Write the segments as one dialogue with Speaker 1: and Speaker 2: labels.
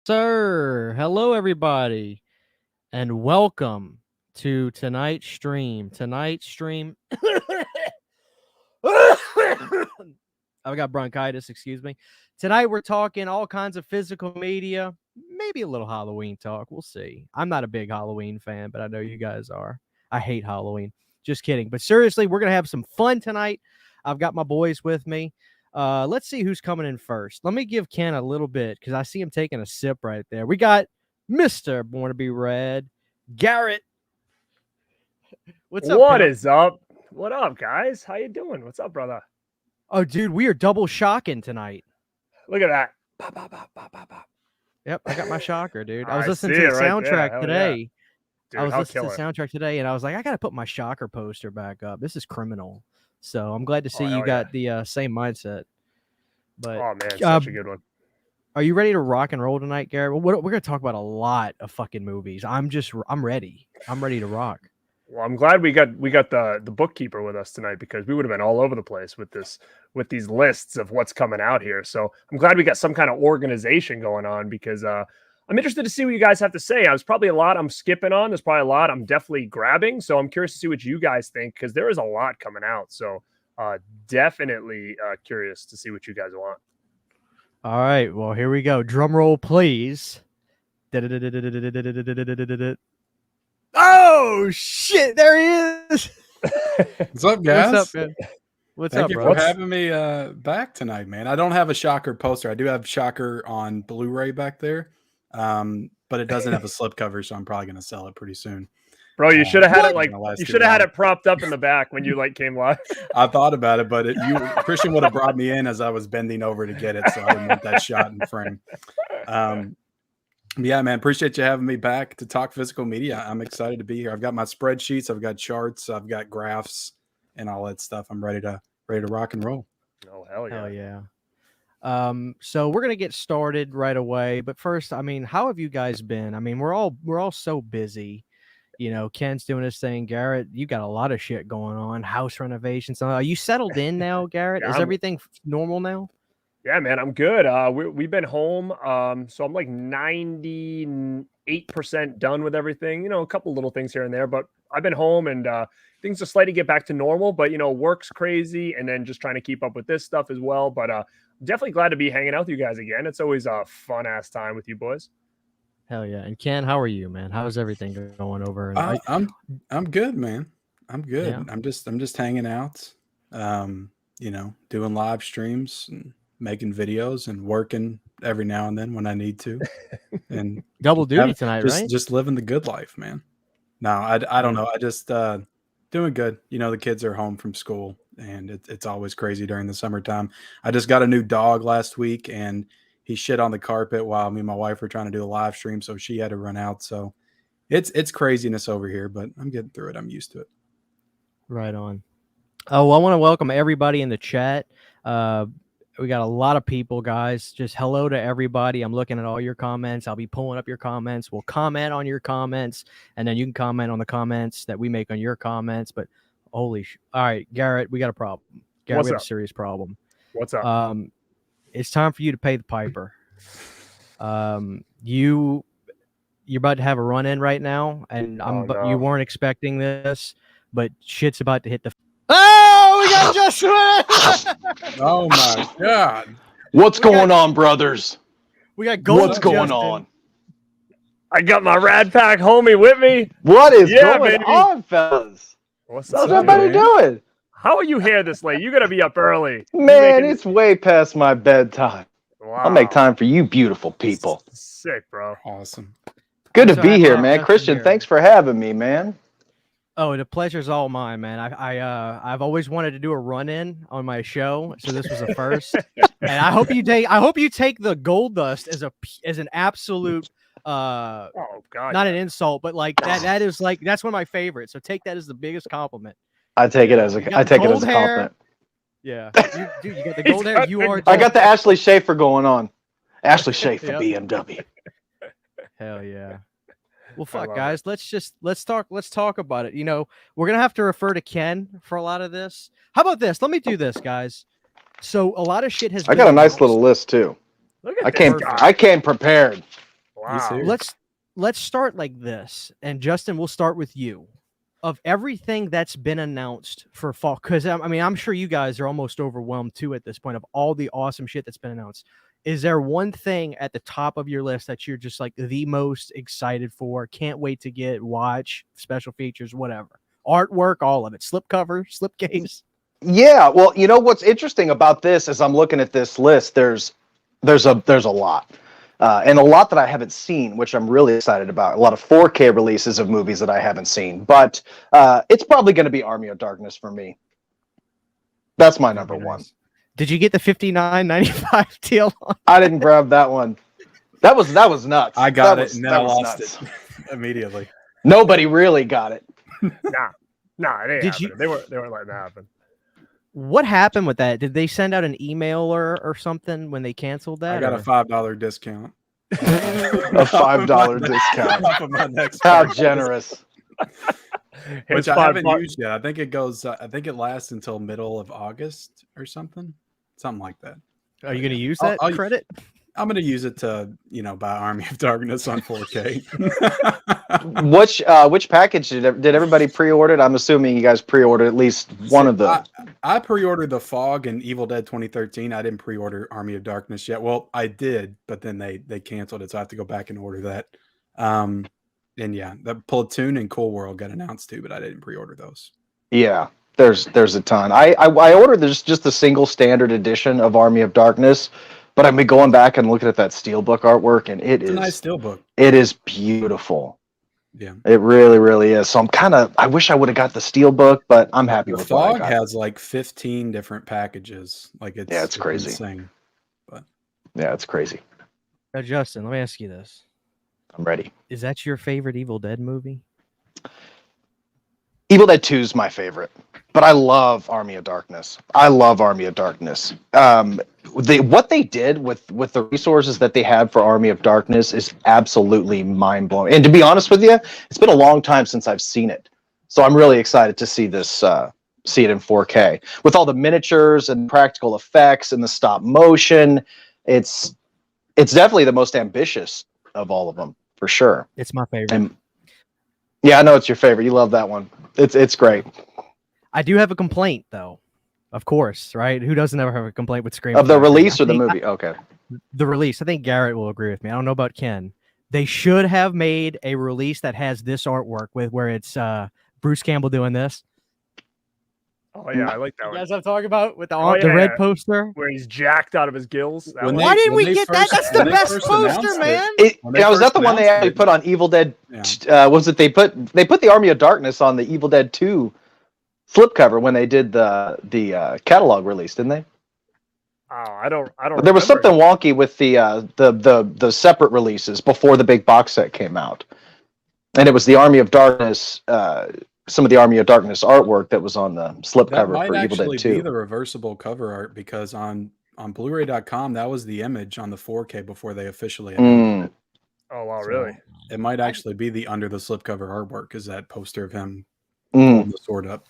Speaker 1: Sir, hello everybody, and welcome to tonight's stream. I've got bronchitis, excuse me. Tonight we're talking all kinds of physical media, maybe a little Halloween talk. We'll see. I'm not a big Halloween fan, but I know you guys are. I hate Halloween. Just kidding. But seriously, we're going to have some fun tonight. I've got my boys with me. Let's see who's coming in first. Let me give Ken a little bit because I see him taking a sip right there. We got Mr. Born to be Red, Garrett. What's up?
Speaker 2: What is up? What up, guys? How you doing? What's up, brother?
Speaker 1: Oh, dude, we are double shocking tonight.
Speaker 2: Look at that. Bop, bop, bop, bop, bop, bop.
Speaker 1: Yep, I got my shocker, dude. I was listening
Speaker 2: see
Speaker 1: to
Speaker 2: it
Speaker 1: the
Speaker 2: right
Speaker 1: soundtrack
Speaker 2: there.
Speaker 1: today.
Speaker 2: Yeah. Dude,
Speaker 1: I was
Speaker 2: how
Speaker 1: listening to the
Speaker 2: killer.
Speaker 1: soundtrack today, and I was like, I got to put my shocker poster back up. This is criminal. So I'm glad to see
Speaker 2: Oh,
Speaker 1: you
Speaker 2: hell
Speaker 1: got the same mindset. But
Speaker 2: Oh man, such a good one.
Speaker 1: are you ready to rock and roll tonight, Garrett? We're going to talk about a lot of fucking movies. I'm ready. I'm ready to rock.
Speaker 2: Well, I'm glad we got the bookkeeper with us tonight because we would have been all over the place with these lists of what's coming out here. So I'm glad we got some kind of organization going on because I'm interested to see what you guys have to say. There's probably a lot I'm skipping on. There's probably a lot I'm definitely grabbing. So I'm curious to see what you guys think because there is a lot coming out. So definitely curious to see what you guys want.
Speaker 1: All right. Well, here we go. Drum roll, please. Oh, shit. There he is.
Speaker 3: What's up, guys?
Speaker 1: What's up, man? What's
Speaker 3: Thank
Speaker 1: up,
Speaker 3: you
Speaker 1: bro?
Speaker 3: for having me back tonight, man. I don't have a Shocker poster. I do have Shocker on Blu-ray back there, but it doesn't have a slipcover, so I'm probably going to sell it pretty soon.
Speaker 2: Bro, you should have had it
Speaker 3: you
Speaker 2: should have had it propped up in the back when you came live.
Speaker 3: I thought about it, but Christian would have brought me in as I was bending over to get it, so I didn't want that shot in frame. Yeah, man, appreciate you having me back to talk physical media. I'm excited to be here. I've got my spreadsheets, I've got charts, I've got graphs, and all that stuff. I'm ready to rock and roll.
Speaker 2: Oh hell yeah!
Speaker 1: Hell yeah. So we're gonna get started right away. But first, I mean, how have you guys been? I mean, we're all so busy. You know, Ken's doing his thing. Garrett, you got a lot of shit going on. House renovations. Are you settled in now, Garrett? Is everything normal now?
Speaker 2: Yeah, man, I'm good. We've been home. So I'm like 98% done with everything. You know, a couple little things here and there, but I've been home and things are slightly get back to normal. But you know, work's crazy, and then just trying to keep up with this stuff as well. But definitely glad to be hanging out with you guys again. It's always a fun ass time with you boys.
Speaker 1: Hell yeah! And Ken, how are you, man? How's everything going over?
Speaker 3: I'm good, man. I'm good.
Speaker 1: Yeah.
Speaker 3: I'm just hanging out. You know, doing live streams and making videos and working every now and then when I need to. And
Speaker 1: double duty tonight, right?
Speaker 3: Just living the good life, man. No, I don't know. I just doing good. You know, the kids are home from school, and it's always crazy during the summertime. I just got a new dog last week, and he shit on the carpet while me and my wife were trying to do a live stream, so she had to run out. So it's craziness over here, but I'm getting through it. I'm used to it.
Speaker 1: Right on. Oh, well, I want to welcome everybody in the chat. We got a lot of people, guys. Just hello to everybody. I'm looking at all your comments. I'll be pulling up your comments. We'll comment on your comments, and then you can comment on the comments that we make on your comments. But all right, Garrett, we got a problem. Garrett, we have a serious problem.
Speaker 2: What's up?
Speaker 1: It's time for you to pay the piper. You're about to have a run in right now, and you weren't expecting this, but shit's about to hit the. Oh, we got Justin!
Speaker 3: Oh my God!
Speaker 4: What's going on, brothers?
Speaker 1: We got gold.
Speaker 4: What's going on?
Speaker 2: I got my Rad Pack homie with me.
Speaker 4: What is going on, fellas?
Speaker 2: What's
Speaker 4: up, everybody doing?
Speaker 2: How are you here this late? You gotta be up early.
Speaker 4: Man, it's way past my bedtime.
Speaker 2: Wow.
Speaker 4: I'll make time for you beautiful people.
Speaker 2: Sick, bro.
Speaker 3: Awesome.
Speaker 4: Good to be here, man. Christian, thanks for having me, man.
Speaker 1: Oh, the pleasure's all mine, man. I've always wanted to do a run-in on my show, so this was a first. And I hope you take the gold dust as an absolute
Speaker 2: oh God,
Speaker 1: not an insult, but like that is like that's one of my favorites. So take that as the biggest compliment.
Speaker 4: I take it as a compliment.
Speaker 1: Yeah, you got the gold hair.
Speaker 4: I got the Ashley Schaefer going on. Ashley Schaefer, BMW.
Speaker 1: Hell yeah. Well, fuck, guys. Let's talk about it. You know, we're gonna have to refer to Ken for a lot of this. How about this? Let me do this, guys. So a lot of shit has.
Speaker 4: I got a nice little list too. I came prepared.
Speaker 2: Wow.
Speaker 1: Let's start like this, and Justin, we'll start with you. Of everything that's been announced for fall, because I mean, I'm sure you guys are almost overwhelmed too at this point of all the awesome shit that's been announced. Is there one thing at the top of your list that you're just like the most excited for? Can't wait to get, watch, special features, whatever, artwork, all of it, slipcover, slipcase.
Speaker 4: Yeah, well, you know what's interesting about this as I'm looking at this list, there's a lot. And a lot that I haven't seen, which I'm really excited about. A lot of 4K releases of movies that I haven't seen. But it's probably going to be Army of Darkness for me. That's my number one.
Speaker 1: Did you get the $59.95 deal on?
Speaker 4: I didn't grab that one. That was nuts.
Speaker 3: I got
Speaker 4: that
Speaker 3: it,
Speaker 4: was,
Speaker 3: and then
Speaker 4: that
Speaker 3: I
Speaker 4: was
Speaker 3: lost
Speaker 4: nuts.
Speaker 3: it immediately.
Speaker 4: Nobody really got it.
Speaker 2: Nah, it ain't
Speaker 1: Did
Speaker 2: happening. They weren't letting that happen.
Speaker 1: What happened with that? Did they send out an email or something when they canceled that?
Speaker 3: I got a $5 discount.
Speaker 4: A $5 discount.
Speaker 3: Off of my next
Speaker 4: How
Speaker 3: purchase,
Speaker 4: generous.
Speaker 3: which
Speaker 2: It's
Speaker 3: I haven't
Speaker 2: $5.
Speaker 3: used yet. I think it goes. I think it lasts until middle of August or something like that.
Speaker 1: Are you going to use that credit?
Speaker 3: I'm going to use it to, buy Army of Darkness on 4K.
Speaker 4: Which package did everybody pre-order? I'm assuming you guys pre-ordered at least one of the.
Speaker 3: I pre-ordered The Fog and Evil Dead 2013. I didn't pre-order Army of Darkness yet. Well, I did, but then they canceled it, so I have to go back and order that. And yeah, the Platoon and Cool World got announced too, but I didn't pre-order those.
Speaker 4: Yeah, there's a ton. I ordered just a single standard edition of Army of Darkness, but I've been going back and looking at that steelbook artwork, and it's
Speaker 3: a nice steelbook.
Speaker 4: It is beautiful.
Speaker 3: Yeah,
Speaker 1: Mm.
Speaker 4: it really, really is. So I wish I would have got the steelbook, but I'm happy
Speaker 3: The
Speaker 4: with what I
Speaker 3: Fog
Speaker 4: got.
Speaker 3: has like 15 different packages. Like it's
Speaker 4: crazy.
Speaker 3: Insane. But
Speaker 4: Yeah, it's crazy.
Speaker 1: Now, Justin, let me ask you this.
Speaker 4: I'm ready.
Speaker 1: Is that your favorite Evil Dead movie?
Speaker 4: Evil Dead 2 is my favorite, but I love Army of Darkness. What they did with the resources that they had for Army of Darkness is absolutely mind-blowing. And to be honest with you, it's been a long time since I've seen it. So I'm really excited to see this, see it in 4K. With all the miniatures and practical effects and the stop motion, it's definitely the most ambitious of all of them, for sure.
Speaker 1: It's my favorite.
Speaker 4: And yeah, I know it's your favorite. You love that one. It's great.
Speaker 1: I do have a complaint, though. Of course, right? Who doesn't ever have a complaint with Scream?
Speaker 4: Of the release or the movie? Okay.
Speaker 1: The release. I think Garrett will agree with me. I don't know about Ken. They should have made a release that has this artwork where it's Bruce Campbell doing this.
Speaker 2: Oh yeah, I like that
Speaker 1: You
Speaker 2: one.
Speaker 1: guys I'm talking about with the
Speaker 2: yeah,
Speaker 1: red
Speaker 2: yeah.
Speaker 1: poster.
Speaker 2: Where he's jacked out of his gills. That
Speaker 3: When
Speaker 2: one.
Speaker 1: Why didn't
Speaker 3: when
Speaker 1: we
Speaker 3: they
Speaker 1: get that?
Speaker 3: first-
Speaker 1: That's the
Speaker 3: when they
Speaker 1: best
Speaker 3: first
Speaker 1: poster,
Speaker 3: announced
Speaker 1: man.
Speaker 3: When they
Speaker 4: Was that
Speaker 3: first
Speaker 4: the one they
Speaker 3: announced
Speaker 4: actually
Speaker 3: it-
Speaker 4: put on Evil Dead?
Speaker 3: Yeah.
Speaker 4: Was it they put the Army of Darkness on the Evil Dead 2 slipcover when they did the catalog release, didn't they?
Speaker 2: Oh, I don't.
Speaker 4: There was
Speaker 2: remember.
Speaker 4: something wonky with the separate releases before the big box set came out, and it was the Army of Darkness. Some of the Army of Darkness artwork that was on the
Speaker 3: That
Speaker 4: slipcover
Speaker 3: might
Speaker 4: for Evil
Speaker 3: actually
Speaker 4: Dead 2.
Speaker 3: be the reversible cover art because on Blu-ray.com that was the image on the 4K before they officially announced it.
Speaker 2: Oh wow,
Speaker 3: So
Speaker 2: really?
Speaker 3: It might actually be the under the slipcover artwork is that poster of him
Speaker 4: Mm.
Speaker 3: holding the sword up.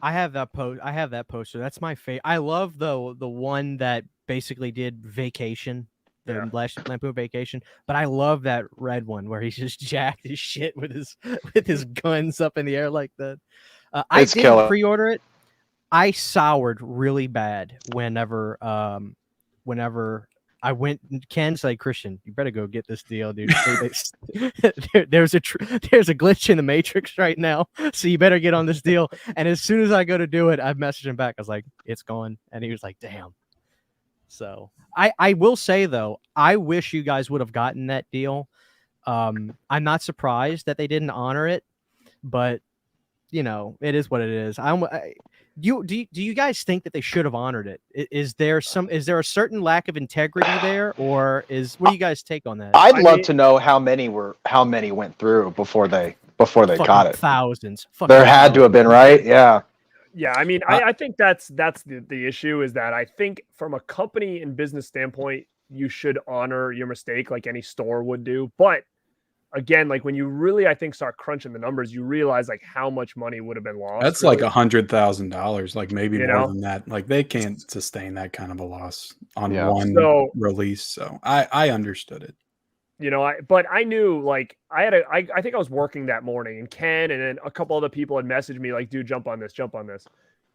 Speaker 1: I have that poster. That's my favorite. I love the one that basically did Vacation, the
Speaker 2: Yeah.
Speaker 1: Last Lampoon Vacation. But I love that red one where he's just jacked as shit with his guns up in the air like that. I
Speaker 4: It's
Speaker 1: didn't
Speaker 4: killer.
Speaker 1: pre-order it. I soured really bad whenever I went. Ken's like, Christian, you better go get this deal, dude. There's a glitch in the Matrix right now, so you better get on this deal. And as soon as I go to do it, I messaged him back. I was like, it's gone, and he was like, damn. So I will say though, I wish you guys would have gotten that deal. I'm not surprised that they didn't honor it, but it is what it is. Do you guys think that they should have honored it? Is there a certain lack of integrity there, or what do you guys take on that?
Speaker 4: I'd love to know how many went through before they got it.
Speaker 1: Thousands.
Speaker 4: There had to have been, right? Yeah.
Speaker 2: Yeah, I mean, I think that's the issue is that I think from a company and business standpoint, you should honor your mistake like any store would do. But again, like when you really, I think, start crunching the numbers, you realize like how much money would have been lost.
Speaker 3: That's
Speaker 2: really.
Speaker 3: like $100,000, like maybe
Speaker 2: You
Speaker 3: more
Speaker 2: know?
Speaker 3: than that. Like they can't sustain that kind of a loss on
Speaker 4: Yeah.
Speaker 3: one
Speaker 2: So-
Speaker 3: release. So I understood it.
Speaker 2: You know, but I knew like I think I was working that morning, and Ken and then a couple other people had messaged me like, dude, jump on this.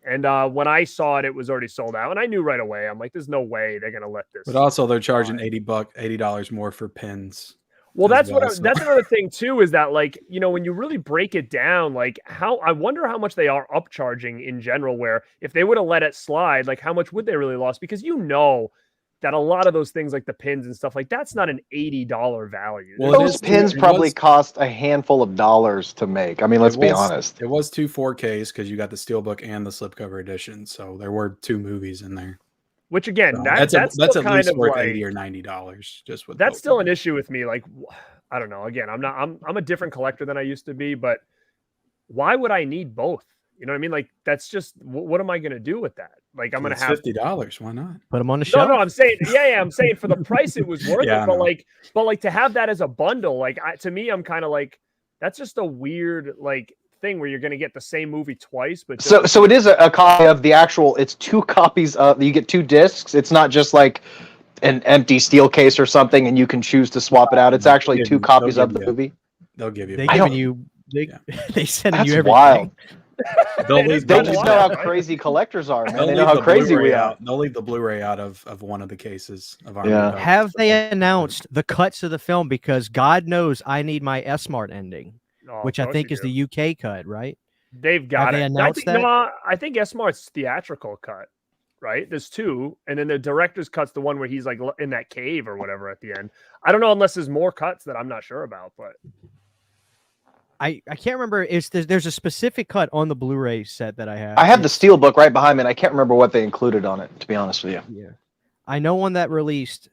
Speaker 2: And when I saw it, it was already sold out, and I knew right away. I'm like, there's no way they're gonna let this.
Speaker 3: But also, they're charging $80 more for pins.
Speaker 2: Well, that's that's another thing too, is that like, you know, when you really break it down, like I wonder how much they are upcharging in general, where if they would have let it slide, like how much would they really lost? Because you know that a lot of those things like the pins and stuff like that's not an $80 value.
Speaker 4: Well, those pins probably cost a handful of dollars to make. I mean, let's be honest.
Speaker 3: It was 2 4Ks because you got the steelbook and the slipcover edition, so there were 2 movies in there.
Speaker 2: Which again,
Speaker 3: so
Speaker 2: that's
Speaker 3: at least worth
Speaker 2: like,
Speaker 3: $80 or $90 just with.
Speaker 2: That's still an issue with me. Like, I don't know. Again, I'm a different collector than I used to be, but why would I need both? You know what I mean? Like, that's just what am I going to do with that? Like, I'm going to have
Speaker 3: $50. Why not
Speaker 1: put them on the shelf?
Speaker 2: No, I'm saying, I'm saying for the price it was worth it. But like to have that as a bundle, like to me, I'm kind of like, that's just a weird like thing where you're going to get the same movie twice. But
Speaker 4: so it is a copy of the actual. It's 2 copies of. You get 2 discs. It's not just like an empty steel case or something, and you can choose to swap it out. It's actually 2 copies of the movie.
Speaker 3: They'll give you.
Speaker 1: They send you everything.
Speaker 4: Wild.
Speaker 3: They
Speaker 4: just know how crazy collectors are, man. They know how crazy we are.
Speaker 3: They'll leave the Blu-ray out of one of the cases of our.
Speaker 4: Yeah.
Speaker 1: Have they announced the cuts of the film? Because God knows I need my S-Mart ending, which I think is the UK cut, right?
Speaker 2: They've got it.
Speaker 1: Announced that?
Speaker 2: No, I think S-Mart's theatrical cut, right? There's 2, and then the director's cut's the one where he's like in that cave or whatever at the end. I don't know unless there's more cuts that I'm not sure about, but.
Speaker 1: I can't remember. There's a specific cut on the Blu-ray set that I have.
Speaker 4: I have the steelbook right behind me, and I can't remember what they included on it, to be honest with you.
Speaker 1: Yeah, I know one that released.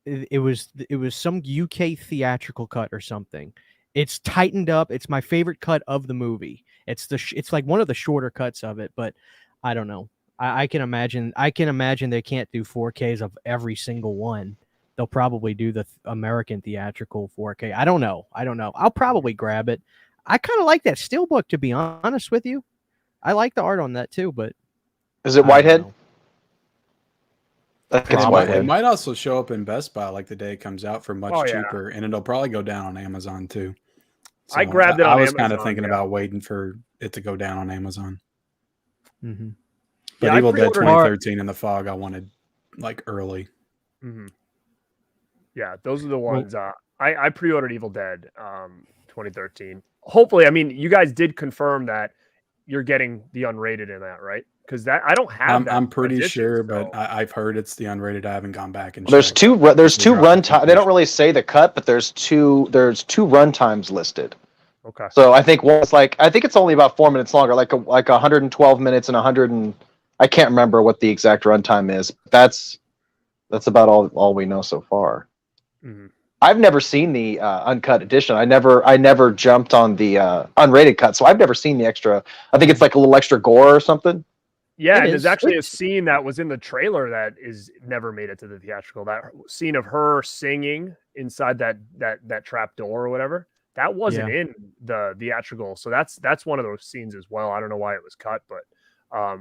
Speaker 1: It was some UK theatrical cut or something. It's tightened up. It's my favorite cut of the movie. It's like one of the shorter cuts of it, but I don't know. I can imagine they can't do 4Ks of every single one. They'll probably do the American theatrical 4K. I don't know. I'll probably grab it. I kind of like that steelbook, to be honest with you. I like the art on that too, but
Speaker 4: is it Whitehead? I think it's Whitehead.
Speaker 3: It might also show up in Best Buy like the day it comes out for much cheaper, and it'll probably go down on Amazon too. So
Speaker 2: I grabbed it. I
Speaker 3: was kind of thinking about waiting for it to go down on Amazon.
Speaker 1: Mm-hmm.
Speaker 3: But Evil Dead 2013 in the fog, I wanted like early.
Speaker 2: Mm-hmm. Yeah, those are the ones. I pre-ordered Evil Dead 2013. Hopefully, I mean, you guys did confirm that you're getting the unrated in that, right? Because that I don't have.
Speaker 3: I'm pretty sure, but I've heard it's the unrated. I haven't gone back and.
Speaker 4: There's two run time. They don't really say the cut, but there's two run times listed.
Speaker 2: Okay.
Speaker 4: So I think it's only about 4 minutes longer, like 112 minutes and 100 and I can't remember what the exact runtime is. That's about all we know so far.
Speaker 2: Mm-hmm.
Speaker 4: I've never seen the uncut edition. I never jumped on the unrated cut, so I've never seen the extra. I think it's like a little extra gore or something.
Speaker 2: Yeah, and there's actually a scene that was in the trailer that is never made it to the theatrical. That scene of her singing inside that trap door or whatever. That wasn't in the theatrical, so that's one of those scenes as well. I don't know why it was cut, but I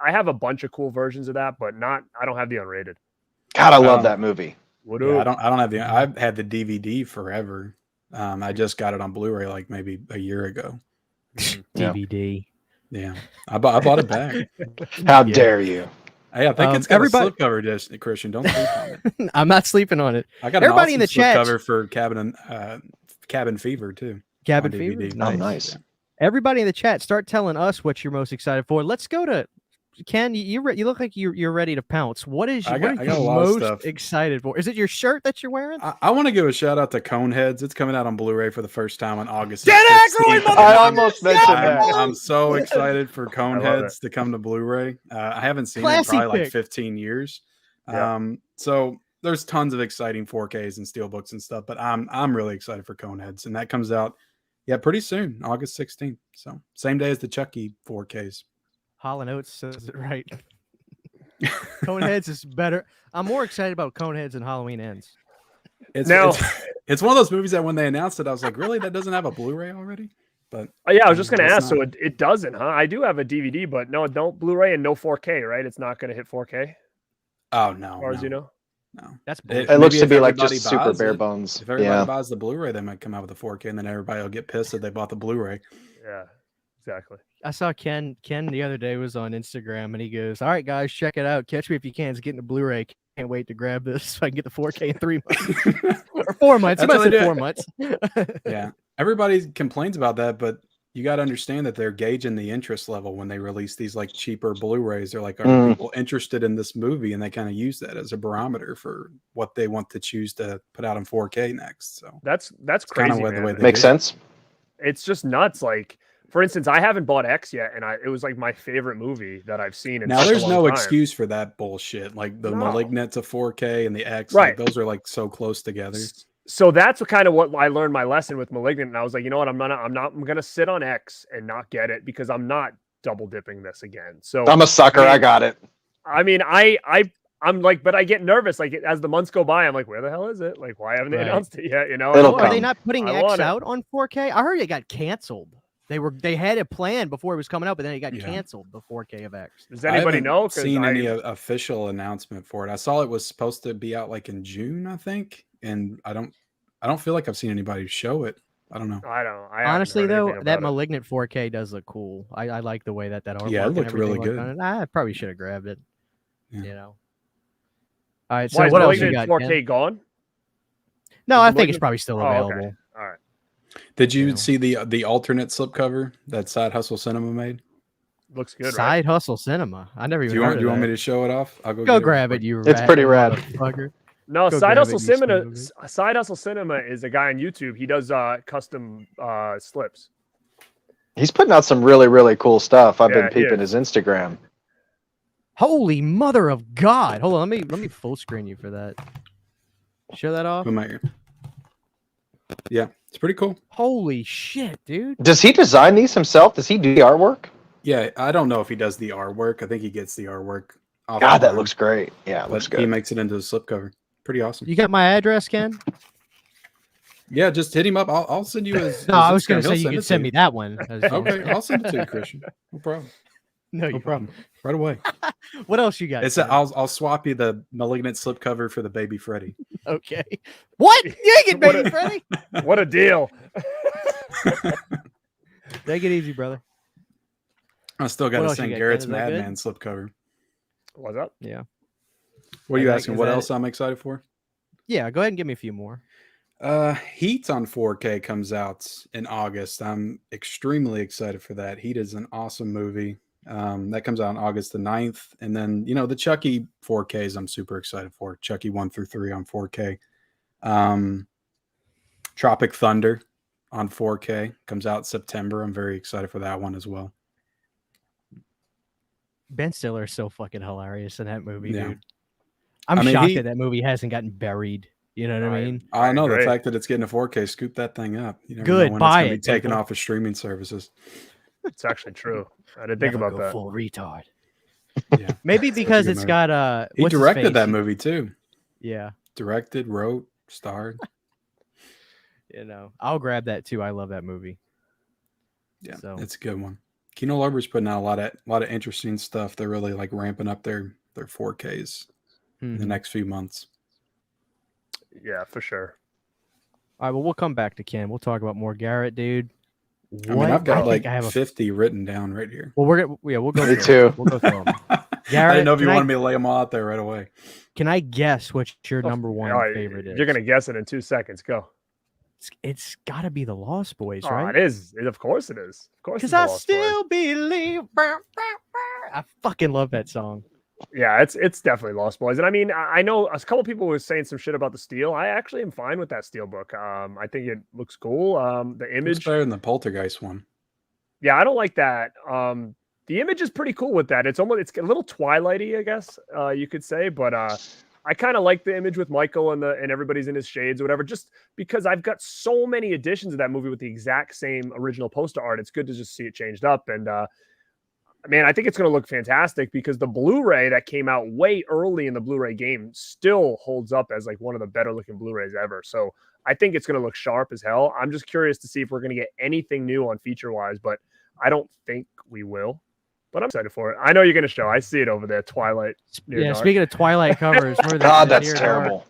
Speaker 2: have a bunch of cool versions of that, but I don't have the unrated.
Speaker 4: God, I love that movie.
Speaker 3: Yeah, I don't have I've had the DVD forever. I just got it on Blu-ray like maybe a year ago.
Speaker 1: DVD.
Speaker 3: Yeah, I bought it back.
Speaker 4: How dare you?
Speaker 3: Hey, I think it's got a slipcover disc, Christian. Don't sleep on it.
Speaker 1: I'm not sleeping on it.
Speaker 3: I got
Speaker 1: everybody in the chat
Speaker 3: cover for Cabin Fever too.
Speaker 1: Cabin Fever.
Speaker 4: Nice.
Speaker 1: Yeah. Everybody in the chat, start telling us what you're most excited for. Let's go to Ken. You look like you're ready to pounce. What are you most excited for? Is it your shirt that you're wearing?
Speaker 3: I want to give a shout out to Coneheads. It's coming out on Blu-ray for the first time on August 16th.
Speaker 4: I almost mentioned that.
Speaker 3: I'm so excited for Coneheads to come to Blu-ray. I haven't seen it in probably like 15 years. Yeah. So there's tons of exciting 4Ks and steelbooks and stuff, but I'm really excited for Coneheads, and that comes out pretty soon, August 16th. So same day as the Chucky 4Ks.
Speaker 1: Hall & Oates says it right. Coneheads is better. I'm more excited about Coneheads than Halloween Ends.
Speaker 3: It's one of those movies that when they announced it, I was like, really? That doesn't have a Blu-ray already? But
Speaker 2: I was just going to ask. So it doesn't, huh? I do have a DVD, but no Blu-ray and no 4K, right? It's not going to hit 4K.
Speaker 3: Oh no,
Speaker 2: as far as you know.
Speaker 3: No,
Speaker 1: That's
Speaker 4: It
Speaker 3: maybe
Speaker 4: looks to
Speaker 3: if
Speaker 4: be like
Speaker 3: everybody
Speaker 4: just super
Speaker 3: buys
Speaker 4: bare
Speaker 3: it-
Speaker 4: bones.
Speaker 3: If everybody
Speaker 4: Yeah.
Speaker 3: buys the Blu-ray, they might come out with a 4K, and then everybody will get pissed that they bought the Blu-ray.
Speaker 2: Yeah, exactly.
Speaker 1: I saw Ken the other day was on Instagram and he goes, "All right, guys, check it out. Catch me if you can. It's getting a Blu-ray. Can't wait to grab this so I can get the 4K in 3 months or 4 months." He
Speaker 3: That's
Speaker 1: must
Speaker 3: what they
Speaker 1: have
Speaker 3: do.
Speaker 1: 4 months.
Speaker 3: Yeah, everybody complains about that, but you got to understand that they're gauging the interest level when they release these like cheaper Blu-rays. They're like, are people interested in this movie? And they kind of use that as a barometer for what they want to choose to put out in 4K next. So
Speaker 2: That's
Speaker 3: kind
Speaker 2: crazy,
Speaker 3: of the
Speaker 2: man.
Speaker 3: way they
Speaker 4: Makes
Speaker 3: do it.
Speaker 4: sense.
Speaker 2: It's just nuts. Like, for instance, I haven't bought X yet, and it was like my favorite movie that I've seen in
Speaker 3: Now
Speaker 2: such
Speaker 3: there's
Speaker 2: a long
Speaker 3: no
Speaker 2: time.
Speaker 3: excuse for that bullshit. Like the
Speaker 2: No.
Speaker 3: Malignant to 4K and the X,
Speaker 2: Right.
Speaker 3: like those are like so close together.
Speaker 2: So that's kind of what I learned my lesson with Malignant, and I was like, you know what, I'm gonna sit on X and not get it because I'm not double dipping this again. So
Speaker 4: I'm a sucker. I got it.
Speaker 2: I mean, I'm like, but I get nervous. Like as the months go by, I'm like, where the hell is it? Like, why haven't they
Speaker 1: Right.
Speaker 2: announced it yet? You know,
Speaker 4: It'll
Speaker 1: Are they
Speaker 4: come.
Speaker 1: not putting
Speaker 2: I
Speaker 1: X
Speaker 2: want it.
Speaker 1: out on 4K? I heard it got canceled. They had a plan before it was coming out, but then it got
Speaker 3: Yeah.
Speaker 1: canceled, the 4K of X.
Speaker 2: Does anybody
Speaker 3: haven't
Speaker 2: know? 'Cause
Speaker 3: seen any official announcement for it. I saw it was supposed to be out like in June, I think, and I don't feel like I've seen anybody show it. I don't know.
Speaker 2: I don't. I haven't
Speaker 1: Honestly,
Speaker 2: heard
Speaker 1: though,
Speaker 2: anything
Speaker 1: that
Speaker 2: about it.
Speaker 1: Malignant 4K does look cool. I like the way that artwork
Speaker 3: Yeah, it
Speaker 1: and
Speaker 3: looked
Speaker 1: everything
Speaker 3: really
Speaker 1: looked
Speaker 3: good.
Speaker 1: on it. I probably should have grabbed it.
Speaker 3: Yeah.
Speaker 1: You know. All right,
Speaker 2: Why
Speaker 1: so
Speaker 2: is
Speaker 1: what else you
Speaker 2: Malignant
Speaker 1: got?
Speaker 2: 4K
Speaker 1: Ken?
Speaker 2: gone?
Speaker 1: No,
Speaker 2: Is
Speaker 1: I
Speaker 2: the
Speaker 1: think it's
Speaker 2: Malignant-
Speaker 1: probably still
Speaker 2: Oh, okay.
Speaker 1: available.
Speaker 2: All right.
Speaker 3: Did you
Speaker 1: You know.
Speaker 3: see the alternate slipcover that Side Hustle Cinema made?
Speaker 2: Looks good, right?
Speaker 1: Side Hustle Cinema. I never even
Speaker 3: Do you
Speaker 1: heard
Speaker 3: want
Speaker 1: of
Speaker 3: me
Speaker 1: that.
Speaker 3: to show it off? I'll
Speaker 1: Go
Speaker 3: get
Speaker 1: grab
Speaker 3: real
Speaker 1: it, you
Speaker 4: It's pretty rad.
Speaker 1: motherfucker.
Speaker 2: No,
Speaker 1: Go
Speaker 2: Side
Speaker 1: grab
Speaker 2: Hustle
Speaker 1: it, you son
Speaker 2: Cinema.
Speaker 1: of a bitch.
Speaker 2: Side Hustle Cinema is a guy on YouTube. He does custom slips.
Speaker 4: He's putting out some really, really cool stuff. I've
Speaker 2: Yeah,
Speaker 4: been
Speaker 2: he
Speaker 4: peeping
Speaker 2: is.
Speaker 4: his Instagram.
Speaker 1: Holy mother of God! Hold on, let me full screen you for that. Show that off.
Speaker 3: quick. Put my ear. Yeah, it's pretty cool.
Speaker 1: Holy shit, dude!
Speaker 4: Does he design these himself? Does he do the artwork?
Speaker 3: Yeah, I don't know if he does the artwork. I think he gets the artwork off.
Speaker 4: God, that
Speaker 3: online,
Speaker 4: looks great. Yeah, it
Speaker 3: but
Speaker 4: looks
Speaker 3: he
Speaker 4: good.
Speaker 3: makes it into a slipcover. Pretty awesome.
Speaker 1: You got my address, Ken?
Speaker 3: Yeah, just hit him up. I'll send you his.
Speaker 1: No,
Speaker 3: his
Speaker 1: I was going
Speaker 3: Instagram.
Speaker 1: to say
Speaker 3: He'll
Speaker 1: you
Speaker 3: it
Speaker 1: could
Speaker 3: to
Speaker 1: send me that one.
Speaker 3: Okay, I'll send it to you, Christian. No problem.
Speaker 1: No,
Speaker 3: No
Speaker 1: you
Speaker 3: problem. Right away.
Speaker 1: won't. What else you got?
Speaker 3: It's
Speaker 1: Ken?
Speaker 3: I'll swap you the Malignant slipcover for the Baby Freddy.
Speaker 1: Okay. What? You get
Speaker 2: What
Speaker 1: baby
Speaker 2: a-
Speaker 1: Freddy?
Speaker 2: What a deal!
Speaker 1: Take it easy, brother.
Speaker 3: I still got
Speaker 1: What
Speaker 3: to
Speaker 1: else you
Speaker 3: send
Speaker 1: got,
Speaker 3: Garrett's
Speaker 1: Ken? Is that good?
Speaker 3: Madman slipcover.
Speaker 2: What's up?
Speaker 1: Yeah.
Speaker 3: What are you
Speaker 1: Like,
Speaker 3: asking?
Speaker 1: is
Speaker 3: What
Speaker 1: that
Speaker 3: else I'm excited for?
Speaker 1: Yeah, go ahead and give me a few more.
Speaker 3: Heat on 4K comes out in August. I'm extremely excited for that. Heat is an awesome movie. That comes out on August the 9th. And then, the Chucky 4Ks I'm super excited for. Chucky 1 through 3 on 4K. Tropic Thunder on 4K comes out September. I'm very excited for that one as well.
Speaker 1: Ben Stiller is so fucking hilarious in that movie,
Speaker 3: Yeah.
Speaker 1: dude. I'm
Speaker 3: I mean,
Speaker 1: shocked
Speaker 3: he-
Speaker 1: that movie hasn't gotten buried. You know what I mean?
Speaker 3: I know the
Speaker 2: agree.
Speaker 3: fact that it's getting a 4K, scoop that thing up. You never
Speaker 1: Good,
Speaker 3: know when
Speaker 1: buy
Speaker 3: it's going
Speaker 1: it,
Speaker 3: to be taken
Speaker 1: people.
Speaker 3: off of streaming services.
Speaker 2: It's actually true. I didn't think
Speaker 1: Never
Speaker 2: about
Speaker 1: go
Speaker 2: that.
Speaker 1: full retard.
Speaker 3: Yeah.
Speaker 1: Maybe
Speaker 3: Such a
Speaker 1: because
Speaker 3: good
Speaker 1: it's
Speaker 3: movie.
Speaker 1: got
Speaker 3: He
Speaker 1: what's his
Speaker 3: directed
Speaker 1: face?
Speaker 3: that movie too.
Speaker 1: Yeah,
Speaker 3: Directed, wrote, starred.
Speaker 1: I'll grab that too. I love that movie.
Speaker 3: Yeah,
Speaker 1: So-
Speaker 3: it's a good one. Kino Lorber's putting out a lot of interesting stuff. They're really like ramping up their 4Ks in the
Speaker 1: Mhm.
Speaker 3: next few months.
Speaker 2: Yeah, for sure.
Speaker 1: All right, well, we'll come back to Ken. We'll talk about more Garrett, dude.
Speaker 3: I mean, I've got
Speaker 1: think
Speaker 3: like
Speaker 1: I have a
Speaker 3: 50 written down right here.
Speaker 1: Well, we'll go.
Speaker 4: Me
Speaker 1: through
Speaker 4: too.
Speaker 1: them. We'll go through them.
Speaker 3: I
Speaker 1: Garrett,
Speaker 3: didn't know if you
Speaker 1: can I-
Speaker 3: wanted me to lay them all out there right away.
Speaker 1: Can I guess what your number one
Speaker 2: All right,
Speaker 1: favorite is?
Speaker 2: You're gonna guess it in 2 seconds. Go.
Speaker 1: It's got to be the Lost Boys,
Speaker 2: Oh,
Speaker 1: right?
Speaker 2: it is. Of course it is. Of course.
Speaker 1: Because
Speaker 2: it's the
Speaker 1: I
Speaker 2: Lost Boys.
Speaker 1: still believe. I fucking love that song.
Speaker 2: Yeah, it's definitely Lost Boys. And I mean, I know a couple people were saying some shit about the steel. I actually am fine with that steel book. I think it looks cool. The
Speaker 3: It's
Speaker 2: image,
Speaker 3: better than the Poltergeist one.
Speaker 2: yeah, I don't like that. The image is pretty cool with that. It's a little Twilighty, I guess you could say, but I kind of like the image with Michael and everybody's in his shades or whatever, just because I've got so many editions of that movie with the exact same original poster art. It's good to just see it changed up. And man, I think it's going to look fantastic because the Blu-ray that came out way early in the Blu-ray game still holds up as like one of the better looking Blu-rays ever. So I think it's going to look sharp as hell. I'm just curious to see if we're going to get anything new on feature wise, but I don't think we will. But I'm excited for it. I know you're going to show. I see it over there. Twilight.
Speaker 1: Yeah, speaking of Twilight covers,
Speaker 4: God, that's terrible.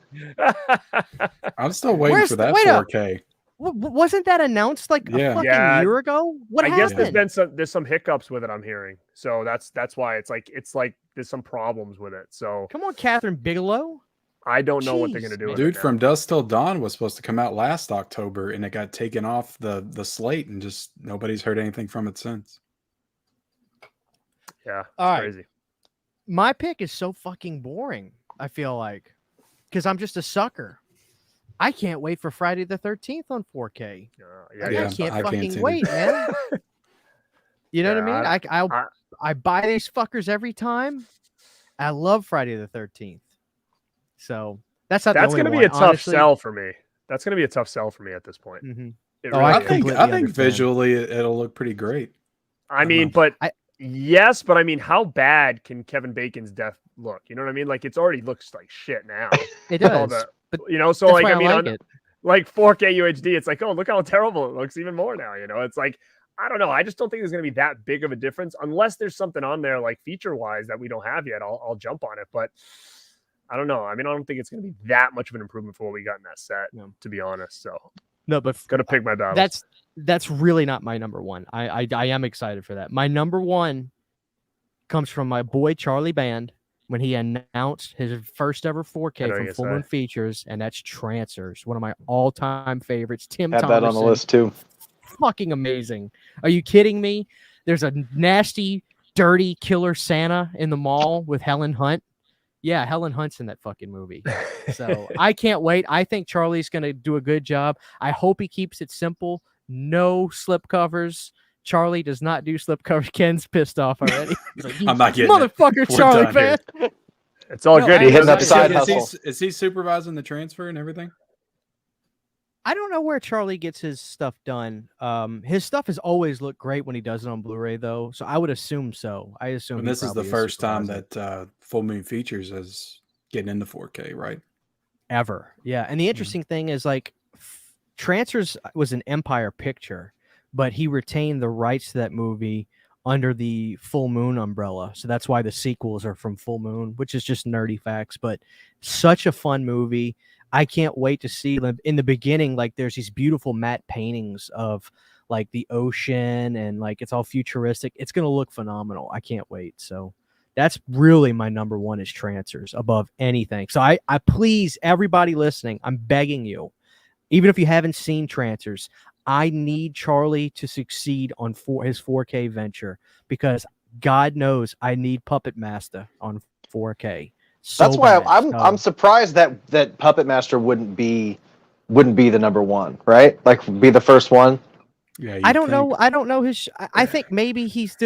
Speaker 3: I'm still waiting
Speaker 1: Where's
Speaker 3: for
Speaker 1: the-
Speaker 3: that
Speaker 1: wait up.
Speaker 3: 4K.
Speaker 1: Wasn't that announced like a
Speaker 3: Yeah.
Speaker 1: fucking
Speaker 2: Yeah.
Speaker 1: year ago? What
Speaker 2: I
Speaker 1: happened?
Speaker 2: guess there's some hiccups with it. I'm hearing. So that's why it's like there's some problems with it. So
Speaker 1: Come on, Catherine Bigelow.
Speaker 2: I don't know what they're going to
Speaker 1: Jeez,
Speaker 2: do. with
Speaker 3: Dude,
Speaker 2: it
Speaker 3: From Dusk Till Dawn was supposed to come out last October, and it got taken off the slate, and just nobody's heard anything from it since.
Speaker 2: now. Yeah, it's
Speaker 1: All right.
Speaker 2: crazy.
Speaker 1: My pick is so fucking boring. I feel like because I'm just a sucker. I can't wait for Friday the 13th on 4K.
Speaker 2: Yeah,
Speaker 1: I
Speaker 3: Yeah,
Speaker 1: can't
Speaker 3: I can't
Speaker 1: fucking
Speaker 3: either.
Speaker 1: wait, man. You know what I
Speaker 2: Yeah,
Speaker 1: mean? I buy these fuckers every time. I love Friday the 13th. So that's not
Speaker 2: That's
Speaker 1: going to
Speaker 2: be a tough sell for me. That's going to be a tough sell for me at this point.
Speaker 1: Mm-hmm.
Speaker 2: It
Speaker 1: Oh,
Speaker 2: really
Speaker 1: I
Speaker 2: is.
Speaker 3: I think
Speaker 1: completely understand.
Speaker 3: visually it'll look pretty great.
Speaker 2: I mean,
Speaker 3: know.
Speaker 2: but yes, but I mean, how bad can Kevin Bacon's death look? You know what I mean? Like it's already looks like shit now.
Speaker 1: It
Speaker 2: All
Speaker 1: does.
Speaker 2: the-
Speaker 1: But
Speaker 2: you know, so
Speaker 1: that's
Speaker 2: like
Speaker 1: why
Speaker 2: I mean,
Speaker 1: like
Speaker 2: on,
Speaker 1: it.
Speaker 2: like 4K UHD, it's like, oh, look how terrible it looks even more now. You know, it's like I don't know. I just don't think there's going to be that big of a difference unless there's something on there like feature wise that we don't have yet. I'll jump on it, but I don't know. I mean, I don't think it's going to be that much of an improvement for what we got in that set, to be honest. So
Speaker 1: No, but
Speaker 2: gotta pick my battles.
Speaker 1: that's really not my number one. I am excited for that. My number one comes from my boy Charlie Band when he announced his first ever
Speaker 2: I
Speaker 1: 4K
Speaker 2: know
Speaker 1: from
Speaker 2: you
Speaker 1: Full
Speaker 2: say.
Speaker 1: Moon Features, and that's Trancers, one of my all-time favorites. Tim
Speaker 4: Have that on the
Speaker 1: Thomerson,
Speaker 4: list too.
Speaker 1: fucking amazing. Are you kidding me? There's a nasty, dirty killer Santa in the mall with Helen Hunt. Yeah, Helen Hunt's in that fucking movie. So I can't wait. I think Charlie's going to do a good job. I hope he keeps it simple. No slipcovers. Charlie does not do slipcovers. Ken's pissed off already. He's like,
Speaker 3: I'm not getting it.
Speaker 1: motherfucker,
Speaker 3: We're
Speaker 1: Charlie,
Speaker 3: done here.
Speaker 1: man.
Speaker 2: It's all
Speaker 1: No,
Speaker 2: good.
Speaker 1: I
Speaker 2: He
Speaker 1: hitting
Speaker 2: doesn't
Speaker 4: that side
Speaker 2: have to-
Speaker 4: hustle.
Speaker 3: Is he supervising the transfer and everything?
Speaker 1: I don't know where Charlie gets his stuff done. His stuff has always looked great when he does it on Blu-ray, though. So I would assume so. I assume
Speaker 3: And
Speaker 1: he
Speaker 3: this is the
Speaker 1: probably
Speaker 3: first time
Speaker 1: supervising.
Speaker 3: that Full Moon Features is getting into 4K, right?
Speaker 1: Ever. Yeah. And the interesting thing is like Trancers was an Empire picture, but he retained the rights to that movie under the Full Moon umbrella. So that's why the sequels are from Full Moon, which is just nerdy facts, but such a fun movie. I can't wait to see them. In the beginning, like there's these beautiful matte paintings of like the ocean and like it's all futuristic. It's going to look phenomenal. I can't wait. So that's really my number one is Trancers above anything. So I please everybody listening, I'm begging you, even if you haven't seen Trancers, I need Charlie to succeed on his 4K venture because God knows I need Puppet Master on 4K. So
Speaker 4: That's why
Speaker 1: bad.
Speaker 4: I'm surprised that Puppet Master wouldn't be the number one, right? Like be the first one.
Speaker 3: Yeah,
Speaker 1: I don't know. I don't know his. I think maybe he's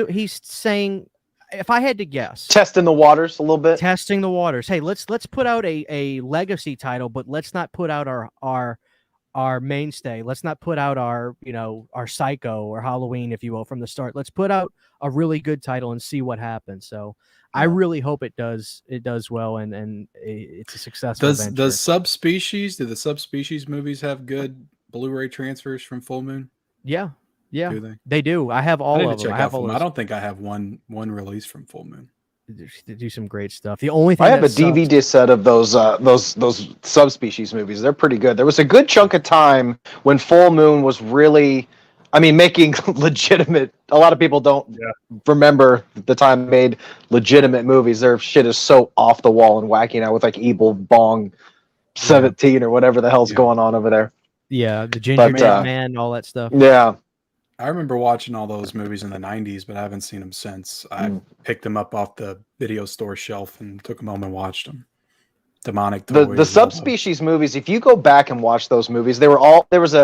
Speaker 1: saying, if I had to guess,
Speaker 4: Testing the waters a little bit.
Speaker 1: testing the waters. Hey, let's put out a legacy title, but let's not put out our mainstay. Let's not put out our Psycho or Halloween, if you will, from the start. Let's put out a really good title and see what happens. So I really hope it does well and it's a successful venture.
Speaker 3: Do the subspecies movies have good Blu-ray transfers from Full Moon?
Speaker 1: Yeah.
Speaker 3: Do
Speaker 1: They do. I have
Speaker 3: I
Speaker 1: all
Speaker 3: need
Speaker 1: of
Speaker 3: to
Speaker 1: them.
Speaker 3: check
Speaker 1: I have
Speaker 3: out
Speaker 1: all
Speaker 3: Full Moon.
Speaker 1: those.
Speaker 3: I don't think I have one release from Full Moon.
Speaker 1: They do some great stuff. The only thing
Speaker 4: I have a
Speaker 1: that sucks-
Speaker 4: DVD set of those subspecies movies. They're pretty good. There was a good chunk of time when Full Moon was really, making legitimate. A lot of people don't remember the time they made legitimate movies. Their shit is so off the wall and wacky now with like Evil Bong 17 or whatever the hell's going on over there.
Speaker 1: Yeah, the Ginger Man, all that stuff.
Speaker 4: Yeah.
Speaker 3: I remember watching all those movies in the 90s, but I haven't seen them since. I picked them up off the video store shelf and took them home and watched them. Demonic Toys.
Speaker 4: The subspecies movies, if you go back and watch those movies, there was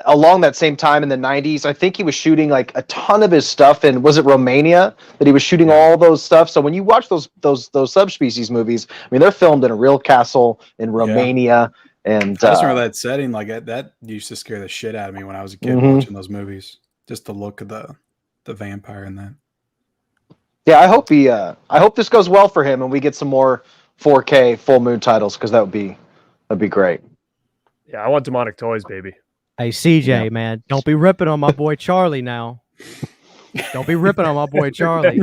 Speaker 4: along that same time in the 90s, I think he was shooting like a ton of his stuff in, was it Romania that he was shooting all those stuff? So when you watch those subspecies movies, they're filmed in a real castle in Romania. And
Speaker 3: I just remember that setting, like that used to scare the shit out of me when I was a kid watching those movies. Just the look of the vampire in that.
Speaker 4: Yeah, I hope this goes well for him and we get some more 4K Full Moon titles because that'd be great.
Speaker 2: Yeah, I want Demonic Toys, baby.
Speaker 1: Hey, CJ, man, don't be ripping on my boy Charlie now. Don't be ripping on my boy Charlie.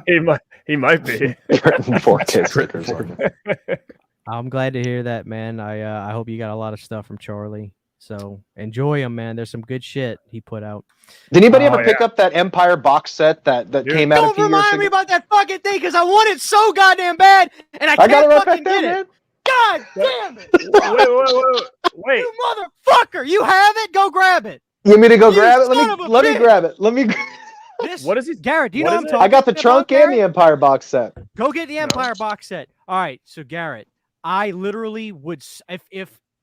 Speaker 2: He might be.
Speaker 4: 4K stickers.
Speaker 1: I'm glad to hear that, man. I hope you got a lot of stuff from Charlie. So enjoy him, man. There's some good shit he put out.
Speaker 4: Did anybody ever pick up that Empire box set that came out a few years ago?
Speaker 1: Don't remind me about that fucking thing because I want it so goddamn bad, and I can't
Speaker 4: got it right
Speaker 1: fucking
Speaker 4: back there,
Speaker 1: get
Speaker 4: man.
Speaker 1: it. God damn it!
Speaker 2: Wait.
Speaker 1: You motherfucker! You have it? Go grab it.
Speaker 4: You want me to go
Speaker 1: You
Speaker 4: grab it?
Speaker 1: son of a
Speaker 4: Let me
Speaker 1: bitch.
Speaker 4: grab it. Let me.
Speaker 2: What is he?
Speaker 1: Garrett, do you
Speaker 2: what
Speaker 1: know
Speaker 2: is
Speaker 1: what I'm
Speaker 2: it?
Speaker 1: talking
Speaker 4: I got the
Speaker 1: about,
Speaker 4: trunk and
Speaker 1: Garrett?
Speaker 4: the Empire box set.
Speaker 1: Go get the Empire box set. All right, so Garrett, I literally would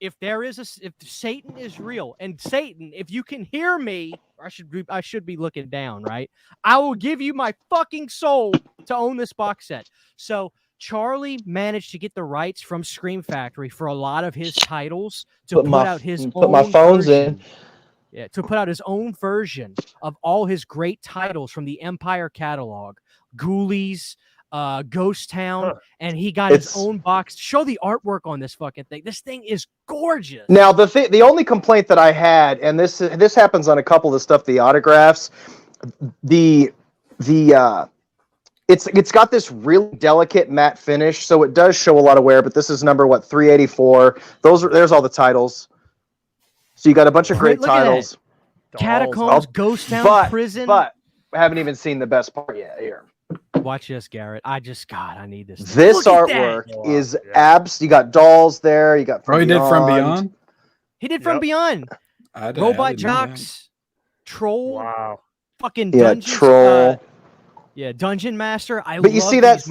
Speaker 1: if there is if Satan is real, and Satan, if you can hear me, I should be looking down, right? I will give you my fucking soul to own this box set. So Charlie managed to get the rights from Scream Factory for a lot of his titles to put out his
Speaker 4: put
Speaker 1: own
Speaker 4: my phones
Speaker 1: version.
Speaker 4: in.
Speaker 1: Yeah, to put out his own version of all his great titles from the Empire catalog, Ghoulies, Ghost Town, and he got his own box. Show the artwork on this fucking thing. This thing is gorgeous.
Speaker 4: Now the only complaint that I had, and this happens on a couple of the stuff, the autographs, it's got this really delicate matte finish, so it does show a lot of wear. But this is number 384. There's all the titles. So you got a bunch of great titles.
Speaker 1: Catacombs, Ghost Town, Prison.
Speaker 4: But I haven't even seen the best part yet here.
Speaker 1: Watch this, Garrett. I need this.
Speaker 4: This artwork is abs. You got dolls there. You got
Speaker 3: he did From Beyond.
Speaker 1: He did From Beyond. Robot Jocks, Troll.
Speaker 2: Wow.
Speaker 1: Fucking Dungeons,
Speaker 4: Troll.
Speaker 1: Dungeon Master.
Speaker 4: But you see that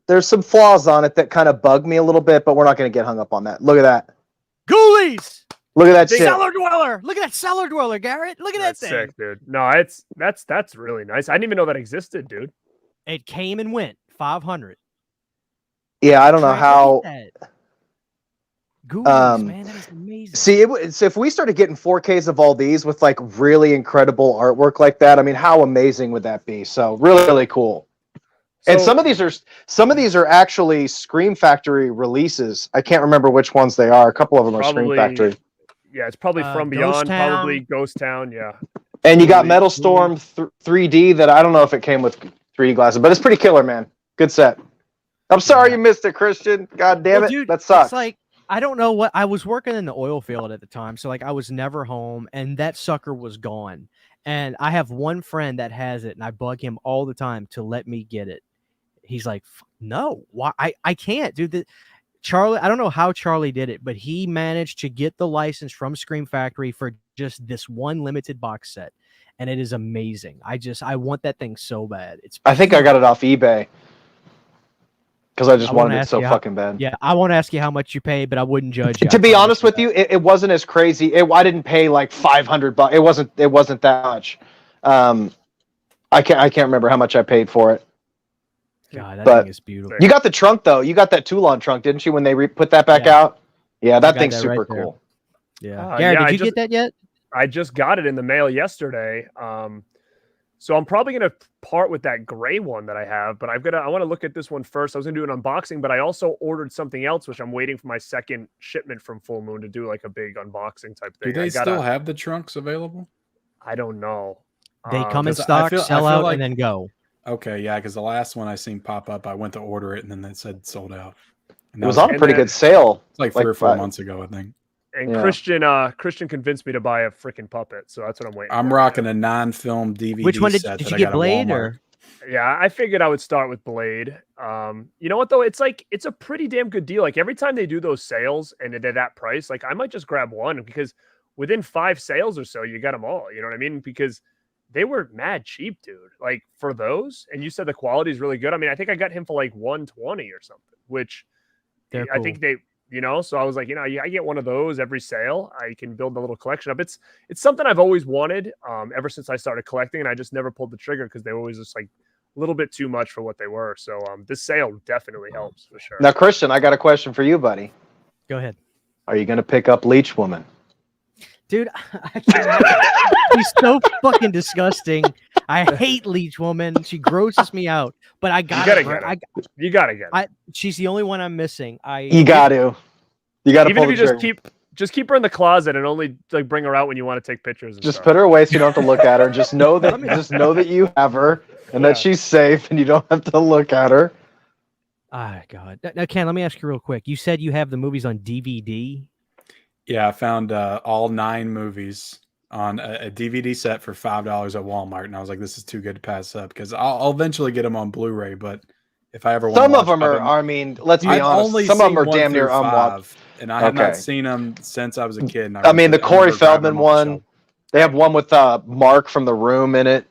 Speaker 4: there's some flaws on it that kind of bug me a little bit, but we're not going to get hung up on that. Look at that.
Speaker 1: Ghoulies.
Speaker 4: Look at that shit.
Speaker 1: Cellar Dweller. Look at that Cellar Dweller, Garrett. Look at that thing.
Speaker 2: Sick, dude. No, that's really nice. I didn't even know that existed, dude.
Speaker 1: It came and went. 500.
Speaker 4: Yeah, I don't know how.
Speaker 1: Ghoulies, man, that is amazing.
Speaker 4: See, so if we started getting 4Ks of all these with like really incredible artwork like that, I mean, how amazing would that be? So really cool. And some of these are actually Scream Factory releases. I can't remember which ones they are. A couple of them are Scream Factory.
Speaker 2: Yeah, it's probably From Beyond, probably Ghost Town, yeah.
Speaker 4: And you got Metal Storm 3D that I don't know if it came with 3D glasses, but it's pretty killer, man. Good set. I'm sorry you missed it, Christian. God damn it.
Speaker 1: Dude,
Speaker 4: that sucks.
Speaker 1: It's like, I don't know what I was working in the oil field at the time, so like I was never home, and that sucker was gone. And I have one friend that has it, and I bug him all the time to let me get it. He's like, no, why? I can't, dude. Charlie, I don't know how Charlie did it, but he managed to get the license from Scream Factory for just this one limited box set, and it is amazing. I want that thing so bad. I
Speaker 4: think I got it off eBay because I just wanted it so fucking bad.
Speaker 1: Yeah, I won't ask you how much you paid, but I wouldn't judge you.
Speaker 4: To be honest with you, it wasn't as crazy. I didn't pay like $500. It wasn't that much. I can't remember how much I paid for it.
Speaker 1: God, that thing is beautiful.
Speaker 4: You got the trunk though. You got that Toulon trunk, didn't you? When they put that back out. Yeah, that thing's super cool.
Speaker 1: Yeah. Gary, did you get that yet?
Speaker 2: I just got it in the mail yesterday. So I'm probably gonna part with that gray one that I have, but I want to look at this one first. I was gonna do an unboxing, but I also ordered something else, which I'm waiting for my second shipment from Full Moon to do like a big unboxing type thing.
Speaker 3: Do they still have the trunks available?
Speaker 2: I don't know.
Speaker 1: They come in stock, sell out, and then go.
Speaker 3: Okay, yeah, because the last one I seen pop up, I went to order it, and then it said sold out.
Speaker 4: It was on a pretty good sale.
Speaker 3: It's like 3 or 4 months ago, I think.
Speaker 2: And Christian convinced me to buy a freaking puppet, so that's what I'm waiting.
Speaker 3: I'm rocking a non-film DVD.
Speaker 1: Which one did you get? Blade
Speaker 3: or?
Speaker 2: Yeah, I figured I would start with Blade. You know what though? It's a pretty damn good deal. Like every time they do those sales and at that price, like I might just grab one because within 5 sales or so, you got them all. You know what I mean? Because they were mad cheap, dude. Like for those, and you said the quality is really good. I mean, I think I got him for like 120 or something, which I think they, so I was like, I get one of those every sale. I can build a little collection up. It's something I've always wanted ever since I started collecting, and I just never pulled the trigger because they were always just like a little bit too much for what they were. So this sale definitely helps for sure.
Speaker 4: Now, Christian, I got a question for you, buddy.
Speaker 1: Go ahead.
Speaker 4: Are you going to pick up Leech Woman?
Speaker 1: Dude, I can't. She's so fucking disgusting. I hate Leech Woman. She grosses me out. But I gotta get her. You
Speaker 2: gotta get her.
Speaker 1: She's the only one I'm missing.
Speaker 4: You got to. You got to.
Speaker 2: Even if you Just keep her in the closet and only like bring her out when you want to take pictures. And
Speaker 4: Just
Speaker 2: stuff.
Speaker 4: put her away so you don't have to look at her. Just know that you have her and that she's safe and you don't have to look at her.
Speaker 1: Ah, God. Now, Ken, let me ask you real quick. You said you have the movies on DVD.
Speaker 3: Yeah, I found all 9 movies on a DVD set for $5 at Walmart, and I was like, "This is too good to pass up." Because I'll eventually get them on Blu-ray, but if I ever want
Speaker 4: Some of them are. I mean, let's be honest. Some of them are damn near unwatched.
Speaker 3: and I have not seen them since I was a kid. And
Speaker 4: I mean, the Corey Feldman one. They have one with Mark from The Room in it.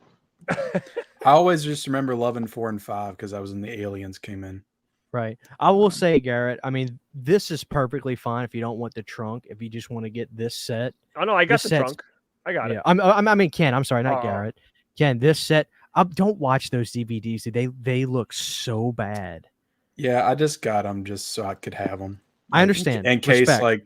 Speaker 3: I always just remember loving 4 and 5 because I was in the Aliens came in.
Speaker 1: Right. I will say, Garrett, I mean, this is perfectly fine if you don't want the trunk. If you just want to get this set.
Speaker 2: Oh, no, I got the trunk. I got it.
Speaker 1: I mean, Ken, I'm sorry, not Garrett. Ken, this set, don't watch those DVDs. They look so bad.
Speaker 3: Yeah, I just got them just so I could have them.
Speaker 1: I understand.
Speaker 3: In case, I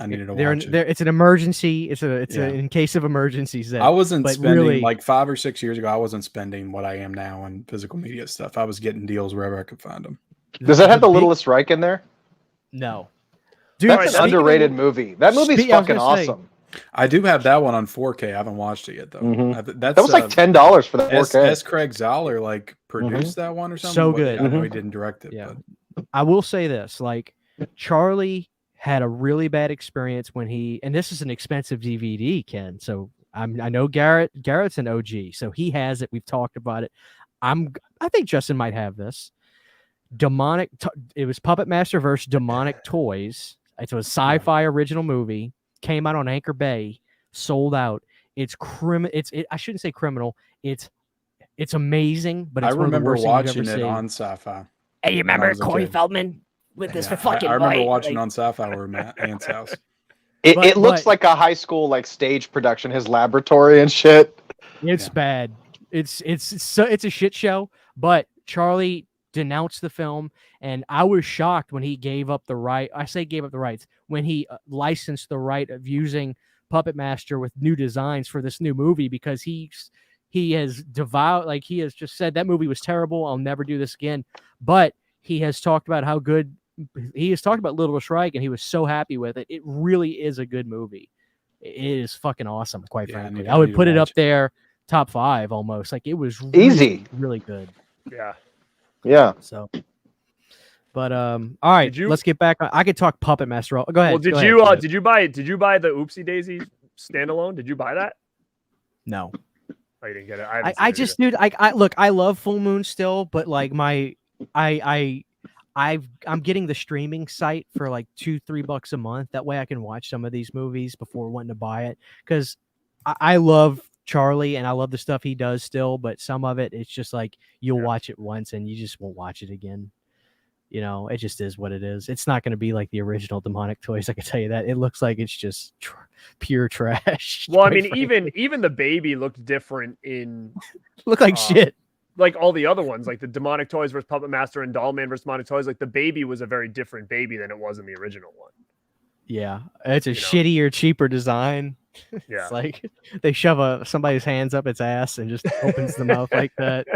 Speaker 3: needed to watch it.
Speaker 1: It's an emergency. It's in case of emergencies.
Speaker 3: I wasn't spending like 5 or 6 years ago. I wasn't spending what I am now on physical media stuff. I was getting deals wherever I could find them.
Speaker 4: Does that have the Littlest Reich in there?
Speaker 1: No.
Speaker 4: Dude, that's an underrated movie. That movie's fucking awesome.
Speaker 3: I do have that one on 4K. I haven't watched it yet though.
Speaker 4: Mm-hmm. That was like $10 for that 4K.
Speaker 3: S. Craig Zoller like produced that one or something.
Speaker 1: So good.
Speaker 3: I know he didn't direct it.
Speaker 1: Yeah.
Speaker 3: But.
Speaker 1: I will say this: like Charlie had a really bad experience when and this is an expensive DVD, Ken. So I know Garrett's an OG, so he has it. We've talked about it. I think Justin might have this. It was Puppet Master versus Demonic Toys. It's a sci-fi original movie. Came out on Anchor Bay, sold out. It's I shouldn't say criminal. It's amazing, but it's
Speaker 3: I remember
Speaker 1: one of the worst
Speaker 3: watching
Speaker 1: things
Speaker 3: it
Speaker 1: I've ever seen.
Speaker 3: on Sci-Fi.
Speaker 1: Hey, you remember Corey Feldman with this fucking?
Speaker 3: I remember watching on Sci-Fi where Matt Ant's house.
Speaker 4: It looks like a high school like stage production, his laboratory and shit.
Speaker 1: It's bad. It's a shit show. But Charlie denounced the film, and I was shocked when he gave up the right. I say gave up the rights when he licensed the right of using Puppet Master with new designs for this new movie because he has he has just said that movie was terrible. I'll never do this again. But he has talked about how good he has talked about Littlest Reich, and he was so happy with it. It really is a good movie. It is fucking awesome, quite frankly. I would put it up there, top 5 almost. Like it was really, really good.
Speaker 4: Yeah.
Speaker 1: So, but all right, let's get back. I could talk Puppet Master. Go ahead.
Speaker 2: Well, did you buy the Oopsie Daisy standalone? Did you buy that?
Speaker 1: No.
Speaker 2: Oh, you didn't get it.
Speaker 1: I just, dude. I look. I love Full Moon still, but like I'm getting the streaming site for like $2-3 a month. That way I can watch some of these movies before wanting to buy it because I love Charlie and I love the stuff he does still, but some of it, it's just like you'll watch it once and you just won't watch it again. You know, it just is what it is. It's not going to be like the original Demonic Toys. I can tell you that. It looks like it's just pure trash.
Speaker 2: Well, I mean, even the baby looked different in
Speaker 1: look like shit.
Speaker 2: Like all the other ones, like the Demonic Toys versus Puppet Master and Dollman versus Demonic Toys. Like the baby was a very different baby than it was in the original one.
Speaker 1: Yeah, it's a shittier, cheaper design.
Speaker 2: Yeah,
Speaker 1: it's like they shove somebody's hands up its ass and just opens the mouth like that.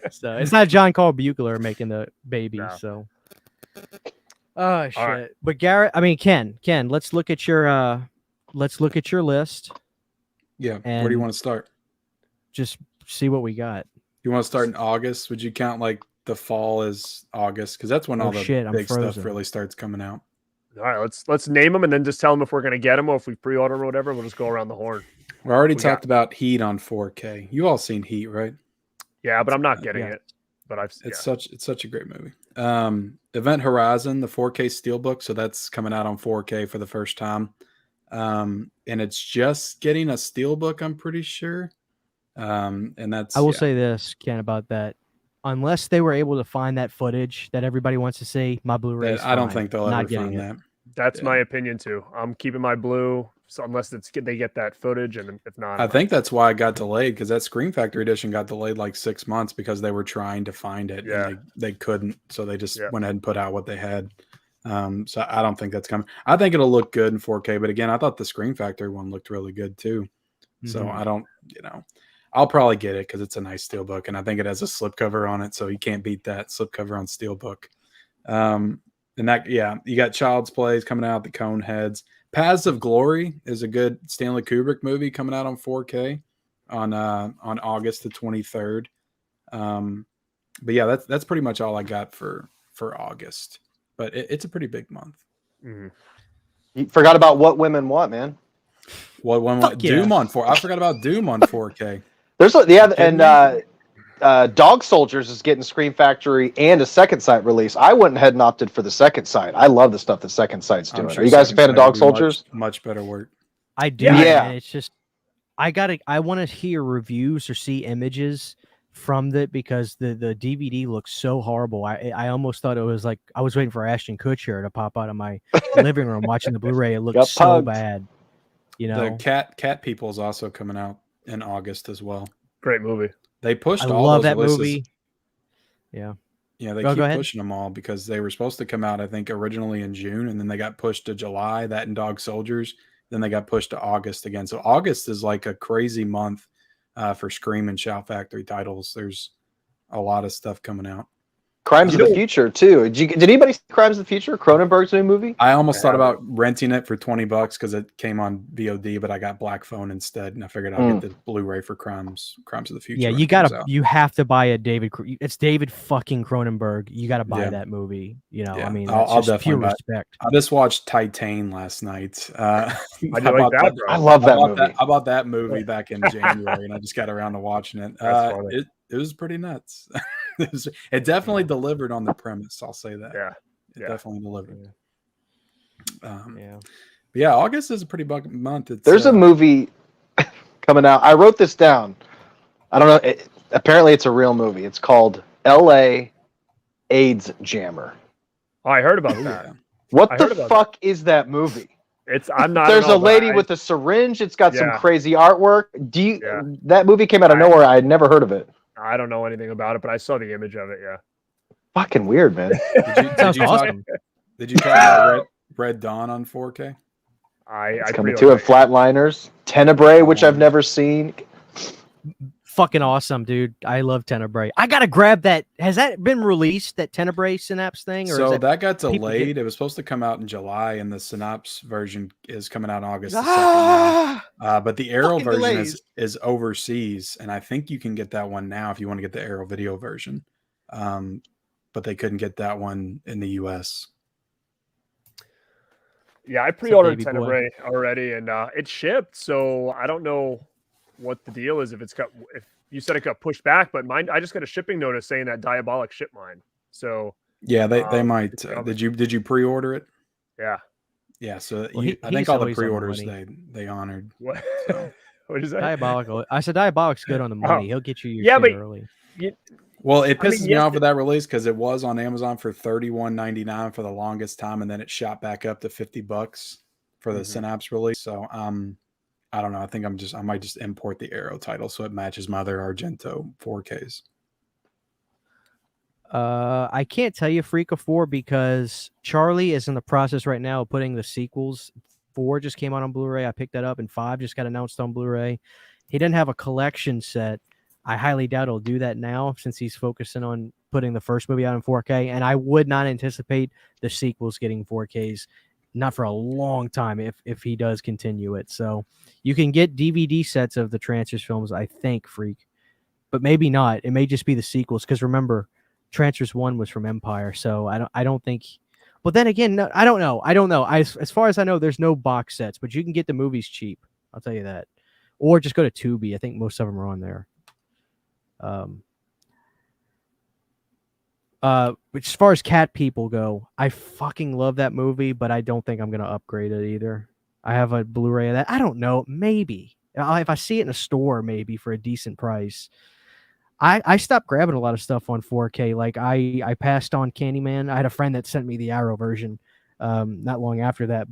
Speaker 1: So it's not John Carl Buechler making the baby. No. So, oh shit! Right. But Garrett, I mean Ken, let's look at your list.
Speaker 3: Yeah, where do you want to start?
Speaker 1: Just see what we got.
Speaker 3: You want to start in August? Would you count like the fall as August? Because that's when all the big stuff really starts coming out.
Speaker 2: All right, let's name them and then just tell them if we're going to get them or if we pre-order them or whatever. We'll just go around the horn.
Speaker 3: We already talked about Heat on 4K. You all seen Heat, right?
Speaker 2: Yeah, but I'm not getting it. But
Speaker 3: it's such a great movie. Event Horizon, the 4K steelbook, so that's coming out on 4K for the first time, and it's just getting a steelbook, I'm pretty sure. And that's
Speaker 1: I will say this, Ken, about that. Unless they were able to find that footage that everybody wants to see, my Blu-ray.
Speaker 3: I don't think they'll ever find that.
Speaker 2: That's my opinion too. I'm keeping my blue, so unless they get that footage, and if not,
Speaker 3: I think that's why it got delayed because that Scream Factory edition got delayed like 6 months because they were trying to find it and they couldn't, so they just went ahead and put out what they had. So I don't think that's coming. I think it'll look good in 4K, but again, I thought the Scream Factory one looked really good too. Mm-hmm. So I don't, I'll probably get it because it's a nice steelbook, and I think it has a slipcover on it, so you can't beat that slipcover on steelbook. And that, you got Child's Plays coming out, the Cone Heads. Paths of Glory is a good Stanley Kubrick movie coming out on 4K on August the 23rd. But yeah, that's pretty much all I got for August. But it's a pretty big month.
Speaker 2: Mhm.
Speaker 4: You forgot about What Women Want, man.
Speaker 3: Doom on 4. I forgot about Doom on 4K.
Speaker 4: There's Dog Soldiers is getting Scream Factory and a Second Sight release. I went ahead and opted for the Second Sight. I love the stuff that Second Sight's doing.
Speaker 3: Sure
Speaker 4: Are you guys a fan of Dog
Speaker 3: Second Sight would be
Speaker 4: Soldiers?
Speaker 3: Much better work.
Speaker 1: I do.
Speaker 4: Yeah.
Speaker 1: And it's just I want to hear reviews or see images from it because the DVD looks so horrible. I almost thought it was like I was waiting for Ashton Kutcher to pop out of my living room watching the Blu-ray. It looked
Speaker 4: Got
Speaker 1: so
Speaker 4: pugged.
Speaker 1: bad. You know,
Speaker 3: The Cat People is also coming out in August as well.
Speaker 2: Great movie.
Speaker 3: They pushed
Speaker 1: I
Speaker 3: all
Speaker 1: love
Speaker 3: those
Speaker 1: that
Speaker 3: releases.
Speaker 1: movie. Yeah.
Speaker 3: Yeah, they
Speaker 1: Go
Speaker 3: keep
Speaker 1: ahead.
Speaker 3: pushing them all because they were supposed to come out, I think, originally in June, and then they got pushed to July, that and Dog Soldiers. Then they got pushed to August again. So August is like a crazy month for Scream and Shout Factory titles. There's a lot of stuff coming out.
Speaker 4: Crimes of the Future too. Did anybody see Crimes of the Future? Cronenberg's new movie.
Speaker 3: I almost thought about renting it for $20 because it came on VOD, but I got Black Phone instead, and I figured I'll get the Blu-ray for Crimes of the Future.
Speaker 1: Yeah, you have to buy a it's David fucking Cronenberg. You got to buy that movie. You know,
Speaker 3: Yeah.
Speaker 1: I mean,
Speaker 3: I'll
Speaker 1: that's just
Speaker 3: definitely
Speaker 1: pure
Speaker 3: buy it.
Speaker 1: respect.
Speaker 3: I just watched Titan last night.
Speaker 2: I do like that, bro.
Speaker 4: I love that movie.
Speaker 3: I bought that movie back in January, and I just got around to watching it.
Speaker 2: That's funny.
Speaker 3: It was pretty nuts. It definitely delivered on the premise. I'll say that.
Speaker 2: Yeah.
Speaker 3: It definitely delivered.
Speaker 1: Yeah.
Speaker 3: But yeah, August is a pretty bug month.
Speaker 4: There's a movie coming out. I wrote this down. I don't know. Apparently, it's a real movie. It's called L.A. AIDS Jammer.
Speaker 2: Oh, I heard about that.
Speaker 4: What
Speaker 2: I heard
Speaker 4: the
Speaker 2: about
Speaker 4: fuck is that movie?
Speaker 2: I'm not.
Speaker 4: There's
Speaker 2: I don't
Speaker 4: a
Speaker 2: know,
Speaker 4: lady
Speaker 2: but
Speaker 4: with a syringe. It's got some
Speaker 2: Yeah.
Speaker 4: crazy artwork. That movie came out of nowhere. I had never heard of it.
Speaker 2: I don't know anything about it, but I saw the image of it. Yeah.
Speaker 4: Fucking weird, man.
Speaker 1: Sounds awesome.
Speaker 3: Did you talk about Red Dawn on 4K?
Speaker 4: It's coming to it. Flatliners, Tenebrae, which I've never seen.
Speaker 1: Fucking awesome, dude. I love Tenebrae. I gotta grab that. Has that been released? That Tenebrae Synapse thing? Or
Speaker 3: So
Speaker 1: is
Speaker 3: that got
Speaker 1: people
Speaker 3: delayed. It was supposed to come out in July, and the Synapse version is coming out August the 2nd now. But the Arrow
Speaker 1: Fucking
Speaker 3: version
Speaker 1: delays.
Speaker 3: is overseas, and I think you can get that one now if you want to get the Arrow video version. But they couldn't get that one in the US.
Speaker 2: Yeah, I pre-ordered
Speaker 1: baby boy.
Speaker 2: Tenebrae already, and it shipped. So I don't know what the deal is. If you said it got pushed back, but mine, I just got a shipping notice saying that Diabolic shipped mine. So
Speaker 3: Yeah, they might.
Speaker 2: it's coming.
Speaker 3: Did you pre-order it?
Speaker 2: Yeah.
Speaker 3: Yeah, so
Speaker 1: Well,
Speaker 3: I think all the
Speaker 1: he's always on the
Speaker 3: pre-orders
Speaker 1: money.
Speaker 3: they honored.
Speaker 2: What?
Speaker 3: So.
Speaker 2: What is that?
Speaker 1: Diabolical. I said Diabolic's good on the money. He'll get you your shit
Speaker 2: but
Speaker 1: early.
Speaker 3: Well, it
Speaker 2: I mean,
Speaker 3: pisses me off with that release because it was on Amazon for $31.99 for the longest time, and then it shot back up to $50 for the Synapse release. So I don't know. I think I might just import the Arrow title so it matches my other Argento 4Ks.
Speaker 1: I can't tell you Freak of 4 because Charlie is in the process right now of putting the sequels. 4 just came out on Blu-ray. I picked that up, and 5 just got announced on Blu-ray. He didn't have a collection set. I highly doubt he'll do that now since he's focusing on putting the first movie out in 4K. And I would not anticipate the sequels getting 4Ks, not for a long time if he does continue it. So you can get DVD sets of the Trancers films, I think, Freak, but maybe not. It may just be the sequels because remember, Trancers 1 was from Empire, so I don't think. But then again, no, I don't know. As far as I know, there's no box sets, but you can get the movies cheap. I'll tell you that, or just go to Tubi. I think most of them are on there. Which as far as Cat People go, I fucking love that movie, but I don't think I'm gonna upgrade it either. I have a Blu-ray of that. I don't know, maybe if I see it in a store, maybe for a decent price. I stopped grabbing a lot of stuff on 4K. Like I passed on Candyman. I had a friend that sent me the Arrow version not long after that,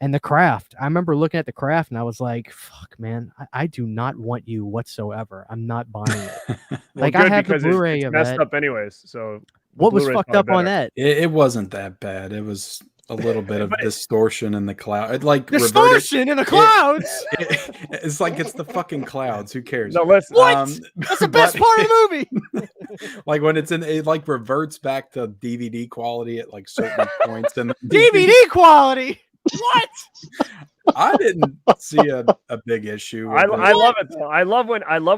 Speaker 1: and The Craft. I remember looking at The Craft and I was like, fuck, man, I do not want you whatsoever. I'm not buying it. Like I have the Blu-ray
Speaker 2: it's
Speaker 1: of
Speaker 2: messed
Speaker 1: that.
Speaker 2: up anyways. So
Speaker 1: What was
Speaker 2: Blu-ray's
Speaker 1: fucked
Speaker 2: probably
Speaker 1: up on
Speaker 2: better.
Speaker 1: that?
Speaker 3: It wasn't that bad. It was a little bit of distortion in the cloud. It like
Speaker 1: Distortion in the clouds.
Speaker 3: It's like it's the fucking clouds. Who cares?
Speaker 2: No, listen.
Speaker 1: What? That's the best part of the movie.
Speaker 3: Like when it like reverts back to DVD quality at like certain points and
Speaker 1: DVD quality. What?
Speaker 3: I didn't see a big issue. With
Speaker 2: I love it though. I love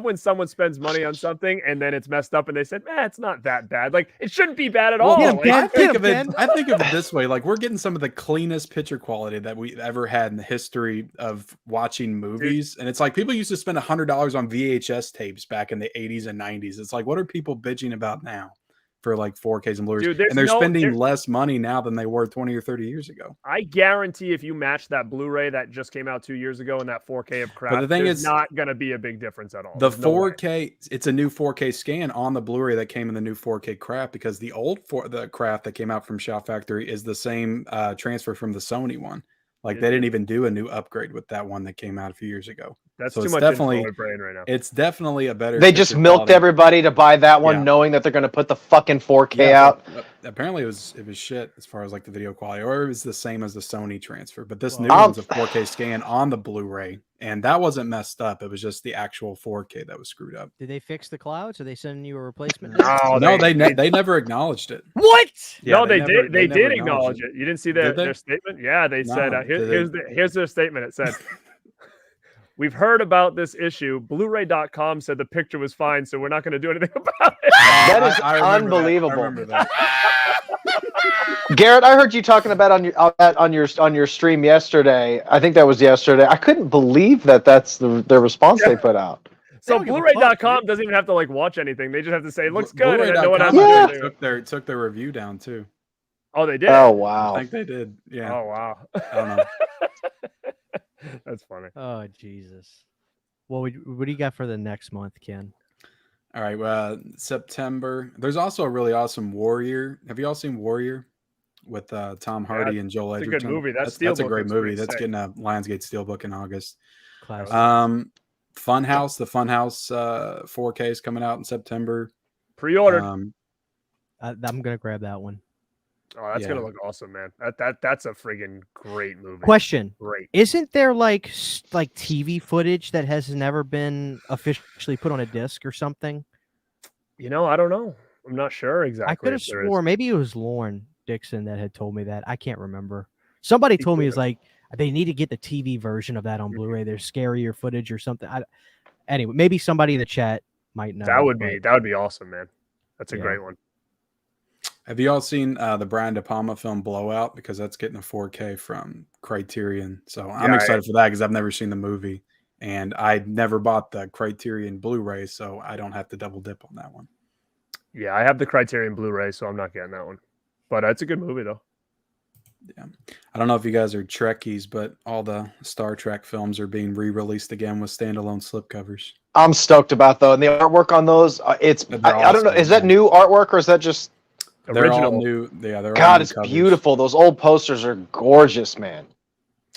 Speaker 2: when someone spends money on something and then it's messed up and they said, it's not that bad. Like it shouldn't be bad at all.
Speaker 1: Get him,
Speaker 2: Like,
Speaker 1: Ken.
Speaker 3: I think
Speaker 1: Get
Speaker 3: of
Speaker 1: him,
Speaker 3: it. I think of it this way: like we're getting some of the cleanest picture quality that we ever had in the history of watching movies, and it's like people used to spend $100 on VHS tapes back in the 80s and 90s. It's like, what are people bitching about now for like 4Ks and Blu-rays?
Speaker 2: Dude,
Speaker 3: and they're spending less money now than they were 20 or 30 years ago.
Speaker 2: I guarantee if you match that Blu-ray that just came out 2 years ago and that 4K of crap,
Speaker 3: But the thing
Speaker 2: there's
Speaker 3: is,
Speaker 2: not going to be a big difference at all.
Speaker 3: The
Speaker 2: There's no way.
Speaker 3: 4K, it's a new 4K scan on the Blu-ray that came in the new 4K crap, because the old the crap that came out from Shout Factory is the same transfer from the Sony one. Like they didn't even do a new upgrade with that one that came out a few years ago.
Speaker 2: That's
Speaker 3: so
Speaker 2: too
Speaker 3: it's
Speaker 2: much
Speaker 3: definitely
Speaker 2: info in my brain right now.
Speaker 3: It's definitely a better.
Speaker 4: They just
Speaker 3: picture
Speaker 4: milked
Speaker 3: quality.
Speaker 4: everybody to buy that one,
Speaker 3: Yeah.
Speaker 4: knowing that they're going to put the fucking 4K
Speaker 3: Yeah,
Speaker 4: out.
Speaker 3: but apparently it was shit as far as like the video quality, or it was the same as the Sony transfer. But this new one's a 4K scan on the Blu-ray, and that wasn't messed up. It was just the actual 4K that was screwed up.
Speaker 1: Did they fix the clouds? Are they sending you a replacement?
Speaker 2: No,
Speaker 3: they never acknowleded it.
Speaker 1: What?
Speaker 3: Yeah,
Speaker 2: no, they
Speaker 3: never-
Speaker 2: did. They
Speaker 3: never
Speaker 2: did acknowledge it. You didn't see their statement? Yeah, they said. Here's their statement. It said, "We've heard about this issue. Blu-ray.com said the picture was fine, so we're not going to do anything about it."
Speaker 4: That is
Speaker 3: I remember
Speaker 4: unbelievable.
Speaker 3: That. I remember that.
Speaker 4: Garrett, I heard you talking about on your stream yesterday. I think that was yesterday. I couldn't believe that's the response they put out.
Speaker 2: So
Speaker 1: don't give a
Speaker 2: Blu-ray.com
Speaker 1: fuck,
Speaker 2: doesn't even have to like watch anything. They just have to say it looks good, and then
Speaker 3: Blu-ray.com
Speaker 2: no one has
Speaker 4: Yeah.
Speaker 2: to do anything.
Speaker 3: took their review down too.
Speaker 2: Oh, they did.
Speaker 4: Oh wow!
Speaker 3: I think they did. Yeah.
Speaker 2: Oh wow.
Speaker 3: I don't know.
Speaker 2: That's funny.
Speaker 1: Oh Jesus. Well, what do you got for the next month, Ken?
Speaker 3: All right. September. There's also a really awesome Warrior. Have you all seen Warrior with Tom Hardy and Joel
Speaker 2: It's a
Speaker 3: Edgerton?
Speaker 2: good movie.
Speaker 3: That's a
Speaker 2: Steelbook
Speaker 3: great
Speaker 2: looks
Speaker 3: movie.
Speaker 2: pretty
Speaker 3: That's
Speaker 2: sick.
Speaker 3: getting a Lionsgate Steelbook in August.
Speaker 1: Classic.
Speaker 3: Funhouse. The Funhouse 4K is coming out in September.
Speaker 2: Pre-ordered.
Speaker 1: I'm gonna grab that one.
Speaker 2: Oh, that's gonna look awesome, man. That's a friggin' great movie.
Speaker 1: Question:
Speaker 2: Great.
Speaker 1: Isn't there like TV footage that has never been officially put on a disc or something?
Speaker 2: You know, I don't know. I'm not sure exactly.
Speaker 1: I could have
Speaker 2: if there is.
Speaker 1: swore maybe it was Lauren Dixon that had told me that. I can't remember. Somebody told me it's like they need to get the TV version of that on Blu-ray. There's scarier footage or something. Anyway, maybe somebody in the chat might know.
Speaker 2: That would be awesome, man. That's a great one.
Speaker 3: Have you all seen the Brian De Palma film Blowout? Because that's getting a 4K from Criterion. So I'm excited for that because I've never seen the movie. And I never bought the Criterion Blu-ray, so I don't have to double dip on that one.
Speaker 2: Yeah, I have the Criterion Blu-ray, so I'm not getting that one. But it's a good movie, though.
Speaker 3: Yeah. I don't know if you guys are Trekkies, but all the Star Trek films are being re-released again with standalone slipcovers.
Speaker 4: I'm stoked about though, and the artwork on those. I don't know. Is that new artwork or is that just?
Speaker 3: They're
Speaker 2: original?
Speaker 3: all new. Yeah, they're all
Speaker 4: God,
Speaker 3: new
Speaker 4: it's
Speaker 3: covers.
Speaker 4: beautiful. Those old posters are gorgeous, man.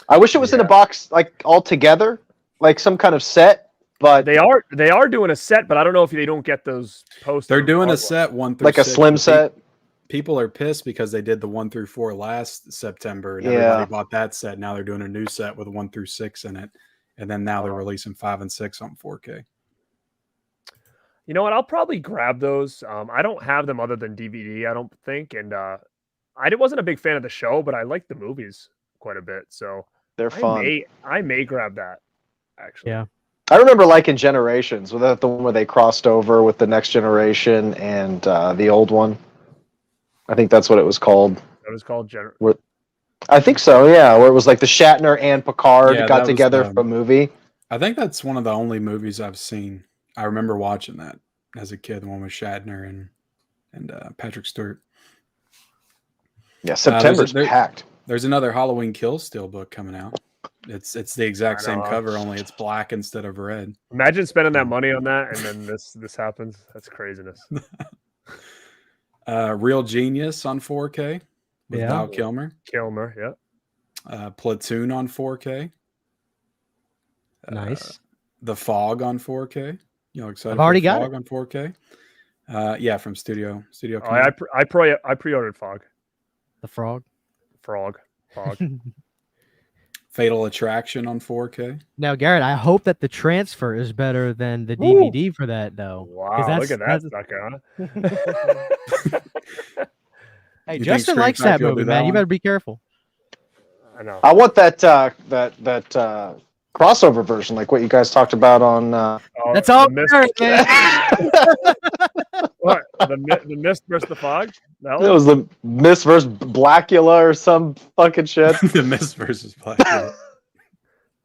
Speaker 4: I wish it was in a box, like all together, like some kind of set. But
Speaker 2: They are doing a set, but I don't know if they don't get those posters.
Speaker 3: They're doing a
Speaker 2: artwork.
Speaker 3: set 1 through
Speaker 4: like a
Speaker 3: 6,
Speaker 4: slim
Speaker 3: but
Speaker 4: set.
Speaker 3: People are pissed because they did the 1 through 4 last September, and everybody bought that set. Now they're doing a new set with 1 through 6 in it, and then now they're releasing 5 and 6 on 4K.
Speaker 2: You know what? I'll probably grab those. I don't have them other than DVD, I don't think. And I wasn't a big fan of the show, but I liked the movies quite a bit. So
Speaker 4: They're fun.
Speaker 2: I may grab that, actually.
Speaker 1: Yeah.
Speaker 4: I remember liking Generations, was that the one where they crossed over with the Next Generation and the old one? I think that's what it was called.
Speaker 2: That was called
Speaker 4: I think so, yeah. Where it was like the Shatner and Picard
Speaker 3: Yeah,
Speaker 4: got
Speaker 3: that
Speaker 4: together
Speaker 3: was,
Speaker 4: for a movie.
Speaker 3: I think that's one of the only movies I've seen. I remember watching that as a kid, the one with Shatner and Patrick Stewart.
Speaker 4: Yeah, September's packed.
Speaker 3: There's another Halloween Kills steelbook coming out. It's the exact same
Speaker 2: know.
Speaker 3: cover, only it's black instead of red.
Speaker 2: Imagine spending that money on that, and then this happens. That's craziness.
Speaker 3: Real Genius on 4K with Val Kilmer.
Speaker 2: Kilmer, yeah.
Speaker 3: Platoon on 4K.
Speaker 1: Nice.
Speaker 3: The Fog on 4K. You know, excited.
Speaker 1: I've already
Speaker 3: for the
Speaker 1: got
Speaker 3: Fog on 4K. Yeah, from Studio.
Speaker 2: Oh, I pre-ordered Fog.
Speaker 1: The Frog.
Speaker 2: Fog.
Speaker 3: Fatal Attraction on 4K.
Speaker 1: Now, Garrett, I hope that the transfer is better than the DVD for that, though.
Speaker 2: Wow, look at that sucker, huh?
Speaker 1: Hey,
Speaker 3: You think
Speaker 1: Justin
Speaker 3: Screen
Speaker 1: likes that
Speaker 3: Factory will
Speaker 1: movie,
Speaker 3: do that
Speaker 1: man. You
Speaker 3: one?
Speaker 1: better be careful.
Speaker 2: I know.
Speaker 4: I want that crossover version, like what you guys talked about on.
Speaker 1: That's all.
Speaker 2: The mist, what? The mist versus the fog.
Speaker 4: It was the Mist versus Blackula or some fucking shit.
Speaker 3: The Mist versus Black.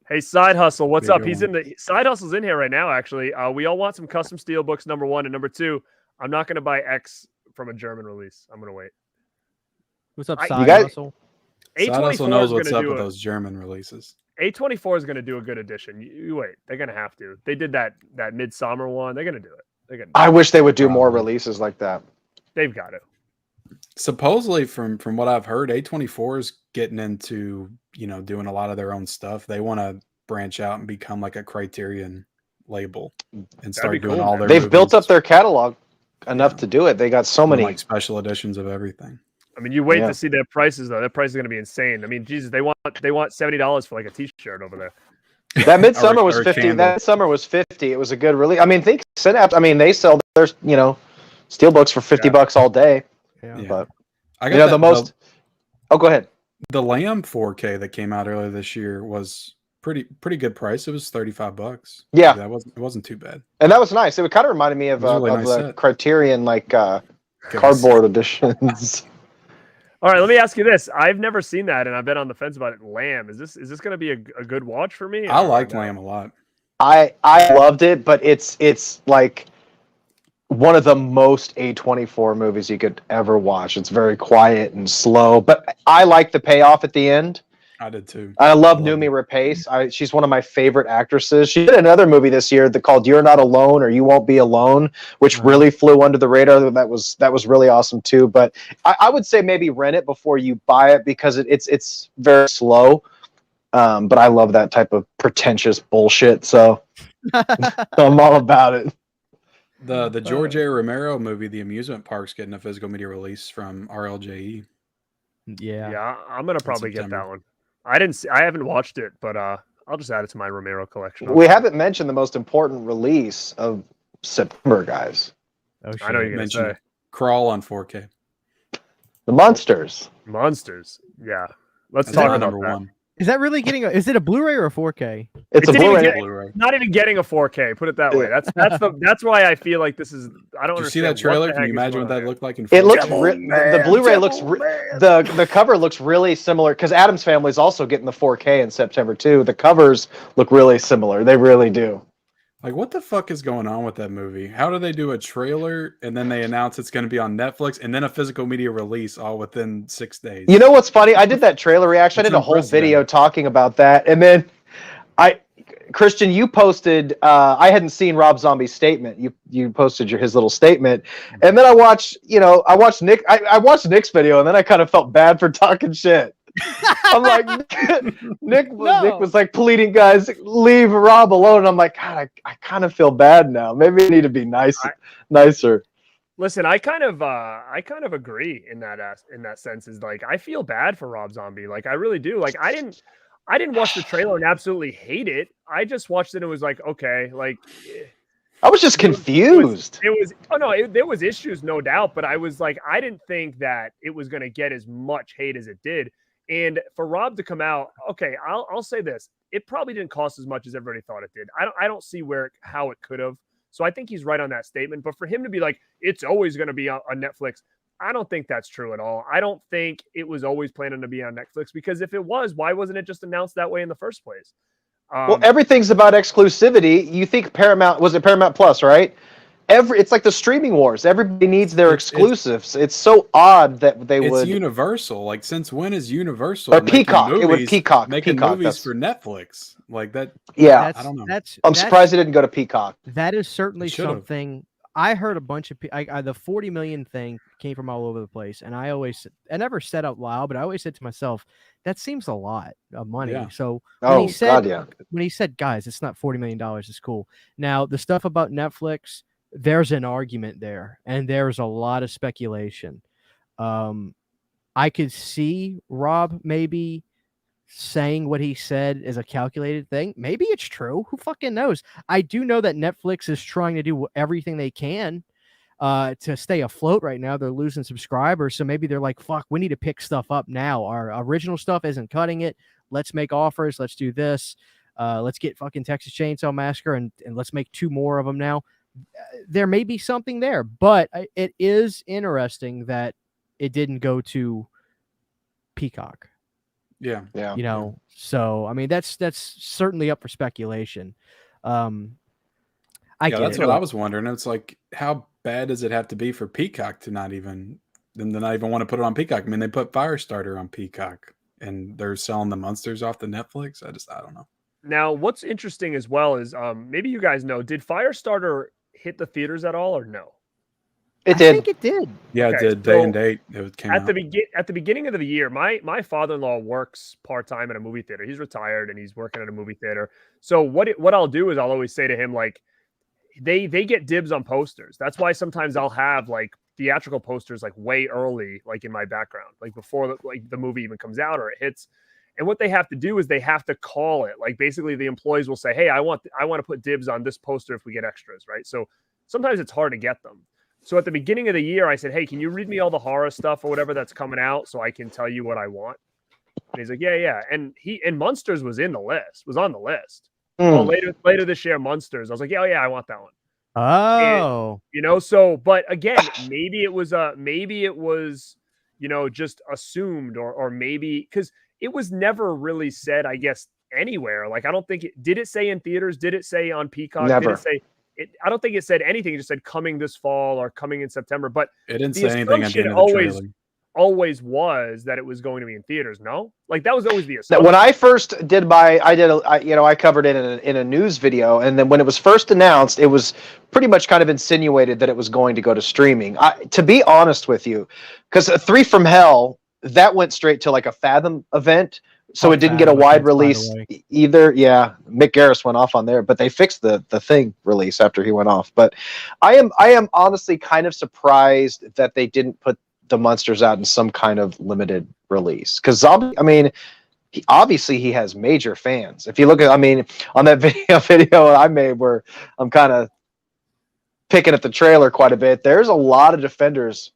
Speaker 2: Hey, Side Hustle, what's
Speaker 3: Big
Speaker 2: up? He's
Speaker 3: one.
Speaker 2: in the Side Hustle's in here right now. Actually, we all want some custom steelbooks. Number 1 and number 2. I'm not going to buy X from a German release. I'm going to wait.
Speaker 1: What's up,
Speaker 2: You
Speaker 1: Side
Speaker 4: guys-
Speaker 1: Hustle?
Speaker 3: Side
Speaker 2: A24
Speaker 3: Hustle knows
Speaker 2: is
Speaker 3: what's
Speaker 2: going
Speaker 3: up
Speaker 2: to
Speaker 3: with
Speaker 2: do
Speaker 3: those German releases.
Speaker 2: A24 is going to do a good addition. You wait. They're going to have to. They did that Midsummer one. They're going to do it. They're going.
Speaker 4: I wish they would do more
Speaker 3: Probably.
Speaker 4: releases like that.
Speaker 2: They've got to.
Speaker 3: Supposedly, from what I've heard, A24 is getting into doing a lot of their own stuff. They want to branch out and become like a Criterion label and start
Speaker 2: be
Speaker 3: doing
Speaker 2: cool,
Speaker 3: all
Speaker 2: man.
Speaker 3: their.
Speaker 4: They've built
Speaker 3: movies
Speaker 4: up their catalog enough to do it. They got so
Speaker 3: and,
Speaker 4: many.
Speaker 3: like special editions of everything.
Speaker 2: I mean, you wait
Speaker 4: Yeah.
Speaker 2: to see their prices though. Their price is going to be insane. I mean, Jesus, they want $70 for like a T-shirt over there.
Speaker 4: That Midsummer was
Speaker 3: or a
Speaker 4: 50.
Speaker 3: candle.
Speaker 4: That summer was 50. It was a good release. I mean, think Synapse. I mean, they sell their steelbooks for $50 all day.
Speaker 1: Yeah.
Speaker 3: Yeah.
Speaker 4: But
Speaker 3: I got
Speaker 4: the most. Oh, go ahead.
Speaker 3: the Lamb 4K that came out earlier this year was pretty good price. It was $35.
Speaker 4: Yeah.
Speaker 3: It wasn't too bad.
Speaker 4: And that was nice. It kind of reminded me of,
Speaker 3: It was a really
Speaker 4: of
Speaker 3: nice
Speaker 4: the
Speaker 3: set.
Speaker 4: Criterion
Speaker 3: Goodness.
Speaker 4: cardboard editions.
Speaker 2: All right, let me ask you this. I've never seen that, and I've been on the fence about it. Lamb, is this going to be a good watch for me?
Speaker 3: I
Speaker 2: or
Speaker 3: liked
Speaker 2: no?
Speaker 3: Lamb a lot.
Speaker 4: I loved it, but it's like one of the most A24 movies you could ever watch. It's very quiet and slow, but I like the payoff at the end.
Speaker 3: I did too.
Speaker 4: I love
Speaker 3: Loved
Speaker 4: Numi
Speaker 3: it.
Speaker 4: Rapace. She's one of my favorite actresses. She did another movie this year called "You're Not Alone" or "You Won't Be Alone," which really flew under the radar. That was really awesome too. But I would say maybe rent it before you buy it because it's very slow. But I love that type of pretentious bullshit. So I'm all about it.
Speaker 3: The George A. Romero movie, The Amusement Park's getting a physical media release from RLJE.
Speaker 1: Yeah.
Speaker 2: Yeah, I'm going to probably get
Speaker 3: September.
Speaker 2: that one. I haven't watched it, but I'll just add it to my Romero collection.
Speaker 4: We haven't mentioned the most important release of September, guys.
Speaker 1: Oh shit.
Speaker 2: I know you're going to
Speaker 3: Mention
Speaker 2: say
Speaker 3: it. Crawl on 4K.
Speaker 4: The Monsters.
Speaker 2: Monsters. Yeah, let's
Speaker 3: That's
Speaker 2: talk
Speaker 3: my
Speaker 2: about
Speaker 3: number
Speaker 2: that.
Speaker 3: one.
Speaker 1: Is that really getting? Is it a Blu-ray or a 4K?
Speaker 4: It's
Speaker 2: It
Speaker 4: a
Speaker 2: didn't even
Speaker 4: Blu-ray.
Speaker 2: get-
Speaker 3: Blu-ray.
Speaker 2: Not even getting a 4K. Put it that way. That's why I feel like this is. I don't
Speaker 3: Did you see
Speaker 2: understand.
Speaker 3: that trailer?
Speaker 2: What the
Speaker 3: Can you
Speaker 2: heck is
Speaker 3: imagine
Speaker 2: going
Speaker 3: what
Speaker 2: on
Speaker 3: that
Speaker 2: here.
Speaker 3: looked like in 4K?
Speaker 4: It looks the Blu-ray looks the cover looks really similar because Adam's Family is also getting the 4K in September too. The covers look really similar. They really do.
Speaker 3: Like, what the fuck is going on with that movie? How do they do a trailer and then they announce it's going to be on Netflix and then a physical media release all within 6 days?
Speaker 4: You know what's funny? I did that trailer reaction. I
Speaker 3: It's
Speaker 4: did a whole
Speaker 3: unprecedented.
Speaker 4: video talking about that, and then Christian, you posted. I hadn't seen Rob Zombie's statement. You posted his little statement, and then I watched Nick. I watched Nick's video, and then I kind of felt bad for talking shit. I'm like, Nick was like pleading, guys, leave Rob alone. And I'm like, God, I kind of feel bad now. Maybe I need to be nicer.
Speaker 2: Listen, I kind of agree in that sense. Is like I feel bad for Rob Zombie. Like I really do. Like I didn't watch the trailer and absolutely hate it. I just watched it and was like, okay, like
Speaker 4: I was just confused.
Speaker 2: There was issues, no doubt, but I was like, I didn't think that it was going to get as much hate as it did. And for Rob to come out, okay, I'll say this: it probably didn't cost as much as everybody thought it did. I don't see how it could have. So I think he's right on that statement. But for him to be like, it's always going to be on Netflix, I don't think that's true at all. I don't think it was always planning to be on Netflix, because if it was, why wasn't it just announced that way in the first place?
Speaker 4: Well, everything's about exclusivity. You think Paramount Plus, right? It's like the streaming wars. Everybody needs their exclusives. It's so odd that they would.
Speaker 3: It's Universal. Like, since when is Universal
Speaker 4: Or Peacock? It would Peacock.
Speaker 3: making
Speaker 4: Peacock,
Speaker 3: movies for Netflix? Like that.
Speaker 4: Yeah,
Speaker 3: I don't know.
Speaker 4: I'm surprised it didn't go to Peacock.
Speaker 1: That is certainly
Speaker 3: It should've.
Speaker 1: something. I heard a bunch of the 40 million thing came from all over the place, and I never said out loud, but I always said to myself, that seems a lot of money.
Speaker 3: Yeah.
Speaker 1: So when
Speaker 4: Oh
Speaker 1: he said,
Speaker 4: God, yeah.
Speaker 1: when he said, guys, it's not $40 million, it's cool. Now the stuff about Netflix, there's an argument there, and there's a lot of speculation. I could see Rob maybe saying what he said is a calculated thing. Maybe it's true. Who fucking knows? I do know that Netflix is trying to do everything they can. to stay afloat right now. They're losing subscribers, so maybe they're like, fuck, we need to pick stuff up now. Our original stuff isn't cutting it. Let's make offers. Let's do this. Let's get fucking Texas Chainsaw Massacre and let's make 2 more of them now. There may be something there, but it is interesting that it didn't go to Peacock.
Speaker 3: Yeah.
Speaker 1: You know, so I mean that's certainly up for speculation.
Speaker 3: That's what I was wondering. It's like, how bad does it have to be for Peacock to not even want to put it on Peacock? I mean, they put Firestarter on Peacock and they're selling the monsters off the Netflix. I don't know.
Speaker 2: Now, what's interesting as well is maybe you guys know, did Firestarter hit the theaters at all or no?
Speaker 4: It did.
Speaker 1: I think it did.
Speaker 3: Yeah, it did. Day and date. It came
Speaker 2: at
Speaker 3: out.
Speaker 2: the beginning of the year. My father-in-law works part-time at a movie theater. He's retired and he's working at a movie theater. So what I'll do is I'll always say to him, like, they get dibs on posters. That's why sometimes I'll have like theatrical posters like way early, like in my background, like before the movie even comes out or it hits. And what they have to do is they have to call it. Like basically the employees will say, hey, I want to put dibs on this poster if we get extras, right? So sometimes it's hard to get them. So at the beginning of the year, I said, hey, can you read me all the horror stuff or whatever that's coming out so I can tell you what I want? And he's like, yeah. And Munsters was on the list. Well, later this year, Munsters. I was like, yeah, I want that one.
Speaker 1: Oh,
Speaker 2: And, so, but again, maybe it was, just assumed or maybe because it was never really said, I guess, anywhere. Like, I don't think did it say in theaters? Did it say on Peacock?
Speaker 4: Never.
Speaker 2: Did it say it? I don't think it said anything. It just said coming this fall or coming in September. But
Speaker 3: it didn't
Speaker 2: the
Speaker 3: say anything at the end of the trailer.
Speaker 2: Always was that it was going to be in theaters. No, like that was always the assumption.
Speaker 4: When I first did I covered it in a news video, and then when it was first announced, it was pretty much kind of insinuated that it was going to go to streaming. To be honest with you, because 3 from Hell, that went straight to like a Fathom event, so it didn't get a wide release either. Yeah, Mick Garris went off on there, but they fixed the thing release after he went off. But I am honestly kind of surprised that they didn't put the monsters out in some kind of limited release, because Zombie, I mean, he has major fans. If you look at, I mean, on that video I made where I'm kind of picking at the trailer quite a bit, there's a lot of Defenders.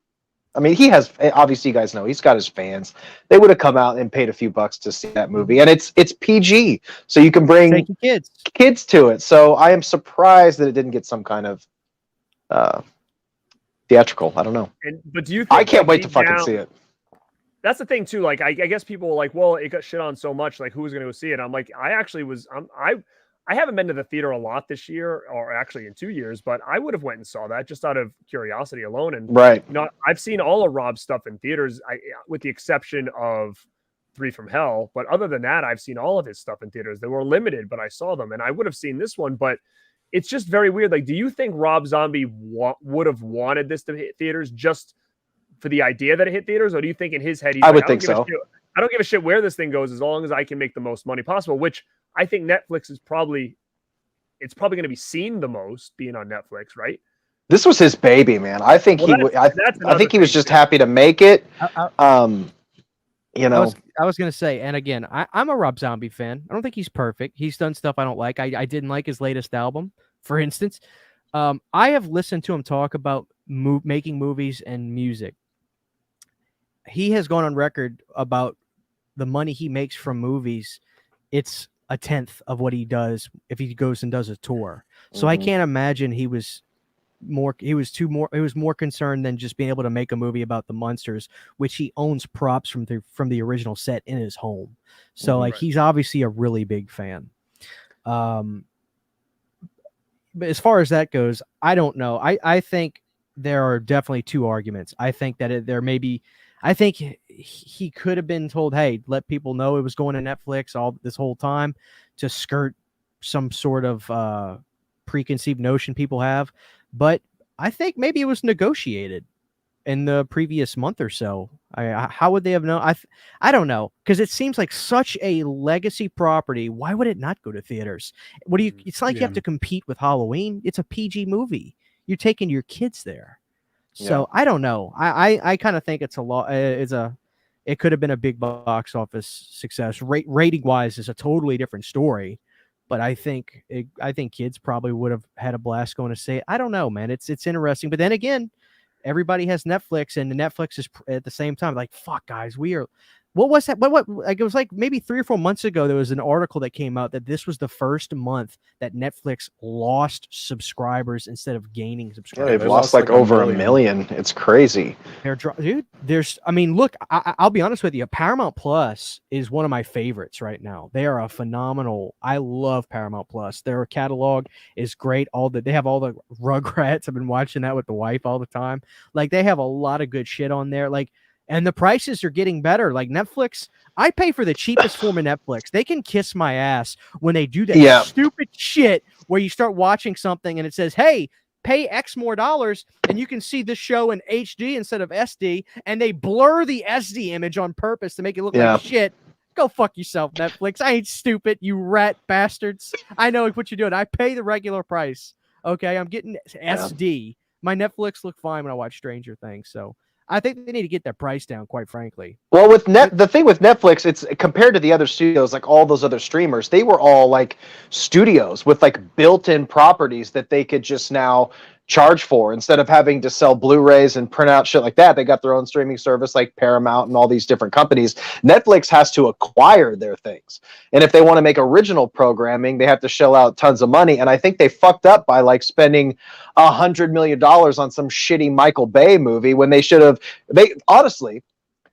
Speaker 4: I mean, he has, obviously you guys know he's got his fans. They would have come out and paid a few bucks to see that movie, and it's PG, so you can bring kids to it. So I am surprised that it didn't get some kind of theatrical. I don't know.
Speaker 2: But do you think
Speaker 4: I can't wait to fucking see it.
Speaker 2: That's the thing too. Like, I guess people were like, well, it got shit on so much. Like, who's going to go see it? I'm like, I haven't been to the theater a lot this year, or actually in 2 years, but I would have went and saw that just out of curiosity alone. And
Speaker 4: right,
Speaker 2: I've seen all of Rob's stuff in theaters, with the exception of 3 from Hell. But other than that, I've seen all of his stuff in theaters. They were limited, but I saw them, and I would have seen this one, but it's just very weird. Like, do you think Rob Zombie would have wanted this to hit theaters just for the idea that it hit theaters? Or do you think in his head, he's
Speaker 4: I would think so.
Speaker 2: I don't give a shit where this thing goes as long as I can make the most money possible, which I think Netflix is probably going to be seen the most being on Netflix, right?
Speaker 4: This was his baby, man. I think I think he was just happy to make it.
Speaker 1: I was gonna say, and again, I'm a Rob Zombie fan. I don't think he's perfect. He's done stuff I don't like. I didn't like his latest album, for instance. I have listened to him talk about making movies and music. He has gone on record about the money he makes from movies. It's 1/10 of what he does if he goes and does a tour. So I can't imagine he was more concerned than just being able to make a movie about the monsters, which he owns props from the original set in his home. So like, he's obviously a really big fan. But as far as that goes, I don't know. I think there are definitely 2 arguments. I think that I think he could have been told, hey, let people know it was going to Netflix this whole time to skirt some sort of preconceived notion people have. But I think maybe it was negotiated in the previous month or so. How would they have known? I don't know, because it seems like such a legacy property. Why would it not go to theaters? It's like you have to compete with Halloween. It's a PG movie. You're taking your kids there. So I don't know. I kind of think it's a lot. It could have been a big box office success. Rating wise is a totally different story, but I think kids probably would have had a blast going to see it. I don't know, man. It's interesting, but then again, everybody has Netflix, and the Netflix is at the same time like, fuck, guys, we are. What was that? What? Like, it was like maybe 3 or 4 months ago. There was an article that came out that this was the first month that Netflix lost subscribers instead of gaining
Speaker 4: Yeah,
Speaker 1: subscribers.
Speaker 4: they've lost like over a million. It's crazy.
Speaker 1: Dude, I mean, look, I'll be honest with you. Paramount Plus is one of my favorites right now. They are a phenomenal. I love Paramount Plus. Their catalog is great. They have all the Rugrats. I've been watching that with the wife all the time. Like, they have a lot of good shit on there. Like, and the prices are getting better. Like, Netflix, I pay for the cheapest form of Netflix. They can kiss my ass when they do that stupid shit where you start watching something and it says, hey, pay X more dollars and you can see this show in HD instead of SD, and they blur the SD image on purpose to make it look like shit. Go fuck yourself, Netflix. I ain't stupid, you rat bastards. I know what you're doing. I pay the regular price. Okay, I'm getting SD. My Netflix look fine when I watch Stranger Things, so I think they need to get that price down, quite frankly.
Speaker 4: Well, with the thing with Netflix, it's compared to the other studios, like all those other streamers, they were all like studios with like built-in properties that they could just now charge for instead of having to sell Blu-rays and print out shit like that. They got their own streaming service like Paramount and all these different companies. Netflix has to acquire their things. And if they want to make original programming, they have to shell out tons of money. And I think they fucked up by like spending $100 million on some shitty Michael Bay movie when they should have, honestly,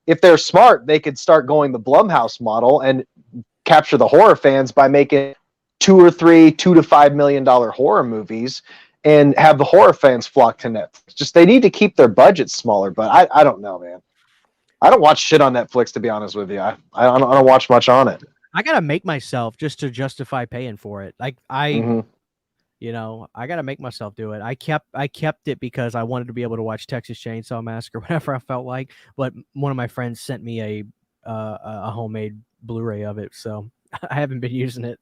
Speaker 4: if they're smart, they could start going the Blumhouse model and capture the horror fans by making 2 or 3 $2 to $5 million horror movies and have the horror fans flock to Netflix. Just, they need to keep their budgets smaller, but I don't know, man. I don't watch shit on Netflix, to be honest with you. I don't watch much on it.
Speaker 1: I gotta make myself just to justify paying for it. Like, you know, I gotta make myself do it. I kept it because I wanted to be able to watch Texas Chainsaw Massacre whenever I felt like. But one of my friends sent me a homemade Blu-ray of it, so I haven't been using it.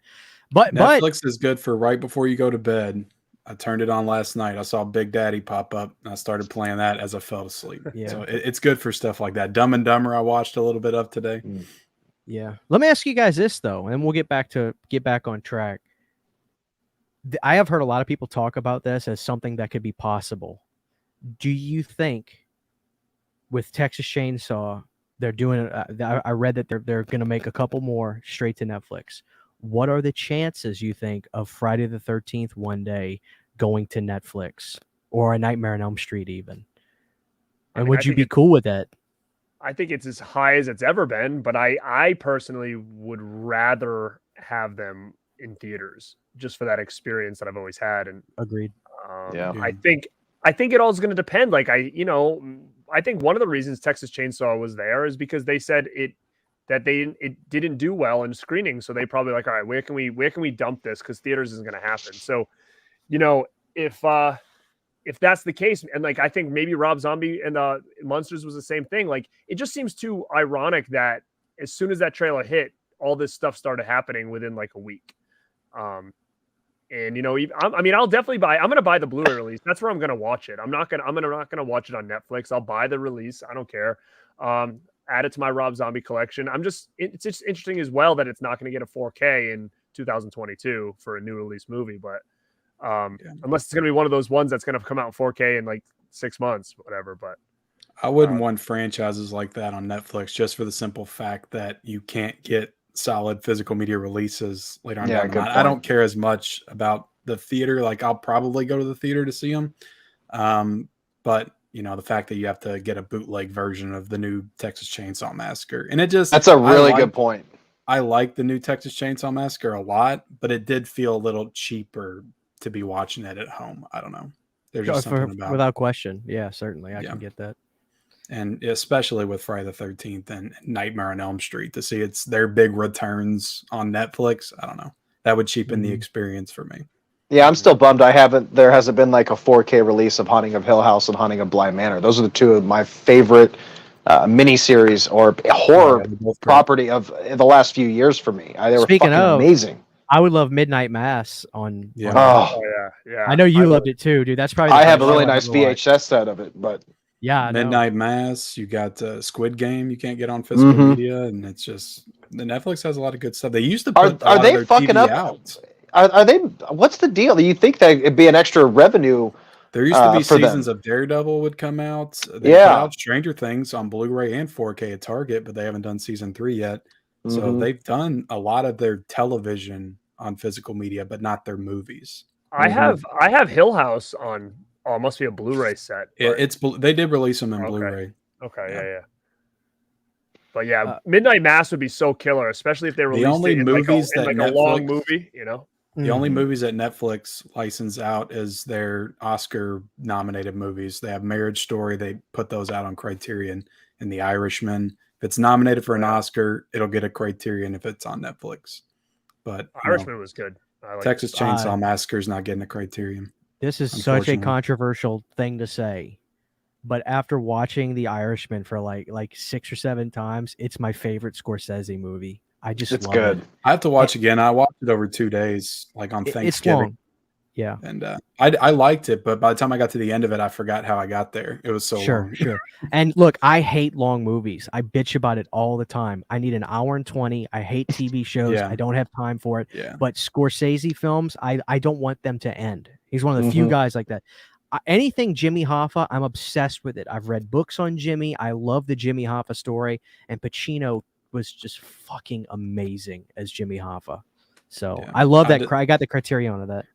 Speaker 1: But
Speaker 3: Netflix is good for right before you go to bed. I turned it on last night. I saw Big Daddy pop up, and I started playing that as I fell asleep.
Speaker 1: Yeah.
Speaker 3: So it's good for stuff like that. Dumb and Dumber I watched a little bit of today.
Speaker 1: Yeah. Let me ask you guys this, though, and we'll get back on track. I have heard a lot of people talk about this as something that could be possible. Do you think with Texas Chainsaw, they're doing I read that they're going to make a couple more straight to Netflix. What are the chances, you think, of Friday the 13th one day going to Netflix, or A Nightmare on Elm Street even? And would you be cool with that?
Speaker 2: I think it's as high as it's ever been, but I personally would rather have them in theaters just for that experience that I've always had. And
Speaker 1: agreed.
Speaker 2: I think it all is going to depend. Like, I think one of the reasons Texas Chainsaw was there is because they said it didn't do well in screening. So they probably like, all right, where can we dump this? Because theaters isn't going to happen. So, you know, if that's the case, and like, I think maybe Rob Zombie and Monsters was the same thing. Like, it just seems too ironic that as soon as that trailer hit, all this stuff started happening within like a week. And you know, I'll definitely I'm going to buy the Blu-ray release. That's where I'm going to watch it. I'm not going to watch it on Netflix. I'll buy the release. I don't care. Add it to my Rob Zombie collection. It's just interesting as well that it's not going to get a 4K in 2022 for a new release movie, but unless it's going to be one of those ones that's going to come out in 4K in like 6 months, whatever. But
Speaker 3: I wouldn't want franchises like that on Netflix just for the simple fact that you can't get solid physical media releases later on down the line. I don't care as much about the theater. Like, I'll probably go to the theater to see them. But you know, the fact that you have to get a bootleg version of the new Texas Chainsaw Massacre, and that's
Speaker 4: a really good point.
Speaker 3: I like the new Texas Chainsaw Massacre a lot, but it did feel a little cheaper to be watching it at home. I don't know. There's just something about
Speaker 1: without question. Yeah, certainly. I can get that.
Speaker 3: And especially with Friday the 13th and Nightmare on Elm Street, to see their big returns on Netflix, I don't know. That would cheapen the experience for me.
Speaker 4: Yeah, I'm still bummed there hasn't been like a 4K release of Haunting of Hill House and Haunting of Bly Manor. Those are the two of my favorite miniseries or horror property of the last few years for me. They were fucking amazing.
Speaker 1: I would love Midnight Mass on.
Speaker 2: Yeah.
Speaker 1: I know you loved it too, dude. That's probably.
Speaker 4: I have a really nice VHS set of it, but
Speaker 1: yeah,
Speaker 3: Midnight Mass. You got Squid Game. You can't get on physical media, and it's just the Netflix has a lot of good stuff. They used to put
Speaker 4: are they fucking
Speaker 3: TV
Speaker 4: up?
Speaker 3: Out.
Speaker 4: Are they? What's the deal? You think that it'd be an extra revenue?
Speaker 3: There used to be
Speaker 4: for
Speaker 3: seasons
Speaker 4: them.
Speaker 3: of Daredevil would come out. They put
Speaker 4: Yeah.
Speaker 3: out Stranger Things on Blu-ray and 4K at Target, but they haven't done season 3 yet. So
Speaker 4: Mhm.
Speaker 3: they've done a lot of their television on physical media, but not their movies.
Speaker 2: I have Hill House on. Oh, it must be a Blu-ray set. but-
Speaker 3: They did release them in
Speaker 2: Okay.
Speaker 3: Blu-ray.
Speaker 2: Okay,
Speaker 3: Yeah.
Speaker 2: yeah. But yeah, Midnight Mass would be so killer, especially if they released
Speaker 3: only
Speaker 2: it in
Speaker 3: movies
Speaker 2: like
Speaker 3: that
Speaker 2: a long
Speaker 3: Netflix-
Speaker 2: movie, you know?
Speaker 3: The only movies that Netflix license out is their Oscar-nominated movies. They have Marriage Story. They put those out on Criterion, and The Irishman. If it's nominated for an Oscar, it'll get a Criterion if it's on Netflix. But
Speaker 2: Irishman was good. I like
Speaker 3: Texas Chainsaw Massacre is not getting a Criterion.
Speaker 1: This is such a controversial thing to say, but after watching The Irishman for like 6 or 7 times, it's my favorite Scorsese movie. I just
Speaker 4: It's
Speaker 1: love
Speaker 4: good.
Speaker 1: it.
Speaker 3: I have to watch again. I watched it over 2 days, like on
Speaker 1: It's
Speaker 3: Thanksgiving.
Speaker 1: long. Yeah.
Speaker 3: And I liked it, but by the time I got to the end of it, I forgot how I got there. It was so long.
Speaker 1: Sure. And look, I hate long movies. I bitch about it all the time. I need an hour and 20. I hate TV shows.
Speaker 3: Yeah.
Speaker 1: I don't have time for it.
Speaker 3: Yeah.
Speaker 1: But Scorsese films, I don't want them to end. He's one of the few guys like that. Anything Jimmy Hoffa, I'm obsessed with it. I've read books on Jimmy. I love the Jimmy Hoffa story. And Pacino was just fucking amazing as Jimmy Hoffa. So
Speaker 3: Yeah.
Speaker 1: I love that. I got the Criterion of that.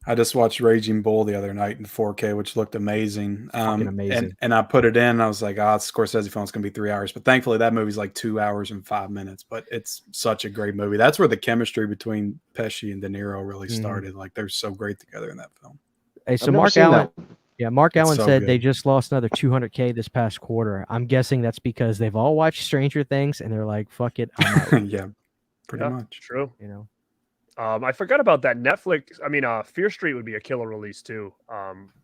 Speaker 3: I just watched Raging Bull the other night in 4K, which looked amazing.
Speaker 1: Fucking amazing.
Speaker 3: And I put it in. And I was like, it's Scorsese film. It's going to be 3 hours. But thankfully, that movie's like 2 hours and 5 minutes. But it's such a great movie. That's where the chemistry between Pesci and De Niro really started. Like, they're so great together in that film.
Speaker 1: Hey, so Mark Allen. Yeah, Mark Allen
Speaker 3: so
Speaker 1: said
Speaker 3: good.
Speaker 1: they just lost another 200K this past quarter. I'm guessing that's because they've all watched Stranger Things and they're like, "Fuck it, I'm out."
Speaker 3: Yeah, pretty much.
Speaker 2: True.
Speaker 1: You know,
Speaker 2: I forgot about that Netflix. I mean, Fear Street would be a killer release too.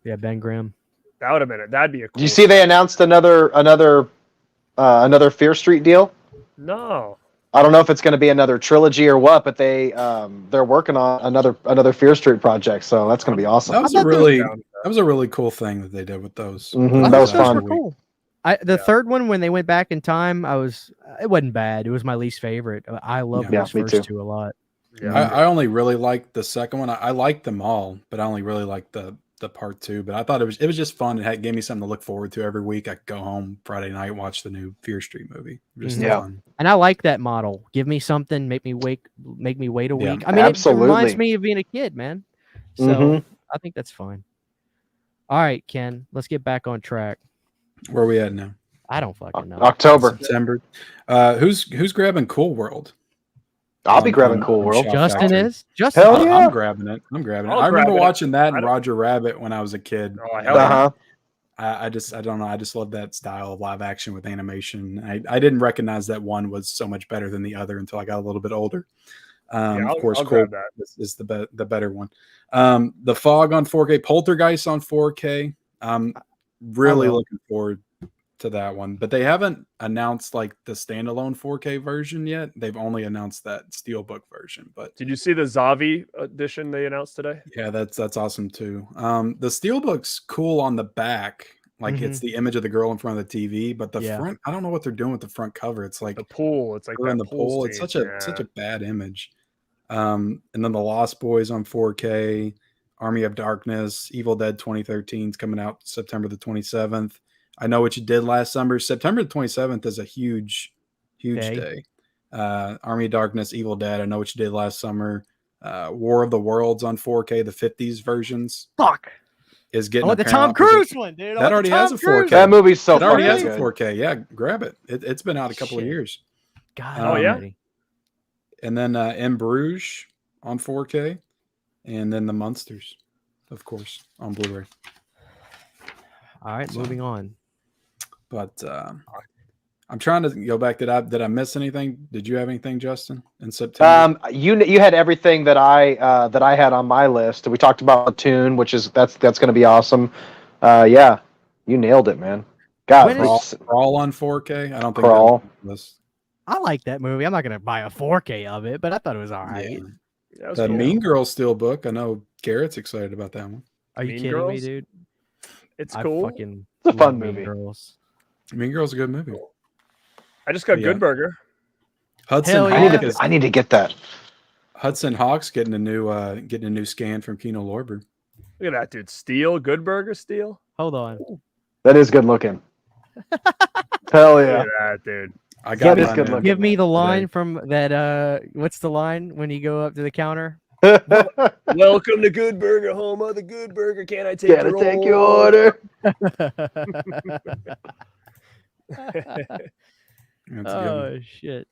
Speaker 1: yeah, Ben Grimm.
Speaker 2: That would have been it. That'd be a. Cool
Speaker 4: Do you see they announced another Fear Street deal?
Speaker 2: No.
Speaker 4: I don't know if it's going to be another trilogy or what, but they're working on another Fear Street project, so that's going to be awesome.
Speaker 3: That was a really cool thing that they did with those.
Speaker 4: Mhm, that was fun.
Speaker 1: Cool. The third one, when they went back in time, it wasn't bad. It was my least favorite. I love those first two a lot.
Speaker 2: Yeah.
Speaker 3: I only really liked the second one. I liked them all, but I only really liked the part 2. But I thought it was just fun. It gave me something to look forward to every week. I could go home Friday night, watch the new Fear Street movie. Just fun.
Speaker 1: And I like that model. Give me something, make me wait a week. I mean,
Speaker 4: absolutely.
Speaker 1: it reminds me of being a kid, man. So I think that's fine. All right, Ken, let's get back on track.
Speaker 3: Where are we at now?
Speaker 1: I don't fucking know.
Speaker 4: October.
Speaker 3: September. Who's grabbing Cool World?
Speaker 4: I'll be grabbing Cool World.
Speaker 1: Justin is. Justin.
Speaker 4: Hell yeah.
Speaker 3: I'm grabbing it. I remember watching that and Roger Rabbit when I was a kid.
Speaker 2: Oh, hell yeah.
Speaker 3: I don't know. I just love that style of live action with animation. I didn't recognize that one was so much better than the other until I got a little bit older. Of course,
Speaker 2: I'll grab that.
Speaker 3: is the better one. The Fog on 4K, Poltergeist on 4K. I'm really looking forward to that one, but they haven't announced like the standalone 4K version yet. They've only announced that steelbook version. But
Speaker 2: did you see the Zavi edition they announced today?
Speaker 3: Yeah, that's awesome too. The steelbook's cool on the back, like it's the image of the girl in front of the TV, but the front, I don't know what they're doing with the front cover. It's like
Speaker 2: the pool. It's like
Speaker 3: in the pool. It's such a bad image. And then the Lost Boys on 4K, Army of Darkness, Evil Dead 2013 is coming out September the 27th. I Know What You Did Last Summer. September the 27th is a huge day. Army of Darkness, Evil Dead, I Know What You Did Last Summer. War of the Worlds on 4K, the 50s versions.
Speaker 1: Fuck.
Speaker 3: Is getting
Speaker 1: the Tom Cruise one, dude.
Speaker 3: That already has a 4K.
Speaker 4: That movie's so
Speaker 3: It already has
Speaker 4: good.
Speaker 3: a 4K. Yeah, grab it. It's been out a couple of years.
Speaker 1: God,
Speaker 2: yeah.
Speaker 3: And then In Bruges on 4K, and then The Munsters, of course, on Blu-ray.
Speaker 1: All right, moving on.
Speaker 3: But I'm trying to go back. Did I miss anything? Did you have anything, Justin, in September?
Speaker 4: You had everything that I had on my list. We talked about Platoon, which is that's going to be awesome. Yeah, you nailed it, man. God,
Speaker 3: Crawl on 4K. I don't think
Speaker 4: Crawl.
Speaker 1: I like that movie. I'm not gonna buy a 4K of it, but I thought it was all right.
Speaker 2: Yeah,
Speaker 3: the cool. Mean Girls Steelbook. I know Garrett's excited about that one.
Speaker 1: Are you
Speaker 2: Mean
Speaker 1: kidding
Speaker 2: Girls?
Speaker 1: me, dude?
Speaker 2: It's cool.
Speaker 4: It's a fun movie.
Speaker 3: Mean Girls is a good movie.
Speaker 2: I just got Goodburger.
Speaker 3: Hudson
Speaker 1: Hell
Speaker 3: Hawk
Speaker 1: yeah.
Speaker 3: is.
Speaker 4: I need to get that.
Speaker 3: Hudson Hawks getting a new scan from Kino Lorber.
Speaker 2: Look at that, dude. Steel, Goodburger steel.
Speaker 1: Hold on.
Speaker 4: That is good looking. Hell
Speaker 2: Look
Speaker 4: yeah.
Speaker 2: at that, dude.
Speaker 3: I got
Speaker 4: That is
Speaker 3: mine
Speaker 4: good
Speaker 3: in.
Speaker 4: looking.
Speaker 1: Give me the line
Speaker 3: today.
Speaker 1: from that. What's the line when you go up to the counter?
Speaker 2: Welcome to Goodburger, home of the Goodburger. Can I take
Speaker 4: Gotta
Speaker 2: your
Speaker 4: take your
Speaker 2: order?
Speaker 3: That's a good one.
Speaker 1: Oh shit!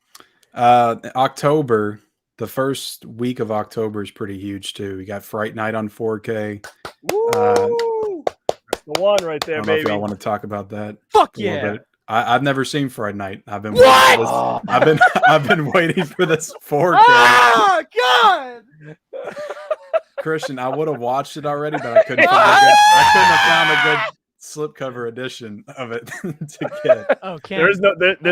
Speaker 3: October, the first week of October is pretty huge too. We got Fright Night on 4K.
Speaker 2: Woo! That's the one right
Speaker 3: I
Speaker 2: there,
Speaker 3: don't know if
Speaker 2: baby.
Speaker 3: y'all want to talk about that.
Speaker 1: Fuck
Speaker 3: a little
Speaker 1: yeah!
Speaker 3: bit. I've never seen Fright Night. I've been
Speaker 1: What?
Speaker 3: waiting for this.
Speaker 4: Oh.
Speaker 3: I've been waiting for this 4K.
Speaker 1: Oh god!
Speaker 3: Christian, I would have watched it already, but I couldn't have found a good slipcover edition of it to get.
Speaker 1: Oh, Ken.
Speaker 2: There's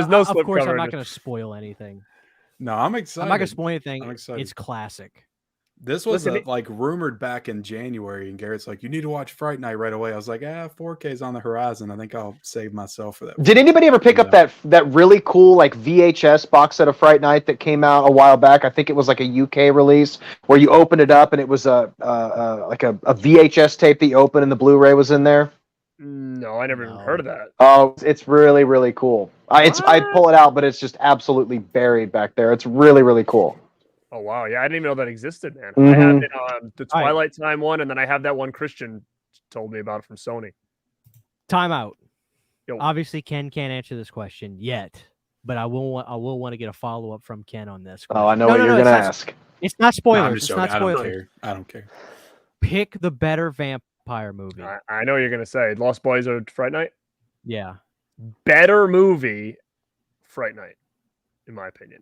Speaker 2: no
Speaker 1: Of
Speaker 2: slip
Speaker 1: course,
Speaker 2: cover.
Speaker 1: I'm not going to spoil anything.
Speaker 3: No, I'm excited.
Speaker 1: I'm not going to spoil anything.
Speaker 3: I'm excited.
Speaker 1: It's classic.
Speaker 3: This was
Speaker 2: Listen,
Speaker 3: like rumored back in January, and Garrett's like, "You need to watch Fright Night right away." I was like, 4K's on the horizon. I think I'll save myself for that."
Speaker 4: Did anybody ever pick up that really cool like VHS box set of Fright Night that came out a while back? I think it was like a UK release where you open it up and it was like a VHS tape that you open and the Blu-ray was in there.
Speaker 2: No, I never even heard of that.
Speaker 4: Oh, it's really, really cool. I'd pull it out, but it's just absolutely buried back there. It's really, really cool.
Speaker 2: Oh wow, yeah, I didn't even know that existed, man.
Speaker 4: Mhm.
Speaker 2: I have it, the Twilight Time one, and then I have that one Christian told me about from Sony.
Speaker 1: Time out.
Speaker 2: Yo.
Speaker 1: Obviously, Ken can't answer this question yet, but I will want to get a follow up from Ken on this.
Speaker 4: Oh, I know
Speaker 1: No,
Speaker 4: what
Speaker 1: no,
Speaker 4: you're
Speaker 1: no,
Speaker 4: going to
Speaker 1: it's not-
Speaker 4: ask.
Speaker 1: It's not
Speaker 3: No,
Speaker 1: spoilers.
Speaker 3: I'm just
Speaker 1: It's not
Speaker 3: joking. I don't
Speaker 1: spoilers.
Speaker 3: care. I don't care.
Speaker 1: Pick the better vampire movie.
Speaker 2: I know you're gonna say Lost Boys or Fright Night.
Speaker 1: Yeah,
Speaker 2: Better movie, Fright Night, in my opinion.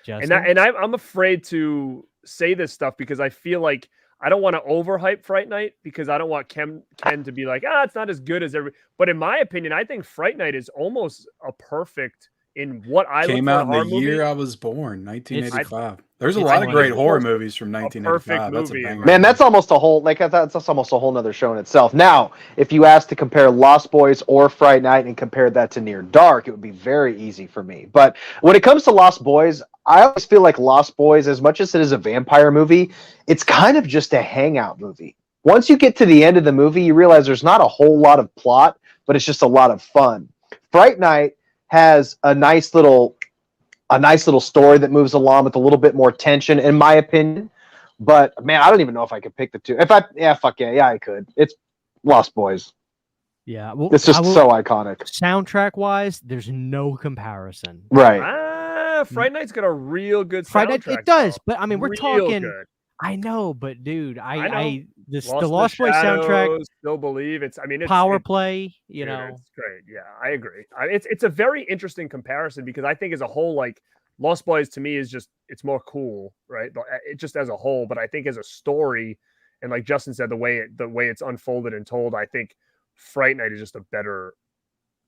Speaker 1: Justin?
Speaker 2: I'm afraid to say this stuff because I feel like I don't want to overhype Fright Night because I don't want Ken to be like, it's not as good as every. But in my opinion, I think Fright Night is almost a perfect in what I
Speaker 3: Came
Speaker 2: look for
Speaker 3: out
Speaker 2: in a
Speaker 3: in the
Speaker 2: horror
Speaker 3: year
Speaker 2: movie.
Speaker 3: I was born, 1985. There's a
Speaker 1: it's
Speaker 3: lot
Speaker 1: one
Speaker 3: of
Speaker 1: of
Speaker 3: great
Speaker 1: the
Speaker 3: horror
Speaker 2: most-
Speaker 3: movies from 1985. That's a
Speaker 2: movie.
Speaker 3: banger.
Speaker 4: Man, that's almost a whole that's almost a whole nother show in itself. Now, if you asked to compare Lost Boys or Fright Night and compare that to Near Dark, it would be very easy for me. But when it comes to Lost Boys, I always feel like Lost Boys, as much as it is a vampire movie, it's kind of just a hangout movie. Once you get to the end of the movie, you realize there's not a whole lot of plot, but it's just a lot of fun. Fright Night has a nice little story that moves along with a little bit more tension, in my opinion. But man, I don't even know if I could pick the two. Yeah, I could. It's Lost Boys.
Speaker 1: yeah. Well,
Speaker 4: It's just so iconic.
Speaker 1: soundtrack wise, there's no comparison.
Speaker 4: Right.
Speaker 2: Fright Night's got a real good
Speaker 1: Fright Night,
Speaker 2: soundtrack.
Speaker 1: it does,
Speaker 2: though.
Speaker 1: but I mean, we're
Speaker 2: Real
Speaker 1: talking.
Speaker 2: good.
Speaker 1: I know, but dude,
Speaker 2: I know.
Speaker 1: the Lost Boys soundtrack,
Speaker 2: Still believe it's. I mean, it's
Speaker 1: power
Speaker 2: it's,
Speaker 1: play. You
Speaker 2: dude,
Speaker 1: know,
Speaker 2: it's great. Yeah, I agree. It's a very interesting comparison because I think as a whole, like Lost Boys to me is just it's more cool, right? It just as a whole, but I think as a story, and like Justin said, the way it's unfolded and told, I think Fright Night is just a better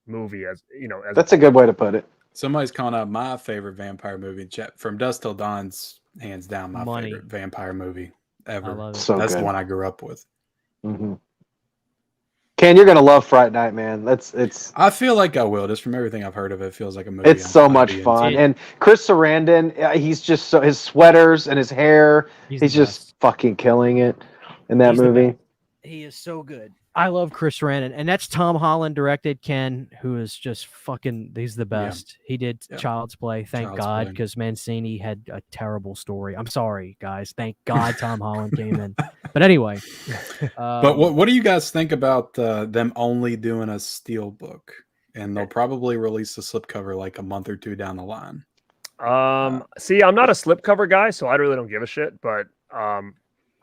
Speaker 2: movie. As you know, as
Speaker 4: That's a good way to put it.
Speaker 3: Somebody's calling out my favorite vampire movie. From Dusk Till Dawn's hands down my
Speaker 1: Money.
Speaker 3: favorite vampire movie ever.
Speaker 1: I love it.
Speaker 4: So
Speaker 3: That's
Speaker 4: good.
Speaker 3: the one I grew up with.
Speaker 4: Mm-hmm. Ken, you're gonna love Fright Night, man. It's
Speaker 3: I feel like I will. Just from everything I've heard of it, feels like a movie.
Speaker 4: it's so much
Speaker 3: I'd be
Speaker 4: fun.
Speaker 3: into.
Speaker 4: And Chris Sarandon, he's just so his sweaters and his hair, he's
Speaker 1: the
Speaker 4: just
Speaker 1: best.
Speaker 4: fucking killing it in that
Speaker 1: He's the
Speaker 4: movie.
Speaker 1: He is so good. I love Chris Sarandon, and that's Tom Holland directed. Ken, who is just fucking. He's the best. He did
Speaker 3: Yeah.
Speaker 1: Child's Play. Thank
Speaker 3: Child's
Speaker 1: God,
Speaker 3: Play.
Speaker 1: because Mancini had a terrible story. I'm sorry, guys. Thank God Tom Holland came in. But anyway,
Speaker 3: But what do you guys think about them only doing a steel book? And they'll probably release the slipcover like a month or two down the line.
Speaker 2: See, I'm not a slipcover guy, so I really don't give a shit. But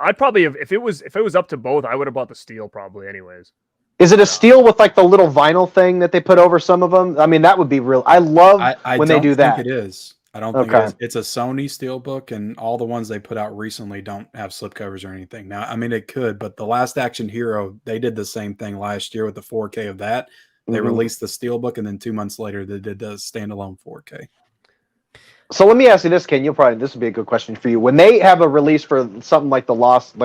Speaker 2: I'd probably if it was up to both, I would have bought the steel probably anyways.
Speaker 4: Is it a steel with like the little vinyl thing that they put over some of them? I mean, that would be real. I love
Speaker 3: I
Speaker 4: when they
Speaker 3: don't
Speaker 4: do
Speaker 3: think
Speaker 4: that.
Speaker 3: it is. I don't think
Speaker 4: Okay.
Speaker 3: it is. It's a Sony steelbook, and all the ones they put out recently don't have slipcovers or anything. Now, I mean, it could, but the Last Action Hero, they did the same thing last year with the 4K of that. They
Speaker 4: Mhm.
Speaker 3: released the steelbook, and then 2 months later, they did the standalone 4K.
Speaker 4: So let me ask you this, Ken. This would be a good question for you. When they have a release for something like the Lost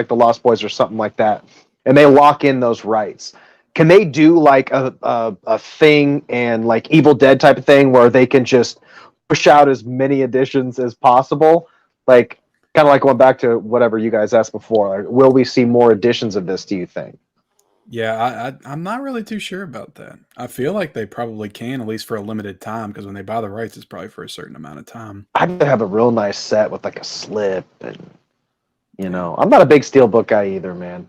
Speaker 4: Boys or something like that, and they lock in those rights, can they do like a thing and like Evil Dead type of thing where they can just push out as many editions as possible? Like, Kind of like going back to whatever you guys asked before. Like, will we see more editions of this, do you think?
Speaker 3: Yeah, I'm not really too sure about that. I feel like they probably can, at least for a limited time, because when they buy the rights, it's probably for a certain amount of time.
Speaker 4: I'd rather have a real nice set with like a slip and, you know, I'm not a big steelbook guy either, man.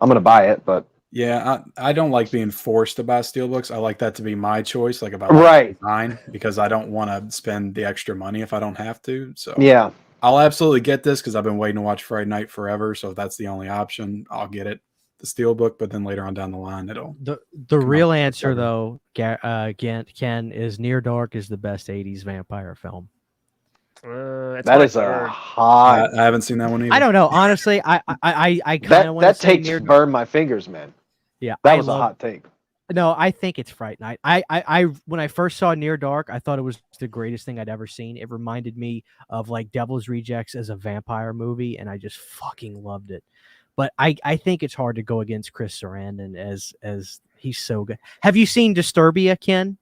Speaker 4: I'm going to buy it, but.
Speaker 3: Yeah, I don't like being forced to buy steelbooks. I like that to be my choice, like about
Speaker 4: Right.
Speaker 3: design, because I don't want to spend the extra money if I don't have to. So
Speaker 4: Yeah.
Speaker 3: I'll absolutely get this because I've been waiting to watch Fright Night forever. So if that's the only option, I'll get it, the steelbook. But then later on down the line, it'll.
Speaker 1: The real answer though, Ken, is Near Dark is the best '80s vampire film.
Speaker 4: That is a hot.
Speaker 3: I haven't seen that one either.
Speaker 1: I don't know. Honestly, I kind of want to
Speaker 4: that
Speaker 1: say
Speaker 4: takes burn my fingers, man.
Speaker 1: Yeah,
Speaker 4: that was a hot take.
Speaker 1: No, I think it's Fright Night. I when I first saw Near Dark, I thought it was the greatest thing I'd ever seen. It reminded me of like Devil's Rejects as a vampire movie, and I just fucking loved it. But I think it's hard to go against Chris Sarandon as he's so good. Have you seen Disturbia, Ken,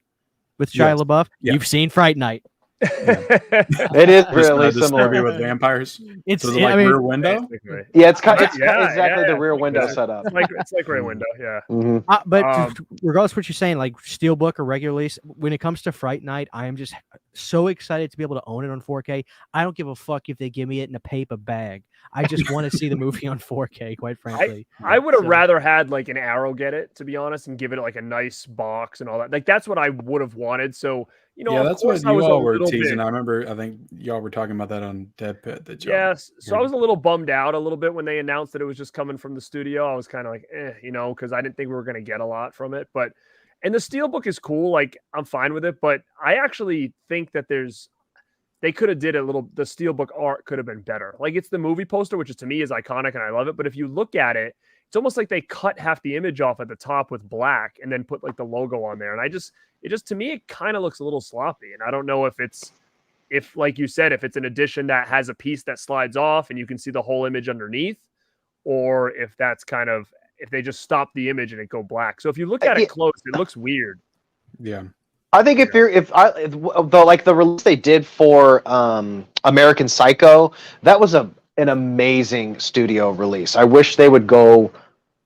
Speaker 1: with Shia LaBeouf?
Speaker 3: Yeah.
Speaker 1: You've seen Fright Night.
Speaker 4: It is really similar
Speaker 3: with vampires.
Speaker 1: It's
Speaker 3: so like Rear Window.
Speaker 4: Yeah, it's exactly the Rear Window setup.
Speaker 2: It's like Rear Window, yeah.
Speaker 4: Mm-hmm.
Speaker 1: But regardless of what you're saying, like Steelbook or regular release, when it comes to Fright Night, I am just so excited to be able to own it on 4K. I don't give a fuck if they give me it in a paper bag. I just want to see the movie on 4K, quite frankly.
Speaker 2: I would have rather had like an Arrow get it, to be honest, and give it like a nice box and all that. Like that's what I would have wanted. So you know,
Speaker 3: yeah, that's what you all were teasing.
Speaker 2: Bit,
Speaker 3: I remember. I think y'all were talking about that on Dead Pit.
Speaker 2: Yes. So I was a little bummed out a little bit when they announced that it was just coming from the studio. I was kind of like, you know, because I didn't think we were going to get a lot from it. But and the Steelbook is cool. Like I'm fine with it. But I actually think that they could have did a little. The Steelbook art could have been better. Like it's the movie poster, which is to me is iconic and I love it. But if you look at it, it's almost like they cut half the image off at the top with black and then put like the logo on there. And it just to me, it kind of looks a little sloppy. And I don't know if like you said, if it's an edition that has a piece that slides off and you can see the whole image underneath, or if that's kind of, if they just stop the image and it go black. So if you look at it close, it looks weird.
Speaker 3: Yeah.
Speaker 4: I think if the release they did for American Psycho, that was an amazing studio release. I wish they would go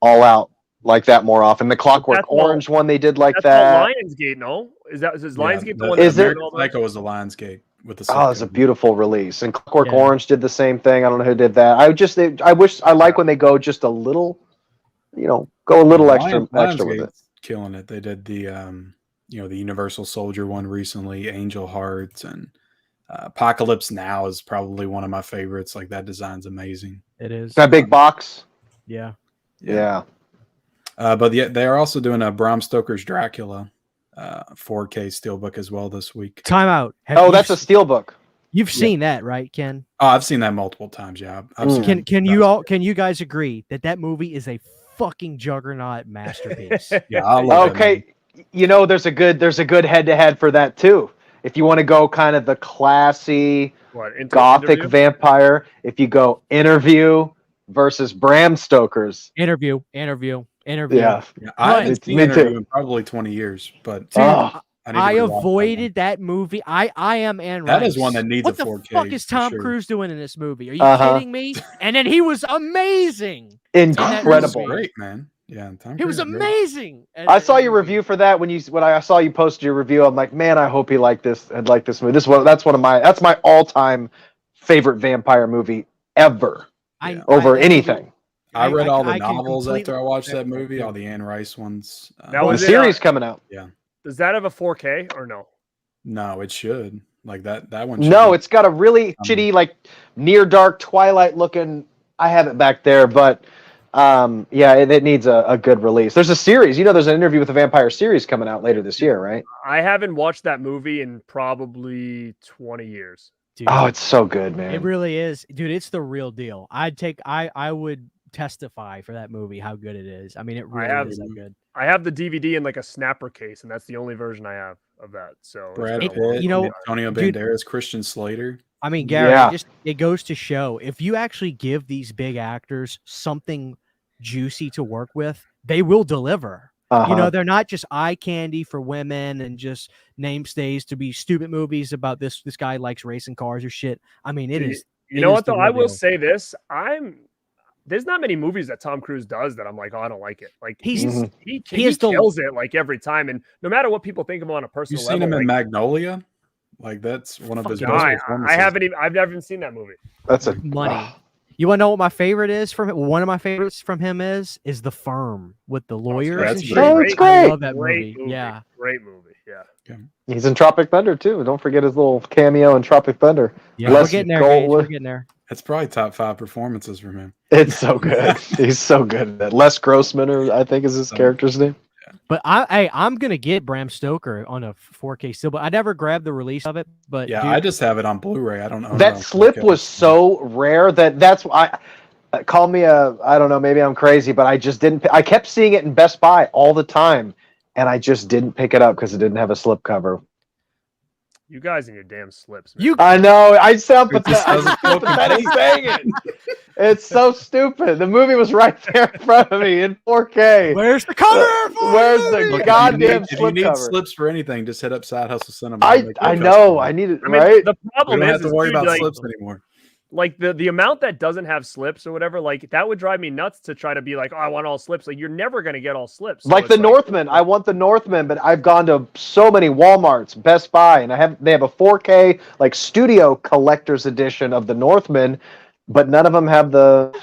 Speaker 4: all out like that more often. The Clockwork Orange one they did like that.
Speaker 2: Lionsgate, no? Is Lionsgate the one?
Speaker 4: Is it?
Speaker 3: Psycho was the Lionsgate with the.
Speaker 4: Oh, it's a beautiful release. And Clockwork Orange did the same thing. I don't know who did that. I like when they go just a little, go a little extra with it.
Speaker 3: Killing it. They did the the Universal Soldier one recently, Angel Hearts, and Apocalypse Now is probably one of my favorites. Like that design's amazing.
Speaker 1: It is.
Speaker 4: That big box.
Speaker 1: Yeah.
Speaker 3: But they are also doing a Bram Stoker's Dracula 4K steelbook as well this week.
Speaker 1: Time out.
Speaker 4: That's a steelbook.
Speaker 1: You've seen that, right, Ken?
Speaker 3: Oh, I've seen that multiple times. Yeah.
Speaker 1: Can you guys agree that movie is a fucking juggernaut masterpiece?
Speaker 3: Yeah. I love
Speaker 4: okay. There's a good head-to-head for that too. If you want to go kind of the classy gothic vampire, if you go Interview versus Bram Stoker's
Speaker 1: Interview.
Speaker 3: Yeah, I haven't seen Interview in probably 20 years, but
Speaker 1: I avoided that movie. I am Anne Rice.
Speaker 3: That is one that needs a 4K.
Speaker 1: What the fuck is Tom Cruise doing in this movie? Are you kidding me? And then he was amazing.
Speaker 4: Incredible.
Speaker 3: Great, man. Yeah,
Speaker 1: he was amazing.
Speaker 4: I saw your review for that when I saw you post your review. I'm like, man, I hope he liked this movie. That's my all-time favorite vampire movie ever. Over anything.
Speaker 3: I read all the novels after I watched that movie, all the Anne Rice ones.
Speaker 4: The series coming out.
Speaker 3: Yeah.
Speaker 2: Does that have a 4K or no?
Speaker 3: No, it should. Like that one.
Speaker 4: No, it's got a really shitty, like near dark Twilight looking. I have it back there, but it needs a good release. There's a series. There's an Interview with a Vampire series coming out later this year, right?
Speaker 2: I haven't watched that movie in probably 20 years.
Speaker 1: Dude,
Speaker 4: it's so good, man.
Speaker 1: It really is. Dude, it's the real deal. I would testify for that movie how good it is. I mean, it really is that good.
Speaker 2: I have the DVD in like a snapper case, and that's the only version I have of that. So
Speaker 3: Brad Pitt, Antonio Banderas, Christian Slater.
Speaker 1: I mean, Gary, it goes to show if you actually give these big actors something juicy to work with, they will deliver. They're not just eye candy for women and just namestays to be stupid movies about this guy likes racing cars or shit. I mean, it is
Speaker 2: You know what though? I will say this. There's not many movies that Tom Cruise does that I'm like, oh, I don't like it. Like he kills it like every time, and no matter what people think of him on a personal level.
Speaker 3: You've seen him in
Speaker 2: like,
Speaker 3: Magnolia? Like that's one of his best performances.
Speaker 2: I've never even seen that movie.
Speaker 4: That's a
Speaker 1: money. You want to know what my favorite is from one of my favorites from him is The Firm with the lawyers.
Speaker 4: It's great.
Speaker 1: I love that movie. Yeah,
Speaker 2: great movie. Yeah.
Speaker 4: He's in Tropic Thunder too. Don't forget his little cameo in Tropic Thunder.
Speaker 1: Yeah, we're getting there. Gage. We're getting there.
Speaker 3: It's probably top 5 performances from him.
Speaker 4: It's so good. He's so good at that. Les Grossman, I think is his character's name.
Speaker 1: But I'm gonna get Bram Stoker on a 4K steelbook. I never grabbed the release of it, but
Speaker 3: yeah, dude, I just have it on Blu-ray. I don't know.
Speaker 4: That slip was so rare that's why. Call me I don't know, maybe I'm crazy, but I just didn't. I kept seeing it in Best Buy all the time, and I just didn't pick it up because it didn't have a slip cover.
Speaker 2: You guys and your damn slips. Man.
Speaker 4: I know. I sound pathetic saying it. It's so stupid. The movie was right there in front of me in 4K.
Speaker 1: Where's the cover?
Speaker 4: Where's the goddamn slip cover?
Speaker 3: If you need slips for anything, just hit up Side Hustle Cinema.
Speaker 4: I know. I need it. Right.
Speaker 2: The problem
Speaker 3: we don't
Speaker 2: is
Speaker 3: have to worry about slips anymore.
Speaker 2: Like the amount that doesn't have slips or whatever, like that would drive me nuts to try to be like, oh, I want all slips. Like you're never gonna get all slips. So
Speaker 4: like the Northman, I want the Northman, but I've gone to so many Walmarts, Best Buy, and they have a 4K like studio collector's edition of the Northman, but none of them have the.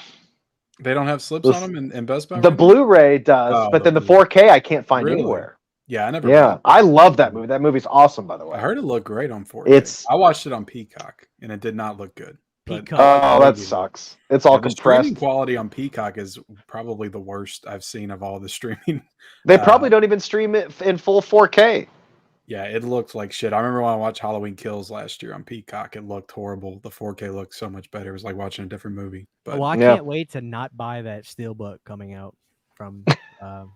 Speaker 3: They don't have slips on them in Best Buy.
Speaker 4: The Blu-ray does, but then the 4K I can't find anywhere.
Speaker 3: Yeah, I never.
Speaker 4: Yeah, I love that movie. That movie's awesome, by the way.
Speaker 3: I heard it looked great on 4K. I watched it on Peacock, and it did not look good.
Speaker 4: Oh, that sucks. It's all compressed.
Speaker 3: The streaming quality on Peacock is probably the worst I've seen of all the streaming.
Speaker 4: They probably don't even stream it in full 4K.
Speaker 3: Yeah, it looked like shit. I remember when I watched Halloween Kills last year on Peacock. It looked horrible. The 4K looked so much better. It was like watching a different movie. But
Speaker 1: I can't wait to not buy that steelbook coming out from. I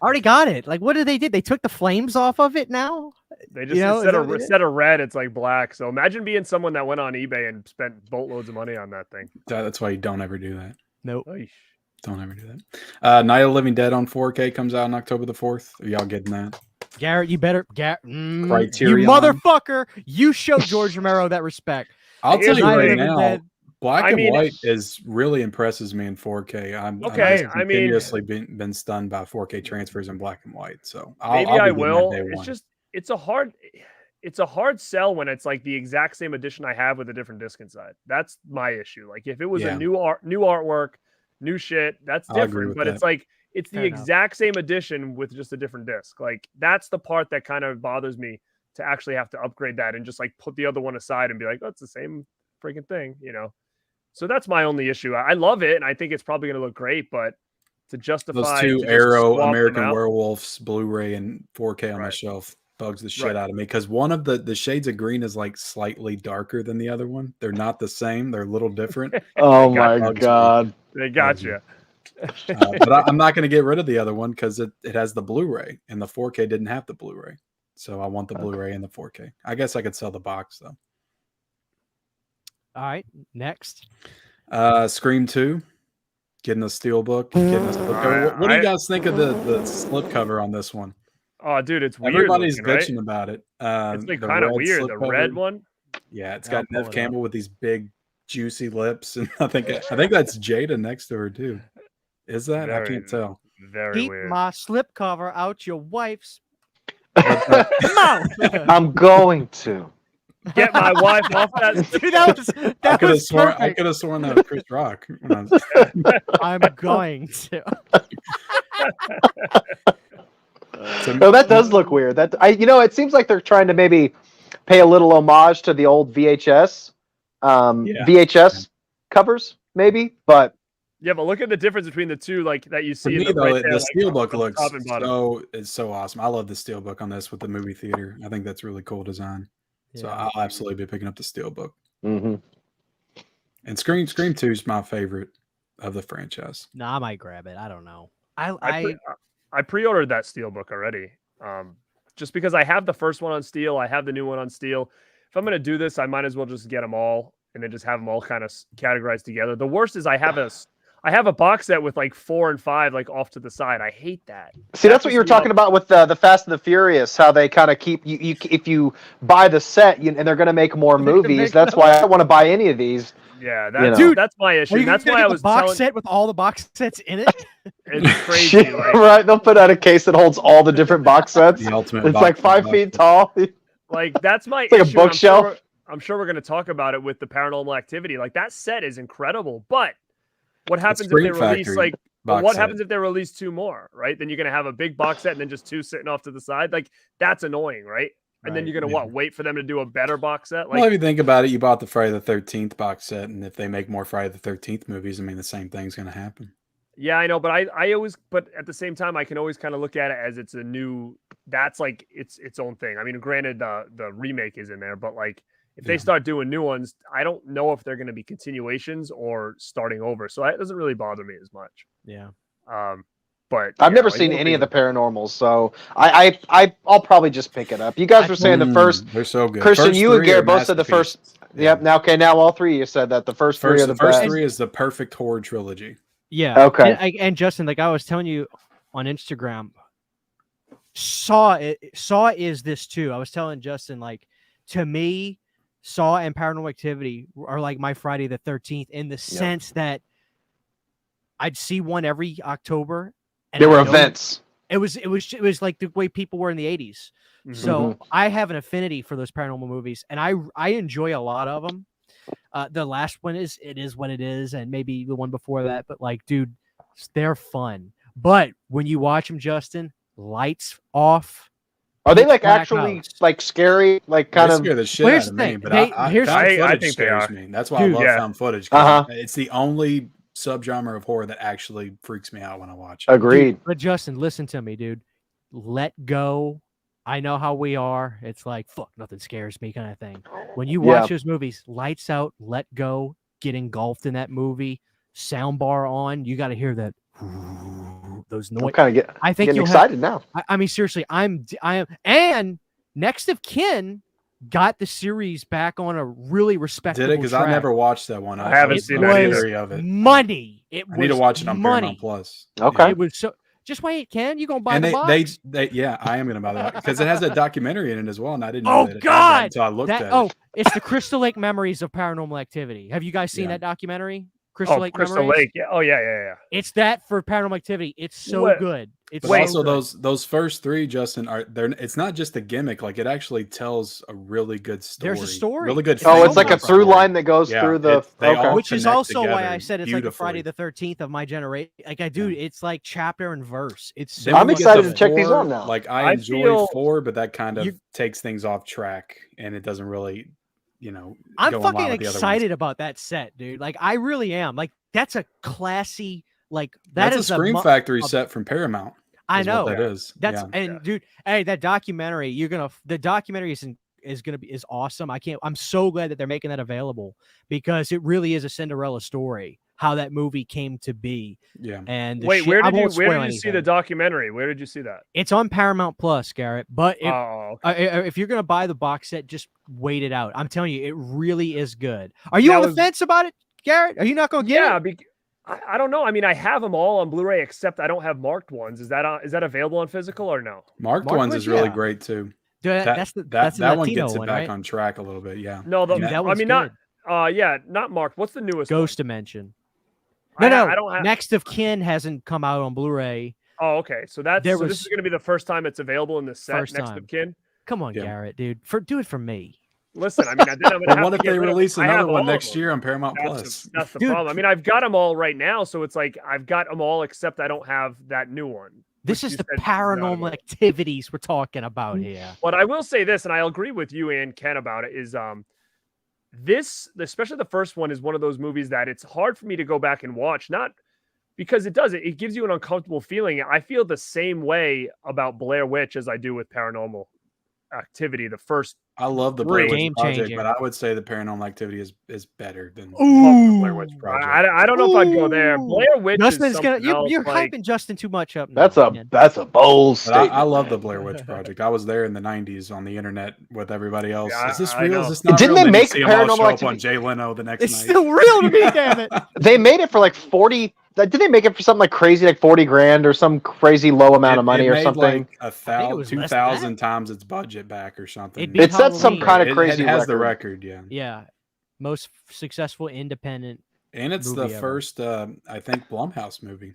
Speaker 1: already got it. Like, what did they do? They took the flames off of it now?
Speaker 2: They just instead of red, it's like black. So imagine being someone that went on eBay and spent boatloads of money on that thing.
Speaker 3: That's why you don't ever do that.
Speaker 1: Nope.
Speaker 3: Don't ever do that. Night of the Living Dead on 4K comes out on October the 4th. Are y'all getting that?
Speaker 1: Garrett, you better
Speaker 3: Criterion.
Speaker 1: You motherfucker. You show George Romero that respect.
Speaker 3: I'll tell you right now. Black and white really impresses me in 4K. I've continuously been stunned by 4K transfers in black and white. So
Speaker 2: I will. It's a hard sell when it's like the exact same edition I have with a different disc inside. That's my issue. Like if it was a new artwork, new shit, that's different. But it's like it's the exact same edition with just a different disc. Like that's the part that kind of bothers me to actually have to upgrade that and just like put the other one aside and be like, oh, it's the same freaking thing, you know. So that's my only issue. I love it, and I think it's probably going to look great, but to justify
Speaker 3: those two Arrow American Werewolves Blu-ray and 4K on my shelf bugs the shit out of me because one of the shades of green is like slightly darker than the other one. They're not the same. They're a little different.
Speaker 4: Oh my God.
Speaker 2: They got you.
Speaker 3: But I'm not going to get rid of the other one because it has the Blu-ray, and the 4K didn't have the Blu-ray. So I want the Blu-ray and the 4K. I guess I could sell the box, though.
Speaker 1: All right, next.
Speaker 3: Scream 2, getting a steelbook, getting a slipcover. What do you guys think of the slipcover on this one?
Speaker 2: Oh, dude, it's weird.
Speaker 3: Everybody's
Speaker 2: looking,
Speaker 3: bitching about it.
Speaker 2: It's like kind of weird. The red one.
Speaker 3: Yeah, it's got Nev Campbell with these big, juicy lips, and I think that's Jada next to her too. Is that? I can't tell.
Speaker 2: Very
Speaker 1: Keep
Speaker 2: weird.
Speaker 1: my slipcover out your wife's
Speaker 4: mouth. I'm going to.
Speaker 2: Get my wife off that.
Speaker 1: Dude, that was perfect.
Speaker 3: I could have sworn that was Chris Rock.
Speaker 1: I'm going to.
Speaker 4: No, that does look weird. It seems like they're trying to maybe pay a little homage to the old VHS covers, maybe. But
Speaker 2: look at the difference between the two, like that you see.
Speaker 3: The steelbook looks so awesome. I love the steelbook on this with the movie theater. I think that's really cool design. So I'll absolutely be picking up the steelbook.
Speaker 4: Mm-hmm.
Speaker 3: And Scream 2 is my favorite of the franchise.
Speaker 1: No, I might grab it. I don't know.
Speaker 2: I pre-ordered that steelbook already. Just because I have the first one on steel, I have the new one on steel. If I'm going to do this, I might as well just get them all and then just have them all kind of categorized together. The worst is I have I have a box set with like 4 and 5 like off to the side. I hate that.
Speaker 4: See, that's what you were talking about with the Fast and the Furious, how they kind of keep you if you buy the set and they're going to make more movies. That's why I don't want to buy any of these.
Speaker 2: Yeah,
Speaker 1: Dude,
Speaker 2: that's my issue. That's why I was
Speaker 1: box set with all the box sets in it.
Speaker 2: It's crazy, like,
Speaker 4: right? They'll put out a case that holds all the different box sets.
Speaker 3: The ultimate
Speaker 4: It's
Speaker 3: box
Speaker 4: like 5 feet tall.
Speaker 2: like that's my
Speaker 4: It's like a
Speaker 2: issue.
Speaker 4: bookshelf.
Speaker 2: I'm sure we're going to talk about it with the Paranormal Activity. Like that set is incredible, but what happens if they release like? What happens if they release 2 more? Right? Then you're going to have a big box set and then just 2 sitting off to the side. Like that's annoying, right? And then you're going to wait for them to do a better box set? Like,
Speaker 3: well, if you think about it, you bought the Friday the 13th box set, and if they make more Friday the 13th movies, I mean, the same thing's going to happen.
Speaker 2: Yeah, I know, but I always, but at the same time, I can always kind of look at it as it's a new. That's like its own thing. I mean, granted, the remake is in there, but like if they start doing new ones, I don't know if they're going to be continuations or starting over. So that doesn't really bother me as much.
Speaker 1: Yeah.
Speaker 2: But
Speaker 4: I've never seen any of the Paranormals, so I'll probably just pick it up. You guys were saying the first.
Speaker 3: They're so good.
Speaker 4: Christian,
Speaker 3: First
Speaker 4: you and
Speaker 3: 3
Speaker 4: Garrett
Speaker 3: are
Speaker 4: both said the first.
Speaker 3: Yeah.
Speaker 4: Yep. Now, okay. Now all 3 of you said that the first 3 are the
Speaker 3: first
Speaker 4: best.
Speaker 3: 3 is the perfect horror trilogy.
Speaker 1: Yeah.
Speaker 4: Okay.
Speaker 1: And Justin, like I was telling you on Instagram, Saw is this too. I was telling Justin, like, to me, Saw and Paranormal Activity are like my Friday the 13th in the sense that I'd see one every October. And
Speaker 4: There were events.
Speaker 1: It was like the way people were in the 80s. So I have an affinity for those paranormal movies, and I enjoy a lot of them. The last one is what it is, and maybe the one before that. But like, dude, they're fun. But when you watch them, Justin, lights off.
Speaker 4: Are they like actually like scary? Like kind of
Speaker 3: scare the shit out of me. But I think they are. Me. That's why I love found footage. It's the only subgenre of horror that actually freaks me out when I watch it.
Speaker 4: Agreed.
Speaker 1: Dude, but Justin, listen to me, dude. Let go. I know how we are. It's like, fuck, nothing scares me kind of thing. When you watch those movies, lights out, let go, get engulfed in that movie, sound bar on, you got to hear that. Those noises. I think
Speaker 4: you're excited now.
Speaker 1: I mean, seriously, I am. And Next of Kin got the series back on a really respectable
Speaker 3: Did it? Because I never watched that one.
Speaker 2: I haven't seen that either.
Speaker 1: Of it. Money. I
Speaker 3: need to watch it on Paramount Plus.
Speaker 4: Okay.
Speaker 1: It was so. Just wait, Ken. You gonna buy the
Speaker 3: box? I am gonna buy the box because it has a documentary in it as well, and I didn't know
Speaker 1: Oh
Speaker 3: that
Speaker 1: God!
Speaker 3: Until I looked at it.
Speaker 1: Oh, it's the Crystal Lake Memories of Paranormal Activity. Have you guys seen that documentary? Crystal Lake Memories?
Speaker 2: Yeah. Oh yeah.
Speaker 1: It's that for Paranormal Activity. It's so good. It's
Speaker 3: but also those first 3, Justin, it's not just a gimmick. Like it actually tells a really good story.
Speaker 1: There's a story.
Speaker 3: Really good.
Speaker 4: Oh, it's like a through line that goes through the.
Speaker 1: Which is also why I said it's like the Friday the 13th of my generation. Like it's like chapter and verse. It's. So
Speaker 4: I'm excited to check these out now.
Speaker 3: Like I enjoy 4, but that kind of takes things off track, and it doesn't really.
Speaker 1: I'm fucking excited about that set, dude. Like I really am. Like that's a classy, like
Speaker 3: that's a Scream Factory set from Paramount.
Speaker 1: I know
Speaker 3: that is.
Speaker 1: Dude, hey, that documentary, the documentary is awesome. I'm so glad that they're making that available because it really is a Cinderella story, how that movie came to be.
Speaker 3: Yeah.
Speaker 2: And wait, where did you see the documentary? Where did you see that?
Speaker 1: It's on Paramount Plus, Garrett. But if you're gonna buy the box set, just wait it out. I'm telling you, it really is good. Are you on the fence about it, Garrett? Are you not gonna get it?
Speaker 2: I don't know. I mean, I have them all on Blu-ray, except I don't have marked ones. Is that available on physical or no?
Speaker 3: Marked ones is really great too.
Speaker 1: That's the
Speaker 3: one gets it back on track a little bit. Yeah.
Speaker 2: No, not marked. What's the newest?
Speaker 1: Ghost Dimension. No, I don't have. Next of Kin hasn't come out on Blu-ray.
Speaker 2: Oh, okay. So this is going to be the first time it's available in the set. Next of Kin.
Speaker 1: Come on, Garrett, dude. Do it for me.
Speaker 2: Listen, I mean,
Speaker 3: what if they release another one next year on Paramount Plus?
Speaker 2: That's the problem. I mean, I've got them all right now, so it's like I've got them all except I don't have that new one.
Speaker 1: This is the Paranormal Activities we're talking about here.
Speaker 2: But I will say this, and I'll agree with you and Ken about it, is this, especially the first one, is one of those movies that it's hard for me to go back and watch, not because it gives you an uncomfortable feeling. I feel the same way about Blair Witch as I do with Paranormal Activity. The first,
Speaker 3: I love the Blair Witch Project, but I would say the Paranormal Activity is better than
Speaker 2: the Blair Witch Project. I don't know if I'd go there. Blair Witch
Speaker 1: Justin's you're hyping Justin too much up.
Speaker 4: That's a bold statement.
Speaker 3: I love the Blair Witch Project. I was there in the '90s on the internet with everybody else.
Speaker 2: Yeah,
Speaker 3: is this real? Is this not
Speaker 4: Didn't
Speaker 3: real?
Speaker 4: they make
Speaker 3: Paranormal
Speaker 4: Activity
Speaker 3: on Jay Leno the next
Speaker 1: It's
Speaker 3: night?
Speaker 1: still real to me, damn it.
Speaker 4: They made it for like 40 did they make it for something like crazy, like 40 grand or some crazy low amount of money
Speaker 3: it
Speaker 4: or
Speaker 3: made
Speaker 4: something?
Speaker 3: like
Speaker 1: think it was less than
Speaker 3: 2,000 times its budget back or something.
Speaker 1: beat
Speaker 4: It set some
Speaker 1: Halloween.
Speaker 4: kind of
Speaker 3: It
Speaker 4: crazy
Speaker 3: has the
Speaker 4: record.
Speaker 3: record, yeah.
Speaker 1: Yeah, most successful independent.
Speaker 3: And it's the
Speaker 1: movie ever.
Speaker 3: first, I think, Blumhouse movie.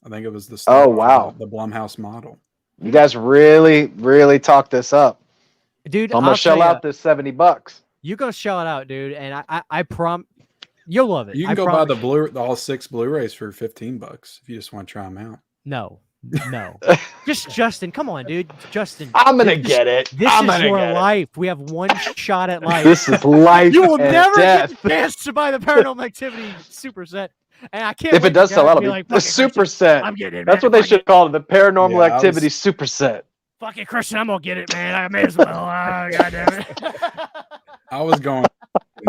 Speaker 3: I think it was the
Speaker 4: Oh,
Speaker 3: start
Speaker 4: wow.
Speaker 3: the Blumhouse model.
Speaker 4: You guys really, really talked this up.
Speaker 1: Dude,
Speaker 4: I'm gonna shell out this $70.
Speaker 1: You're gonna shell it out, dude, and I prom. You'll love it.
Speaker 3: You can go buy all 6 Blu-rays for $15 if you just want to try them out.
Speaker 1: No. Just Justin, come on, dude. Justin,
Speaker 4: I'm gonna get it.
Speaker 1: This is your life. We have one shot at life.
Speaker 4: This is life.
Speaker 1: You will
Speaker 4: and
Speaker 1: never
Speaker 4: death.
Speaker 1: get the chance to buy the Paranormal Activity superset. And I can't.
Speaker 4: If
Speaker 1: wait
Speaker 4: it does
Speaker 1: for
Speaker 4: sell
Speaker 1: Garrett
Speaker 4: out,
Speaker 1: to be
Speaker 4: it'll be
Speaker 1: like,
Speaker 4: the
Speaker 1: "Fuck it,
Speaker 4: superset.
Speaker 1: I'm getting it.
Speaker 4: That's
Speaker 1: man.
Speaker 4: what they
Speaker 1: Fuck
Speaker 4: should
Speaker 1: it.
Speaker 4: call it, the Paranormal
Speaker 3: Yeah,
Speaker 4: Activity superset.
Speaker 1: Fuck it, Christian. I'm gonna get it, man. I may as well. God damn it.
Speaker 3: I was going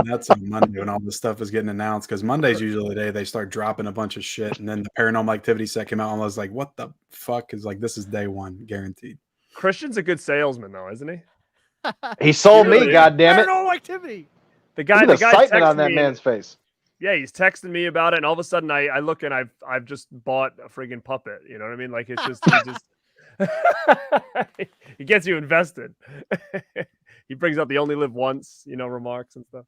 Speaker 3: nuts on Monday when all this stuff was getting announced because Monday's usually the day they start dropping a bunch of shit, and then the Paranormal Activity set came out, and I was like, "What the fuck?" Is like, this is day one, guaranteed.
Speaker 2: Christian's a good salesman, though, isn't he?
Speaker 4: He sold
Speaker 2: really
Speaker 4: me,
Speaker 2: is.
Speaker 4: goddammit.
Speaker 1: Paranormal Activity.
Speaker 2: The
Speaker 4: Look
Speaker 2: guy,
Speaker 4: at the
Speaker 2: the guy
Speaker 4: excitement
Speaker 2: texted
Speaker 4: on that
Speaker 2: me,
Speaker 4: man's face.
Speaker 2: yeah, he's texting me about it, and all of a sudden I look and I've just bought a friggin' puppet. You know what I mean? Like it's just he gets you invested. He brings out the only live once, remarks and stuff.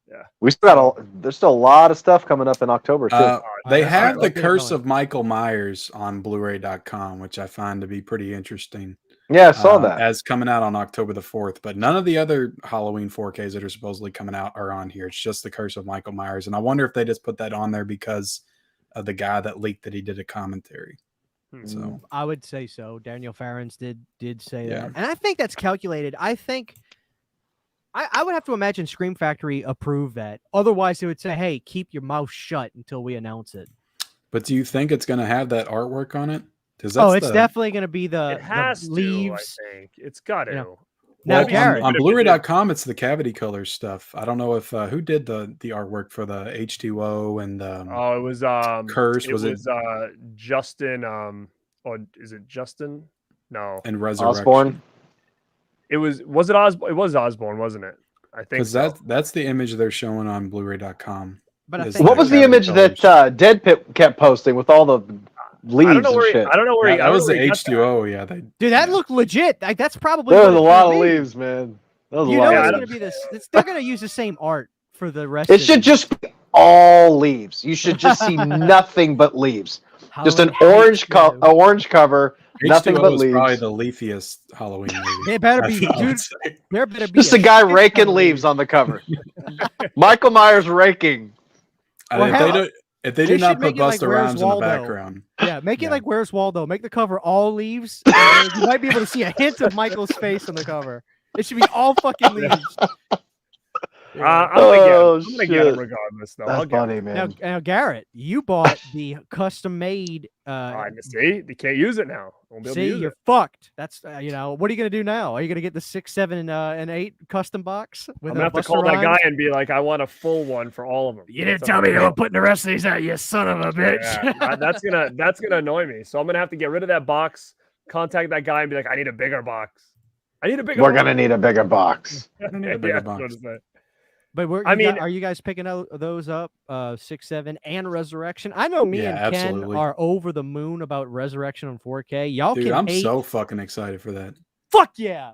Speaker 2: Yeah,
Speaker 4: We still got there's still a lot of stuff coming up in October too.
Speaker 3: They
Speaker 1: that's
Speaker 3: have
Speaker 1: right.
Speaker 3: the
Speaker 1: Let's get
Speaker 3: Curse
Speaker 1: going.
Speaker 3: of Michael Myers on Blu-ray.com, which I find to be pretty interesting.
Speaker 4: Yeah, I saw that.
Speaker 3: As coming out on October the 4th, but none of the other Halloween 4Ks that are supposedly coming out are on here. It's just the Curse of Michael Myers, and I wonder if they just put that on there because of the guy that leaked that he did a commentary. So
Speaker 1: I would say so. Daniel Farrens did say
Speaker 3: Yeah.
Speaker 1: that, and I think that's calculated. I think I would have to imagine Scream Factory approved that. Otherwise, they would say, "Hey, keep your mouth shut until we announce it."
Speaker 3: but do you think it's going to have that artwork on it? Because
Speaker 1: It's definitely going to be
Speaker 2: it
Speaker 1: the
Speaker 2: has
Speaker 1: leaves.
Speaker 2: to. I think it's got to.
Speaker 1: Now,
Speaker 3: well,
Speaker 1: Garrett,
Speaker 3: on Blu-ray.com, it's the Cavity Colors stuff. I don't know if who did the artwork for the H2O and
Speaker 2: it was
Speaker 3: Curse.
Speaker 2: It was Justin. Or is it Justin? No,
Speaker 3: and Resurrection.
Speaker 4: Osborne.
Speaker 2: it was it Osborne? It was Osborne, wasn't it? I think
Speaker 3: Because
Speaker 2: so.
Speaker 3: that's the image they're showing on Blu-ray.com.
Speaker 1: but I
Speaker 3: is
Speaker 1: think
Speaker 4: What was the
Speaker 3: Cavity
Speaker 4: image that
Speaker 3: Colors.
Speaker 4: Dead Pit kept posting with all the leaves
Speaker 2: I don't know
Speaker 4: and
Speaker 2: where.
Speaker 4: shit?
Speaker 2: I don't know where.
Speaker 3: That was the
Speaker 2: he got that.
Speaker 3: H2O. Yeah,
Speaker 1: dude, that looked legit. Like that's probably
Speaker 4: There
Speaker 1: what
Speaker 4: was a
Speaker 1: it's
Speaker 4: lot
Speaker 1: gonna
Speaker 4: of
Speaker 1: be.
Speaker 4: leaves, man. That was
Speaker 1: You
Speaker 4: a
Speaker 1: know
Speaker 4: lot
Speaker 2: Yeah,
Speaker 4: of
Speaker 1: it's
Speaker 2: I
Speaker 4: leaves.
Speaker 1: gonna be this. They're gonna use the same art for the rest.
Speaker 4: It
Speaker 1: of
Speaker 4: should
Speaker 1: the
Speaker 4: just be all leaves. You should just see nothing but leaves. Just an
Speaker 1: Halloween
Speaker 4: orange cover, nothing
Speaker 3: H2O
Speaker 4: but
Speaker 3: is probably
Speaker 4: leaves.
Speaker 3: the leafiest Halloween movie.
Speaker 1: They better
Speaker 3: That's
Speaker 1: be,
Speaker 3: what I would
Speaker 1: dude.
Speaker 3: say.
Speaker 1: There better be
Speaker 4: Just a guy
Speaker 1: shit
Speaker 4: raking
Speaker 1: ton of
Speaker 4: leaves on the cover. Michael Myers raking.
Speaker 1: Well,
Speaker 3: if
Speaker 1: hell,
Speaker 3: they
Speaker 1: they
Speaker 3: do not
Speaker 1: should make
Speaker 3: put
Speaker 1: it like
Speaker 3: Busta
Speaker 1: Where's
Speaker 3: Rhymes in the
Speaker 1: Waldo.
Speaker 3: background.
Speaker 1: Yeah, make it
Speaker 3: Yeah.
Speaker 1: like Where's Waldo. Make the cover all leaves. And you might be able to see a hint of Michael's face on the cover. It should be all fucking leaves.
Speaker 2: I'm gonna get
Speaker 4: shit.
Speaker 2: him regardless, though. I'll
Speaker 4: That's
Speaker 2: get him.
Speaker 4: funny, man.
Speaker 1: Now, Garrett, you bought the custom-made.
Speaker 2: See, they can't use it now. Won't be able to
Speaker 1: See,
Speaker 2: use
Speaker 1: you're
Speaker 2: it.
Speaker 1: fucked. That's what are you gonna do now? Are you gonna get the 6, 7, and 8 custom box?
Speaker 2: I'm gonna have to call that guy and be like, I want a full one for all of them.
Speaker 1: You didn't tell me you were putting the rest of these out, you son of a bitch.
Speaker 2: Yeah, that's gonna annoy me. So I'm gonna have to get rid of that box, contact that guy, and be like, I need a bigger box. I need a bigger.
Speaker 4: We're
Speaker 2: box.
Speaker 4: gonna need a bigger box.
Speaker 3: need a bigger
Speaker 2: Yeah,
Speaker 3: box.
Speaker 2: that's what I'm saying.
Speaker 1: But are you guys picking those up? 6, 7, and Resurrection. I know me
Speaker 3: Yeah,
Speaker 1: and Ken
Speaker 3: absolutely.
Speaker 1: are over the moon about Resurrection on 4K. Y'all
Speaker 3: Dude,
Speaker 1: can
Speaker 3: I'm
Speaker 1: hate.
Speaker 3: so fucking excited for that.
Speaker 1: Fuck yeah.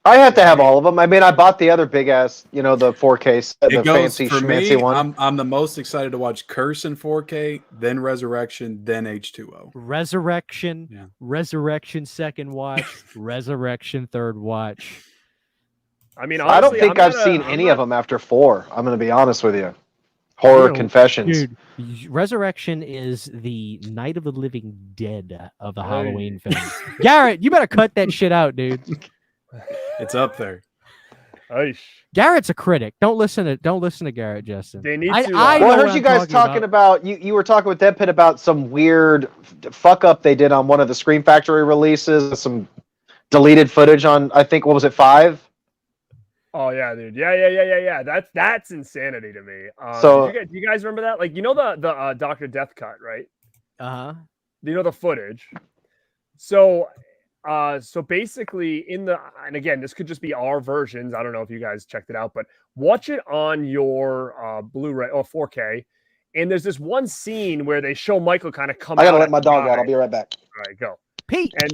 Speaker 4: I have to have all of them. I mean, I bought the other big ass, the 4K, the
Speaker 3: It goes
Speaker 4: fancy
Speaker 3: for
Speaker 4: schmancy
Speaker 3: me.
Speaker 4: one.
Speaker 3: I'm the most excited to watch Curse in 4K, then Resurrection, then H2O.
Speaker 1: Resurrection.
Speaker 3: Yeah.
Speaker 1: Resurrection second watch. Resurrection third watch.
Speaker 2: I mean,
Speaker 4: I don't
Speaker 2: honestly,
Speaker 4: think I've seen any of them after 4. I'm gonna be honest with you. Horror
Speaker 1: Dude,
Speaker 4: Confessions.
Speaker 1: Dude, Resurrection is the Night of the Living Dead of the
Speaker 2: Hey.
Speaker 1: Halloween films. Garrett, you better cut that shit out, dude.
Speaker 3: It's up there.
Speaker 2: Aish.
Speaker 1: Garrett's a critic. Don't listen to Garrett, Justin.
Speaker 2: They need
Speaker 1: I
Speaker 2: to.
Speaker 1: know
Speaker 4: Well, I
Speaker 1: what
Speaker 4: heard
Speaker 1: I'm
Speaker 4: you guys talking about you were talking with Dead Pit about some weird fuck up they did on one of the Scream Factory releases, some deleted footage on, I think, what was it, 5?
Speaker 2: Oh yeah, dude. Yeah. That's insanity to me.
Speaker 4: So-
Speaker 2: do you guys remember that? Like, the Dr. Death cut, right?
Speaker 1: Uh-huh.
Speaker 2: The footage. So basically and again, this could just be our versions. I don't know if you guys checked it out, but watch it on your Blu-ray or 4K. And there's this one scene where they show Michael kind of come
Speaker 4: I gotta
Speaker 2: out
Speaker 4: let my dog
Speaker 2: sky.
Speaker 4: out. I'll be right back.
Speaker 2: All right, go.
Speaker 1: Pete.
Speaker 2: And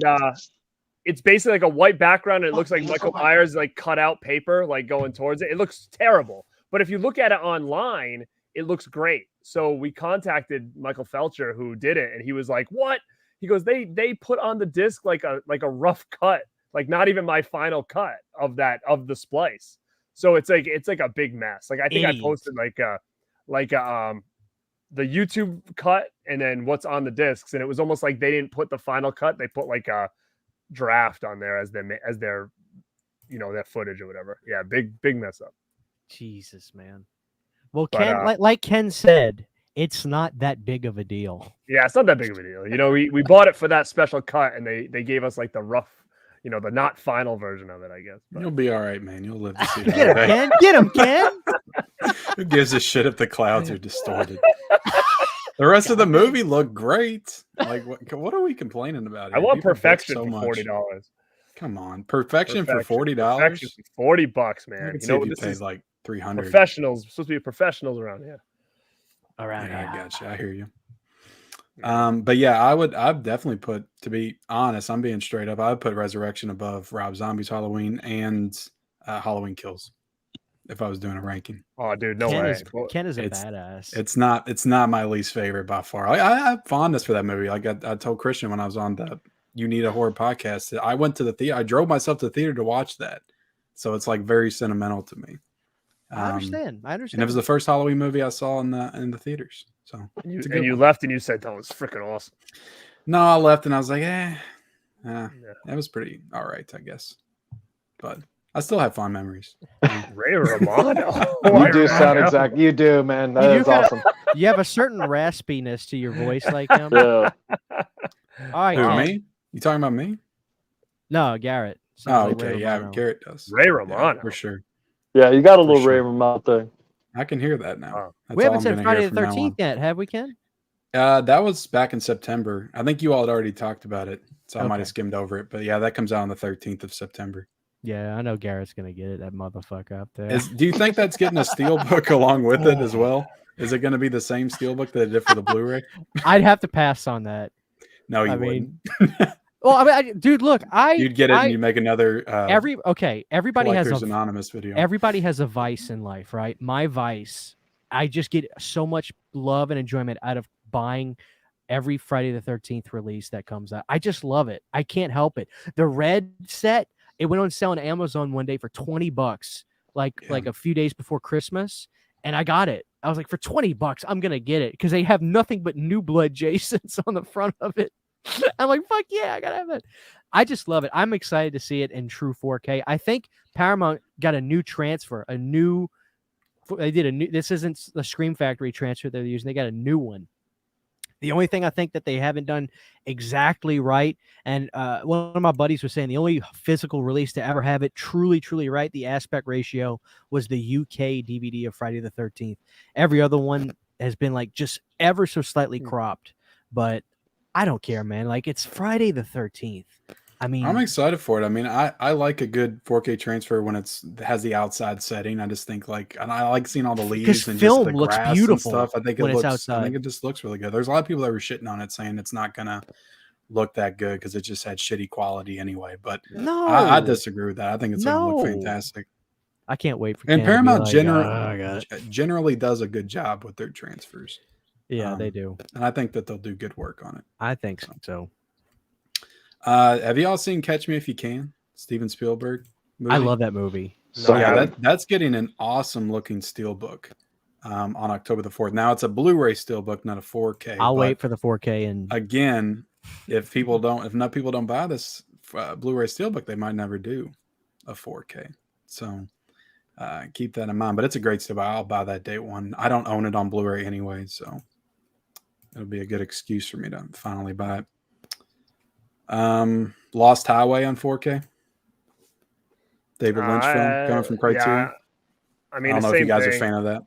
Speaker 2: it's basically like a white background, and it looks like Michael Myers like cut out paper, like going towards it. It looks terrible. But if you look at it online, it looks great. So we contacted Michael Felcher, who did it, and he was like, "What?" He goes, "They put on the disc like a rough cut, like not even my final cut of the splice." So it's like a big mess. Like I think I posted the YouTube cut and then what's on the discs, and it was almost like they didn't put the final cut; they put like a draft on there as their their footage or whatever. Yeah, big mess up.
Speaker 1: Jesus, man. Well,
Speaker 2: But,
Speaker 1: Ken, like Ken said, it's not that big of a deal.
Speaker 2: Yeah, it's not that big of a deal. You know, we bought it for that special cut, and they gave us like the rough, the not final version of it, I guess. But
Speaker 3: You'll be all right, man. You'll live to see
Speaker 1: Get him,
Speaker 3: that.
Speaker 1: Ken. Get him, Ken.
Speaker 3: Who gives a shit if the clouds are distorted? The rest of the movie looked great. Like, what are we complaining about here?
Speaker 2: I want
Speaker 3: People book
Speaker 2: perfection
Speaker 3: so
Speaker 2: for
Speaker 3: much.
Speaker 2: $40.
Speaker 3: Come on, perfection for $40.
Speaker 2: Perfection for $40,
Speaker 3: I
Speaker 2: man.
Speaker 3: can
Speaker 2: You
Speaker 3: see
Speaker 2: know
Speaker 3: if you
Speaker 2: this
Speaker 3: paid
Speaker 2: is
Speaker 3: like $300.
Speaker 2: professionals. Supposed to be professionals around here.
Speaker 1: All right.
Speaker 3: Yeah, I got you. I hear you. But yeah, I'd definitely put, to be honest, I'm being straight up, I would put Resurrection above Rob Zombie's Halloween and Halloween Kills if I was doing a ranking.
Speaker 2: Oh, dude, no
Speaker 1: Ken
Speaker 2: way.
Speaker 1: is Ken is a
Speaker 3: It's-
Speaker 1: badass.
Speaker 3: It's not my least favorite by far. I have fondness for that movie. Like I told Christian when I was on the You Need a Horror podcast, I went to the theater. I drove myself to the theater to watch that. So it's like very sentimental to me.
Speaker 1: I understand.
Speaker 3: And it was the first Halloween movie I saw in the theaters. So
Speaker 2: And you left and you said that was freaking awesome.
Speaker 3: no, I left and I was like, that was pretty all right, I guess. But I still have fond memories.
Speaker 2: Ray Romano.
Speaker 4: You do sound exact. You do, man. That
Speaker 1: You
Speaker 4: is
Speaker 1: got-
Speaker 4: awesome.
Speaker 1: You have a certain raspiness to your voice like him.
Speaker 4: Yeah.
Speaker 1: All right,
Speaker 3: Who,
Speaker 1: Ken.
Speaker 3: me? You talking about me?
Speaker 1: No, Garrett.
Speaker 3: Oh,
Speaker 1: Sounds like
Speaker 3: okay.
Speaker 1: Ray
Speaker 3: Yeah,
Speaker 1: Romano.
Speaker 3: Garrett does.
Speaker 2: Ray
Speaker 3: Yeah,
Speaker 2: Romano.
Speaker 3: for sure.
Speaker 4: Yeah, you got a
Speaker 3: For
Speaker 4: little
Speaker 3: sure.
Speaker 4: Ray Romano thing.
Speaker 3: I can hear that now.
Speaker 2: Oh.
Speaker 3: That's
Speaker 1: We
Speaker 3: all
Speaker 1: haven't
Speaker 3: I'm
Speaker 1: said
Speaker 3: gonna
Speaker 1: Friday
Speaker 3: hear
Speaker 1: the
Speaker 3: from now on.
Speaker 1: 13th yet, have we, Ken?
Speaker 3: That was back in September. I think you all had already talked about it, so I might
Speaker 1: Okay.
Speaker 3: have skimmed over it. But yeah, that comes out on the 13th of September.
Speaker 1: Yeah, I know Garrett's gonna get it. That motherfucker up there.
Speaker 3: Do you think that's getting a steelbook along with it as well? Is it going to be the same steelbook that it did for the Blu-ray?
Speaker 1: I'd have to pass on that.
Speaker 3: No, you
Speaker 1: I
Speaker 3: wouldn't.
Speaker 1: Well, I mean, dude, look,
Speaker 3: You'd get it and you make another
Speaker 1: everybody has
Speaker 3: Collectors
Speaker 1: a
Speaker 3: Anonymous video.
Speaker 1: everybody has a vice in life, right? My vice, I just get so much love and enjoyment out of buying every Friday the 13th release that comes out. I just love it. I can't help it. The red set, it went on sale on Amazon one day for $20, like a few days before Christmas, and I got it. I was like, for $20, I'm gonna get it because they have nothing but New Blood Jasons on the front of it. I'm like, fuck yeah, I gotta have it. I just love it. I'm excited to see it in true 4K. I think Paramount got a new transfer, this isn't the Scream Factory transfer they're using. They got a new one. The only thing I think that they haven't done exactly right, and one of my buddies was saying the only physical release to ever have it truly, truly right, the aspect ratio, was the UK DVD of Friday the 13th. Every other one has been like just ever so slightly cropped, but I don't care, man. Like, it's Friday the 13th. I mean,
Speaker 3: I'm excited for it. I mean, I like a good 4K transfer when it has the outside setting. I just think and I like seeing all the leaves and
Speaker 1: film
Speaker 3: just the
Speaker 1: looks
Speaker 3: grass
Speaker 1: beautiful
Speaker 3: and stuff. I think
Speaker 1: when
Speaker 3: it
Speaker 1: it's
Speaker 3: looks.
Speaker 1: outside.
Speaker 3: I think it just looks really good. There's a lot of people that were shitting on it, saying it's not gonna look that good because it just had shitty quality anyway. But
Speaker 1: no,
Speaker 3: I disagree with that. I think it's gonna look
Speaker 1: No.
Speaker 3: fantastic.
Speaker 1: I can't wait for
Speaker 3: And
Speaker 1: Ken to be
Speaker 3: Paramount
Speaker 1: like,
Speaker 3: generally does a good job with their transfers.
Speaker 1: yeah, they do.
Speaker 3: And I think that they'll do good work on it.
Speaker 1: I think so.
Speaker 3: Have you all seen Catch Me If You Can? Steven Spielberg movie?
Speaker 1: I love that movie.
Speaker 4: So
Speaker 3: Yeah, that's getting an awesome looking steelbook on October the 4th. Now it's a Blu-ray steelbook, not a 4K.
Speaker 1: I'll
Speaker 3: but
Speaker 1: wait for the 4K and
Speaker 3: again, if people don't buy this Blu-ray steelbook, they might never do a 4K. So keep that in mind. But it's a great steelbook. I'll buy that day one. I don't own it on Blu-ray anyway, so it'll be a good excuse for me to finally buy it. Lost Highway on 4K. David Lynch film coming from Criterion.
Speaker 2: Yeah. I mean,
Speaker 3: I don't know
Speaker 2: the
Speaker 3: if you
Speaker 2: same
Speaker 3: guys are a
Speaker 2: thing.
Speaker 3: fan of that.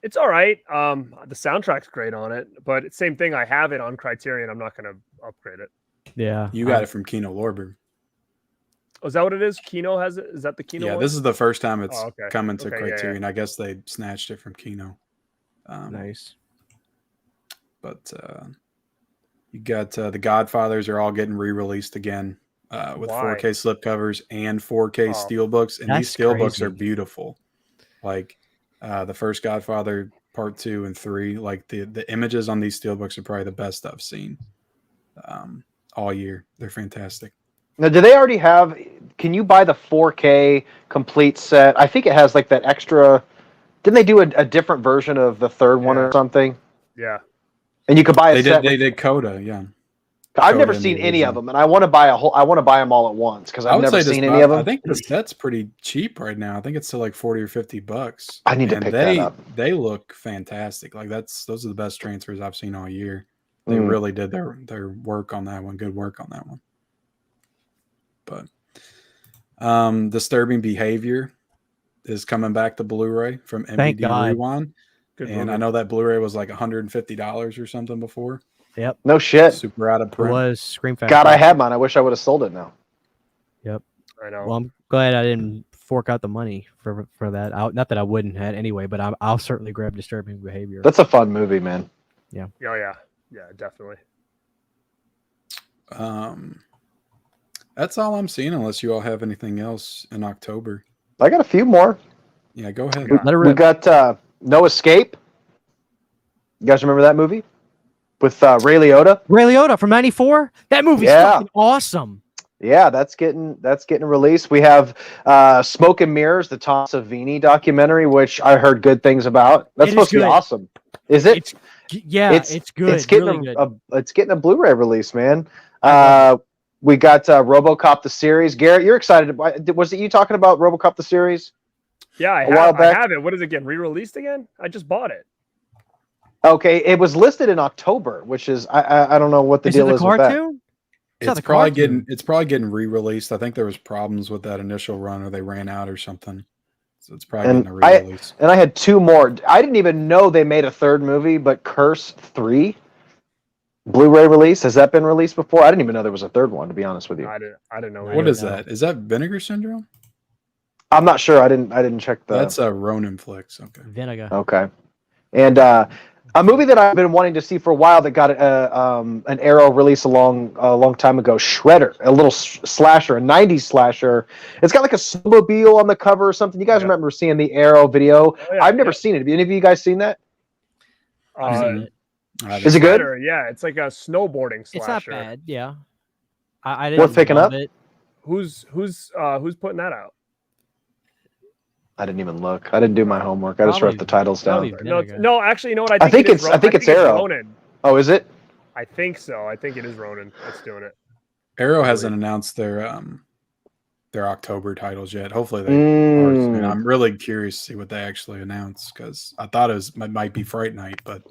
Speaker 2: It's all right. The soundtrack's great on it, but it's same thing. I have it on Criterion. I'm not going to upgrade it.
Speaker 1: yeah,
Speaker 3: You got it from Kino Lorber.
Speaker 2: Oh, is that what it is? Kino has it? Is that the Kino?
Speaker 3: Yeah,
Speaker 2: one?
Speaker 3: this is the first time it's
Speaker 2: Oh, okay.
Speaker 3: coming to
Speaker 2: Okay, yeah,
Speaker 3: Criterion. I guess they snatched it from Kino.
Speaker 1: nice.
Speaker 3: But you got the Godfathers are all getting re-released again with
Speaker 2: Why?
Speaker 3: 4K slipcovers and 4K
Speaker 2: Oh,
Speaker 3: steelbooks, and these
Speaker 1: that's
Speaker 3: steelbooks
Speaker 1: crazy.
Speaker 3: are beautiful. Like the first Godfather Part 2 and 3, like the images on these steelbooks are probably the best I've seen all year. They're fantastic.
Speaker 4: Now, do they already have? Can you buy the 4K complete set? I think it has like that extra. Didn't they do a different version of the third one or something?
Speaker 2: Yeah.
Speaker 4: And you could buy a
Speaker 3: They
Speaker 4: set.
Speaker 3: did. They did Coda. Yeah.
Speaker 4: I've never
Speaker 3: Coda in
Speaker 4: seen
Speaker 3: the
Speaker 4: any of
Speaker 3: original.
Speaker 4: them, and I want to buy I want to buy them all at once because
Speaker 3: I
Speaker 4: I've
Speaker 3: would
Speaker 4: never
Speaker 3: say
Speaker 4: seen
Speaker 3: just
Speaker 4: any of them.
Speaker 3: I think the set's pretty cheap right now. I think it's still like $40 or $50.
Speaker 4: I need to
Speaker 3: And
Speaker 4: pick that up.
Speaker 3: They look fantastic. Like those are the best transfers I've seen all year. They
Speaker 4: Mm.
Speaker 3: really did their work on that one. Good work on that one. But Disturbing Behavior is coming back to Blu-ray from
Speaker 1: Thank
Speaker 3: MVD
Speaker 1: God.
Speaker 3: Rewind.
Speaker 2: Good
Speaker 3: And
Speaker 2: movie.
Speaker 3: I know that Blu-ray was like $150 or something before.
Speaker 1: Yep.
Speaker 4: No shit.
Speaker 3: Super out of
Speaker 1: It
Speaker 3: print.
Speaker 1: was Scream Factory.
Speaker 4: God, I had mine. I wish I would have sold it now.
Speaker 1: Yep.
Speaker 2: I know.
Speaker 1: Well, I'm glad I didn't fork out the money for that. Not that I wouldn't have anyway, but I'll certainly grab Disturbing Behavior.
Speaker 4: That's a fun movie, man.
Speaker 2: Oh yeah, definitely.
Speaker 3: That's all I'm seeing, unless you all have anything else in October.
Speaker 4: I got a few more.
Speaker 3: Yeah, go ahead.
Speaker 1: Let it
Speaker 4: We
Speaker 1: rip.
Speaker 4: got No Escape. You guys remember that movie with Ray Liotta?
Speaker 1: Ray Liotta from '94. That movie's
Speaker 4: Yeah.
Speaker 1: fucking awesome.
Speaker 4: Yeah, that's getting released. We have Smoke and Mirrors, the Tom Savini documentary, which I heard good things about. That's
Speaker 1: It is
Speaker 4: supposed to be
Speaker 1: good.
Speaker 4: awesome. Is it?
Speaker 1: It's good.
Speaker 4: It's getting
Speaker 1: really good.
Speaker 4: it's getting a Blu-ray release, man.
Speaker 1: I love
Speaker 4: We got RoboCop the series. Garrett, you're excited. Was it you talking about RoboCop the series?
Speaker 2: Yeah, I
Speaker 4: while back.
Speaker 2: have it. What is it getting re-released again? I just bought it.
Speaker 4: Okay, it was listed in October, which is I don't know what the
Speaker 1: Is it
Speaker 4: deal
Speaker 1: the
Speaker 4: is with that.
Speaker 1: cartoon? not
Speaker 3: It's
Speaker 1: the
Speaker 3: probably
Speaker 1: cartoon.
Speaker 3: getting re-released. I think there was problems with that initial run, or they ran out or something. So it's probably
Speaker 4: And
Speaker 3: getting a re-release.
Speaker 4: And I had two more. I didn't even know they made a third movie, but Curse 3 Blu-ray release, has that been released before? I didn't even know there was a third one, to be honest with you.
Speaker 2: I didn't know.
Speaker 3: What
Speaker 2: either.
Speaker 3: is that? Is that Vinegar Syndrome?
Speaker 4: I'm not sure. I didn't check the.
Speaker 3: That's a Ronin flicks. Okay.
Speaker 1: Vinegar.
Speaker 4: Okay. And a movie that I've been wanting to see for a while that got an Arrow release a long time ago, Shredder, a little slasher, a 90s slasher. It's got like a snowmobile on the cover or something. You guys remember seeing the Arrow video?
Speaker 2: Oh, yeah,
Speaker 4: I've never seen it. Have any of you guys seen that?
Speaker 1: I've seen it.
Speaker 4: Is it good?
Speaker 2: Shredder, yeah, it's like a snowboarding slasher.
Speaker 1: It's not bad. Yeah. I didn't
Speaker 4: Worth picking
Speaker 1: love
Speaker 4: up?
Speaker 1: it.
Speaker 2: Who's putting that out?
Speaker 4: I didn't even look. I didn't do my homework. I just
Speaker 1: Probably-
Speaker 4: wrote the titles down.
Speaker 1: probably-
Speaker 2: No,
Speaker 1: Vinegar.
Speaker 2: no, actually, you know what?
Speaker 4: I think it's Arrow.
Speaker 2: Ronin.
Speaker 4: Oh, is it?
Speaker 2: I think so. I think it is Ronin that's doing it.
Speaker 3: Arrow hasn't announced their October titles yet. Hopefully they are
Speaker 4: Mm.
Speaker 3: soon. I'm really curious to see what they actually announce, because I thought it might be Fright Night, but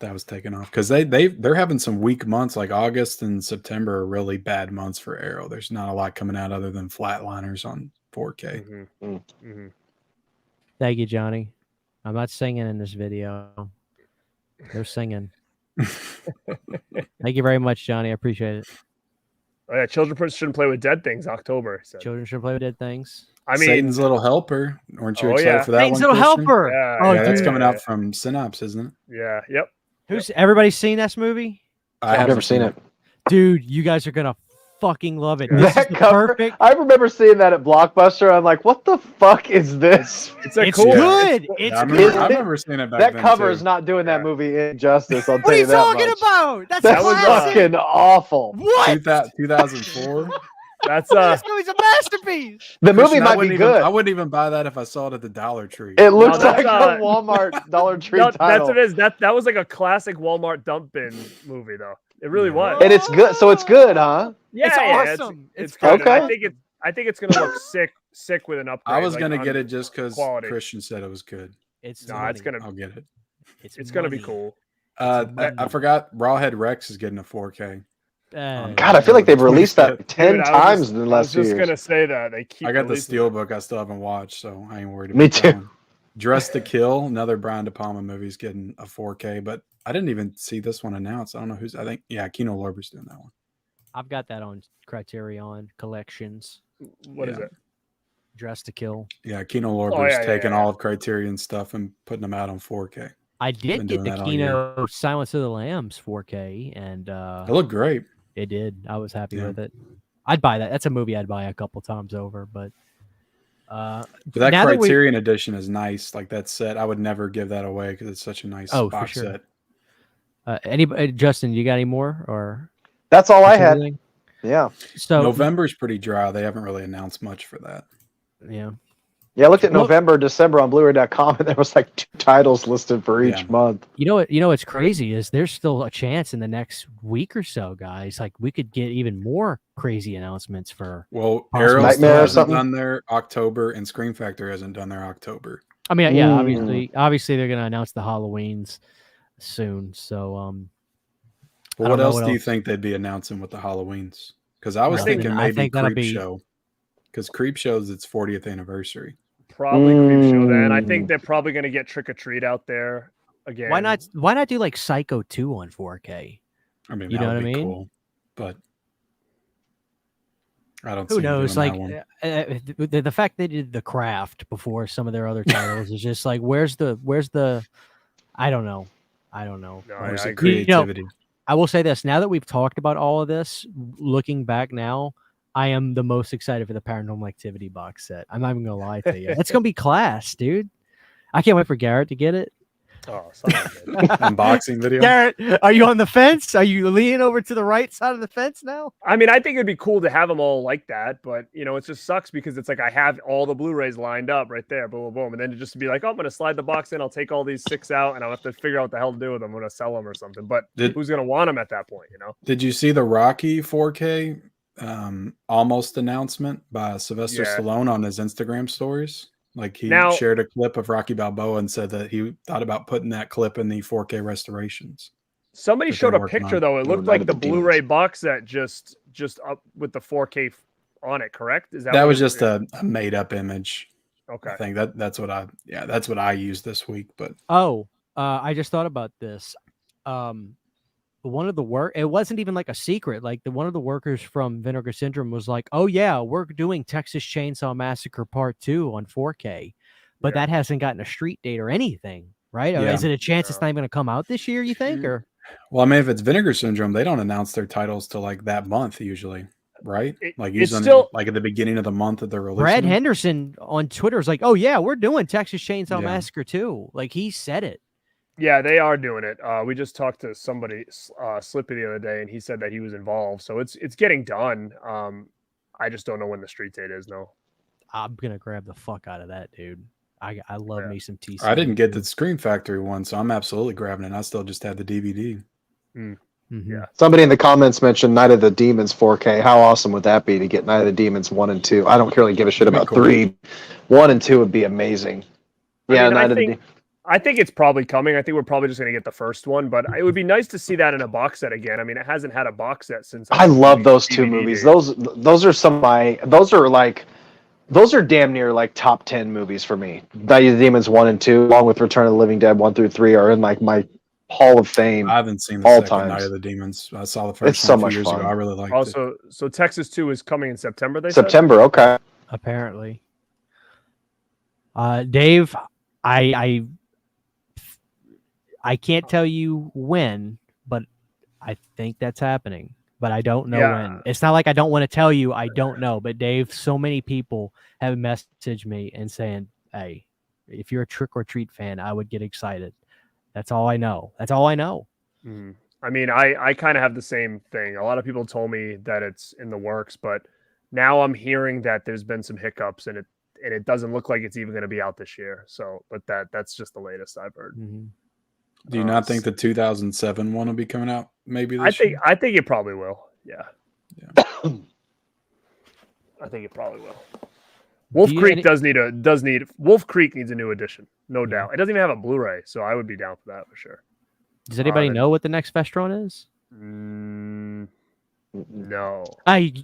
Speaker 3: that was taken off because they're having some weak months. Like August and September are really bad months for Arrow. There's not a lot coming out other than Flatliners on 4K.
Speaker 2: Mm-hmm. Mm-hmm.
Speaker 1: Thank you, Johnny. I'm not singing in this video. They're singing. Thank you very much, Johnny. I appreciate it.
Speaker 2: Oh, yeah, children shouldn't play with dead things. October. So.
Speaker 1: Children should play with dead things.
Speaker 2: I mean,
Speaker 3: Satan's Little Helper. Weren't you
Speaker 2: Oh,
Speaker 3: excited
Speaker 2: yeah.
Speaker 3: for that
Speaker 1: Satan's
Speaker 3: one?
Speaker 1: Little
Speaker 3: Christian?
Speaker 1: Helper.
Speaker 2: Yeah,
Speaker 1: Oh,
Speaker 3: Yeah, that's
Speaker 1: dude.
Speaker 3: coming out from Synapse, isn't it?
Speaker 2: Yeah. Yep.
Speaker 1: Who's everybody seen this movie?
Speaker 4: I've never seen it.
Speaker 1: Dude, you guys are gonna fucking love it. This is
Speaker 4: That
Speaker 1: the
Speaker 4: cover,
Speaker 1: perfect.
Speaker 4: I remember seeing that at Blockbuster. I'm like, what the fuck is this?
Speaker 2: It's a
Speaker 1: It's
Speaker 2: cool.
Speaker 1: good.
Speaker 2: It's-
Speaker 1: It's
Speaker 3: Yeah, I
Speaker 1: good.
Speaker 3: remember seeing it back
Speaker 4: That
Speaker 3: then,
Speaker 4: cover
Speaker 3: too.
Speaker 4: is not doing that
Speaker 2: Yeah.
Speaker 4: movie injustice. I'll
Speaker 1: What
Speaker 4: tell
Speaker 1: are
Speaker 4: you
Speaker 1: you
Speaker 4: that
Speaker 1: talking
Speaker 4: much.
Speaker 1: about? That's
Speaker 4: That
Speaker 1: a
Speaker 4: was
Speaker 1: classic.
Speaker 4: fucking awful.
Speaker 1: What?
Speaker 3: 2004.
Speaker 2: That's
Speaker 1: This movie's a masterpiece.
Speaker 4: The movie
Speaker 3: Christian,
Speaker 4: might be good.
Speaker 3: I wouldn't even buy that if I saw it at the Dollar Tree.
Speaker 4: It looks
Speaker 2: No,
Speaker 4: like
Speaker 2: that's,
Speaker 4: a Walmart Dollar Tree
Speaker 2: no, that's
Speaker 4: title.
Speaker 2: what it is. That was like a classic Walmart dump bin movie, though. It really was.
Speaker 4: And it's good. So it's good, huh?
Speaker 2: Yeah,
Speaker 1: It's
Speaker 2: yeah,
Speaker 1: awesome.
Speaker 2: It's
Speaker 1: It's
Speaker 2: good.
Speaker 4: okay.
Speaker 2: I think it's gonna look sick with an upgrade.
Speaker 3: I was
Speaker 2: like,
Speaker 3: gonna
Speaker 2: on
Speaker 3: get it just because
Speaker 2: quality.
Speaker 3: Christian said it was good.
Speaker 1: It's
Speaker 2: Nah, it's
Speaker 1: money.
Speaker 2: gonna
Speaker 3: I'll get it.
Speaker 2: it's gonna be
Speaker 1: money.
Speaker 2: cool.
Speaker 3: I forgot Rawhead Rex is getting a 4K.
Speaker 4: God, I feel like they've released that 10
Speaker 2: Dude,
Speaker 4: times in the
Speaker 2: I was
Speaker 4: last 2
Speaker 2: just
Speaker 4: years.
Speaker 2: gonna say that they keep.
Speaker 3: I got the
Speaker 2: releasing
Speaker 3: Steelbook I still haven't watched, so I ain't worried about
Speaker 4: Me
Speaker 3: that
Speaker 4: too.
Speaker 3: one. Dress to Kill, another Brian De Palma movie, is getting a 4K, but I didn't even see this one announced. I don't know who's. I think Kino Lorber's doing that one.
Speaker 1: I've got that on Criterion collections.
Speaker 2: What is it?
Speaker 1: Dress to Kill.
Speaker 3: Yeah, Kino Lorber's
Speaker 2: yeah,
Speaker 3: taking
Speaker 2: yeah.
Speaker 3: all of Criterion stuff and putting them out on 4K.
Speaker 1: I did
Speaker 3: Been
Speaker 1: get
Speaker 3: doing
Speaker 1: the
Speaker 3: that all year.
Speaker 1: Kino Silence of the Lambs 4K, and
Speaker 3: It looked great.
Speaker 1: it did. I was happy
Speaker 3: Yeah.
Speaker 1: with it. I'd buy that. That's a movie I'd buy a couple times over. But
Speaker 3: But that
Speaker 1: now that we-
Speaker 3: Criterion edition is nice. Like that set, I would never give that away because it's such a nice
Speaker 1: Oh, for
Speaker 3: box
Speaker 1: sure.
Speaker 3: set.
Speaker 1: anybody, Justin, you got any more or?
Speaker 4: That's all I
Speaker 1: that's
Speaker 4: had.
Speaker 1: everything?
Speaker 4: Yeah.
Speaker 1: So
Speaker 3: November's pretty dry. They haven't really announced much for that.
Speaker 1: yeah.
Speaker 4: Yeah, I looked at
Speaker 1: Well-
Speaker 4: November, December on Blu-ray.com, and there was like 2 titles listed for each
Speaker 3: Yeah.
Speaker 4: month.
Speaker 1: You know what's crazy is there's still a chance in the next week or so, guys. Like we could get even more crazy announcements for.
Speaker 3: Well,
Speaker 1: Possible
Speaker 3: Arrow
Speaker 4: Nightmare
Speaker 3: still
Speaker 4: or
Speaker 3: hasn't
Speaker 4: something?
Speaker 3: done their October, and Scream Factory hasn't done their October.
Speaker 1: I mean, yeah,
Speaker 4: Mm.
Speaker 1: obviously they're gonna announce the Halloweens soon. So
Speaker 3: Well,
Speaker 1: I
Speaker 3: what
Speaker 1: don't know
Speaker 3: else
Speaker 1: what
Speaker 3: do you
Speaker 1: else.
Speaker 3: think they'd be announcing with the Halloweens? Because I was
Speaker 1: Nothing.
Speaker 3: thinking
Speaker 1: I
Speaker 3: maybe
Speaker 1: think that'll be-
Speaker 3: Creepshow. Because Creepshow's its 40th anniversary.
Speaker 2: Probably Creepshow then. I
Speaker 4: Mm.
Speaker 2: think they're probably going to get Trick or Treat out there again.
Speaker 1: why not do like Psycho 2 on 4K?
Speaker 3: I mean,
Speaker 1: You
Speaker 3: that
Speaker 1: know
Speaker 3: would
Speaker 1: what I
Speaker 3: be
Speaker 1: mean?
Speaker 3: cool. But I don't
Speaker 1: Who
Speaker 3: see them
Speaker 1: knows?
Speaker 3: doing
Speaker 1: Like
Speaker 3: that one.
Speaker 1: the fact they did The Craft before some of their other titles is just like where's the I don't know.
Speaker 2: No,
Speaker 3: Or is
Speaker 2: I
Speaker 3: it
Speaker 2: agree.
Speaker 1: You know,
Speaker 3: creativity?
Speaker 1: I will say this, now that we've talked about all of this, looking back now, I am the most excited for the Paranormal Activity box set. I'm not even gonna lie to you. It's gonna be class, dude. I can't wait for Garrett to get it.
Speaker 2: Oh, son of a bitch.
Speaker 3: Unboxing video?
Speaker 1: Garrett, are you on the fence? Are you leaning over to the right side of the fence now?
Speaker 2: I mean, I think it'd be cool to have them all like that, but it just sucks because it's like I have all the Blu-rays lined up right there, boom, boom, boom, and then to just be like, oh, I'm gonna slide the box in, I'll take all these 6 out, and I'll have to figure out what the hell to do with them. I'm gonna sell them or something. But who's gonna want them at that point?
Speaker 3: Did you see the Rocky 4K almost announcement by Sylvester
Speaker 2: Yeah.
Speaker 3: Stallone on his Instagram stories? Like he
Speaker 2: Now-
Speaker 3: shared a clip of Rocky Balboa and said that he thought about putting that clip in the 4K restorations.
Speaker 2: Somebody
Speaker 3: That
Speaker 2: showed
Speaker 3: they're
Speaker 2: a
Speaker 3: working
Speaker 2: picture
Speaker 3: on.
Speaker 2: though. It
Speaker 4: Oh,
Speaker 2: looked
Speaker 4: Night
Speaker 2: like
Speaker 4: of
Speaker 2: the
Speaker 4: the Demons.
Speaker 2: Blu-ray box set just up with the 4K on it. Correct? Is
Speaker 3: That
Speaker 2: what
Speaker 3: was
Speaker 2: it-
Speaker 3: just a made up image.
Speaker 2: okay.
Speaker 3: I think that's what I used this week. But
Speaker 1: Oh, I just thought about this. One of the it wasn't even like a secret. Like one of the workers from Vinegar Syndrome was like, "Oh yeah, we're doing Texas Chainsaw Massacre Part 2 on 4K," but
Speaker 2: Yeah.
Speaker 1: that hasn't gotten a street date or anything, right? Or
Speaker 3: Yeah.
Speaker 1: is it a chance it's
Speaker 2: No.
Speaker 1: not even going to come out this year? You think? Or
Speaker 3: well, I mean, if it's Vinegar Syndrome, they don't announce their titles till like that month usually, right? Like
Speaker 2: it's
Speaker 3: usually
Speaker 2: still-
Speaker 3: like at the beginning of the month that they're releasing.
Speaker 1: Brad
Speaker 3: them.
Speaker 1: Henderson on Twitter is like, "Oh yeah, we're doing Texas Chainsaw
Speaker 3: Yeah.
Speaker 1: Massacre 2." Like he said it.
Speaker 2: Yeah, they are doing it. We just talked to somebody, Slippy, the other day, and he said that he was involved. So it's getting done. I just don't know when the street date is. No.
Speaker 1: I'm gonna grab the fuck out of that, dude. I love
Speaker 2: Yeah.
Speaker 1: me some TC.
Speaker 3: I didn't get the Scream Factory one, so I'm absolutely grabbing it. I still just had the DVD.
Speaker 1: Mhm.
Speaker 2: Yeah.
Speaker 4: Somebody in the comments mentioned Night of the Demons 4K. How awesome would that be to get Night of the Demons 1 and 2? I don't really give a shit
Speaker 3: That'd be
Speaker 4: about
Speaker 3: cool.
Speaker 4: 3. 1 and 2 would be amazing.
Speaker 2: I
Speaker 4: Yeah,
Speaker 2: mean,
Speaker 4: Night of the
Speaker 2: I think it's probably coming. I think we're probably just going to get the first one, but it would be nice to see that in a box set again. I mean, it hasn't had a box set since.
Speaker 4: I love those 2
Speaker 2: DVD
Speaker 4: movies.
Speaker 2: days.
Speaker 4: Those are some of my those are damn near like top 10 movies for me. Night of the Demons 1 and 2, along with Return of the Living Dead 1 through 3, are in like my Hall of Fame.
Speaker 3: I haven't seen the
Speaker 4: All
Speaker 3: second Night
Speaker 4: times.
Speaker 3: of the Demons. I saw the first
Speaker 4: It's so
Speaker 3: one a
Speaker 4: much
Speaker 3: few years
Speaker 4: fun.
Speaker 3: ago. I really liked it.
Speaker 2: Also, so Texas 2 is coming in September. They said?
Speaker 4: September, okay.
Speaker 1: Apparently. Dave, I can't tell you when, but I think that's happening. But I don't know
Speaker 2: Yeah.
Speaker 1: when. It's not like I don't want to tell you. I don't know. But Dave, so many people have messaged me and saying, "Hey, if you're a Trick or Treat fan, I would get excited." That's all I know. That's all I know.
Speaker 2: Mhm. I mean, I kind of have the same thing. A lot of people told me that it's in the works, but now I'm hearing that there's been some hiccups and it doesn't look like it's even going to be out this year. So, but that's just the latest I've heard.
Speaker 1: Mhm.
Speaker 3: Do you not think the 2007 one will be coming out maybe
Speaker 2: I
Speaker 3: this
Speaker 2: think
Speaker 3: year?
Speaker 2: I think it probably will. Yeah.
Speaker 3: Yeah.
Speaker 2: I think it probably will. Wolf
Speaker 1: Do you-
Speaker 2: Creek does need Wolf Creek needs a new edition, no
Speaker 1: Yeah.
Speaker 2: doubt. It doesn't even have a Blu-ray, so I would be down for that for sure.
Speaker 1: Does anybody
Speaker 2: then-
Speaker 1: know what the next Vestron is?
Speaker 2: No.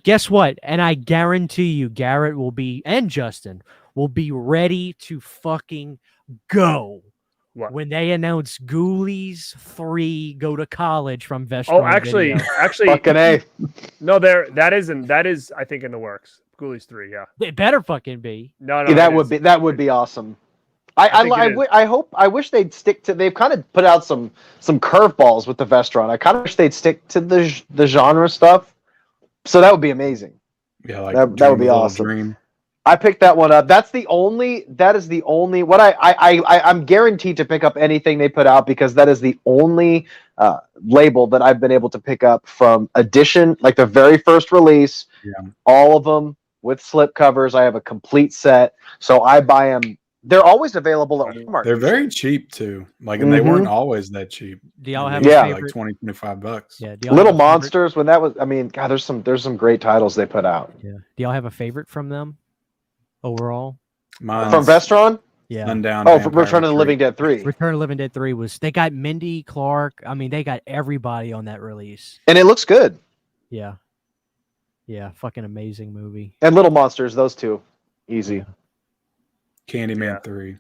Speaker 1: Guess what? And I guarantee you, Garrett will be and Justin will be ready to fucking go
Speaker 2: What?
Speaker 1: when they announce Ghoulies 3 Go to College from Vestron.
Speaker 2: Oh, actually,
Speaker 1: Video.
Speaker 4: Fucking A.
Speaker 2: no. That is I think in the works. Ghoulies 3, yeah.
Speaker 1: It better fucking be.
Speaker 2: No,
Speaker 4: Yeah,
Speaker 2: it is.
Speaker 4: that would be awesome. I wish they'd stick to. They've kind of put out some curveballs with the Vestron. I kind of wish they'd stick to the genre stuff. So that would be amazing.
Speaker 3: Yeah, like
Speaker 4: that would be awesome.
Speaker 3: Dream.
Speaker 4: I picked that one up. That is the only what I'm guaranteed to pick up anything they put out, because that is the only label that I've been able to pick up from Edition, like the very first release.
Speaker 3: Yeah.
Speaker 4: All of them with slipcovers. I have a complete set, so I buy them. They're always available at Walmart.
Speaker 3: They're very cheap too. Like, and they weren't always that cheap.
Speaker 1: Do y'all have
Speaker 3: like $20, $25?
Speaker 1: Yeah.
Speaker 4: Little Monsters, when that was, I mean, God, there's some great titles they put out.
Speaker 1: Yeah. Do y'all have a favorite from them overall?
Speaker 4: From Vestron?
Speaker 1: Yeah.
Speaker 3: Sundown.
Speaker 4: Oh, Return of the Living Dead 3.
Speaker 1: Return of the Living Dead 3 was, they got Mindy, Clark. I mean, they got everybody on that release.
Speaker 4: And it looks good.
Speaker 1: Yeah. Yeah. Fucking amazing movie.
Speaker 4: And Little Monsters, those two. Easy.
Speaker 1: Yeah.
Speaker 3: Candyman 3.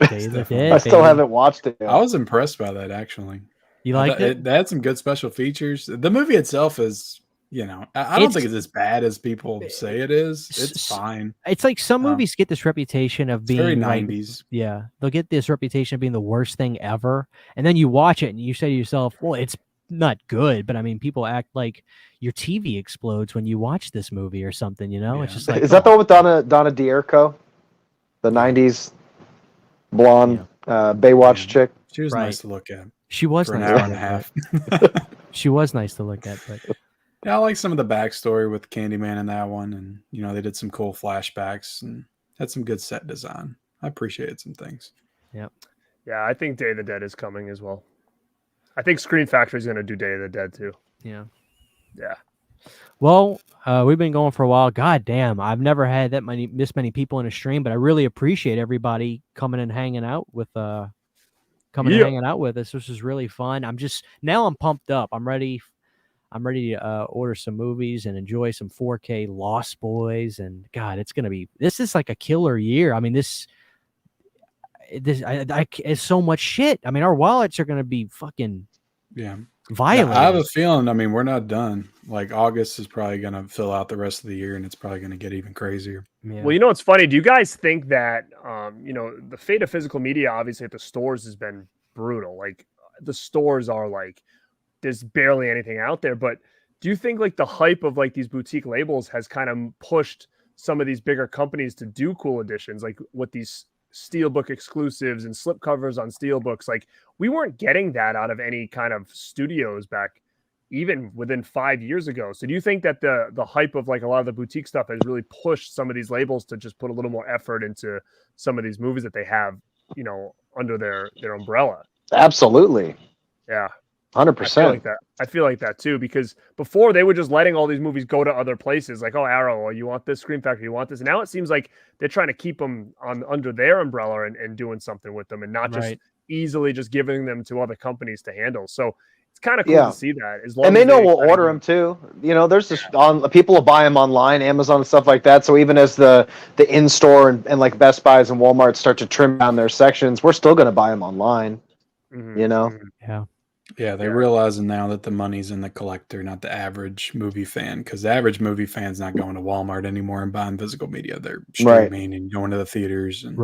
Speaker 4: I still haven't watched it yet.
Speaker 3: I was impressed by that, actually.
Speaker 1: You liked it?
Speaker 3: They had some good special features. The movie itself is, I don't think it's as bad as people say it is. It's fine.
Speaker 1: It's like some movies get this reputation of being
Speaker 3: very
Speaker 1: like,
Speaker 3: 90s.
Speaker 1: Yeah, they'll get this reputation of being the worst thing ever, and then you watch it and you say to yourself, "Well, it's not good," but I mean, people act like your TV explodes when you watch this movie or something.
Speaker 3: Yeah.
Speaker 1: It's just like,
Speaker 4: is that the one with Donna D'Erco, the '90s blonde Baywatch chick?
Speaker 3: She was nice to look at.
Speaker 1: She was
Speaker 3: for
Speaker 1: nice
Speaker 3: an hour and a half.
Speaker 1: She was nice to look at, but.
Speaker 3: Yeah, I like some of the backstory with Candyman in that one, and they did some cool flashbacks and had some good set design. I appreciated some things.
Speaker 1: Yep.
Speaker 2: Yeah, I think Day of the Dead is coming as well. I think Screen Factory is going to do Day of the Dead too.
Speaker 1: Yeah.
Speaker 2: Yeah.
Speaker 1: Well, we've been going for a while. God damn, I've never had this many people in a stream, but I really appreciate everybody coming and hanging out with and hanging out with us. This is really fun. I'm pumped up. I'm ready to order some movies and enjoy some 4K Lost Boys. And God, this is like a killer year. I mean, it's so much shit. I mean, our wallets are going to be fucking violent.
Speaker 3: I have a feeling, we're not done. Like August is probably going to fill out the rest of the year, and it's probably going to get even crazier.
Speaker 1: Yeah.
Speaker 2: Well, what's funny? Do you guys think that, the fate of physical media, obviously at the stores has been brutal. Like the stores are like, there's barely anything out there, but do you think like the hype of like these boutique labels has kind of pushed some of these bigger companies to do cool editions, like with these steelbook exclusives and slipcovers on steelbooks? Like we weren't getting that out of any kind of studios back even within 5 years ago. So do you think that the hype of like a lot of the boutique stuff has really pushed some of these labels to just put a little more effort into some of these movies that they have, under their umbrella?
Speaker 4: Absolutely.
Speaker 2: Yeah.
Speaker 4: 100%.
Speaker 2: I feel like that too, because before they were just letting all these movies go to other places, like, oh, Arrow, or you want this, Scream Factory, you want this. And now it seems like they're trying to keep them under their umbrella and doing something with them, and not just easily just giving them to other companies to handle. So it's kind of cool to see that.
Speaker 4: And they know we'll order them too. There's just people will buy them online, Amazon and stuff like that. So even as the in-store and like Best Buys and Walmart start to trim down their sections, we're still going to buy them online.
Speaker 1: Yeah.
Speaker 3: Yeah, they're realizing now that the money's in the collector, not the average movie fan, because the average movie fan's not going to Walmart anymore and buying physical media. They're streaming and going to the theaters and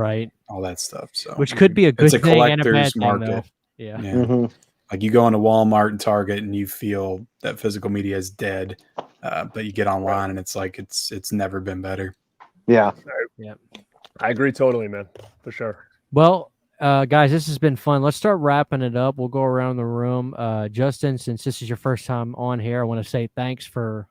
Speaker 3: all that stuff. So,
Speaker 1: which could be a good thing and a bad
Speaker 3: market.
Speaker 1: Thing, though. Yeah.
Speaker 4: Mm-hmm.
Speaker 3: Like you go into Walmart and Target and you feel that physical media is dead, but you get online and it's like it's never been better.
Speaker 4: Yeah.
Speaker 1: Yeah.
Speaker 2: I agree totally, man, for sure.
Speaker 1: Well, guys, this has been fun. Let's start wrapping it up. We'll go around the room. Justin, since this is your first time on here, I want to say thanks for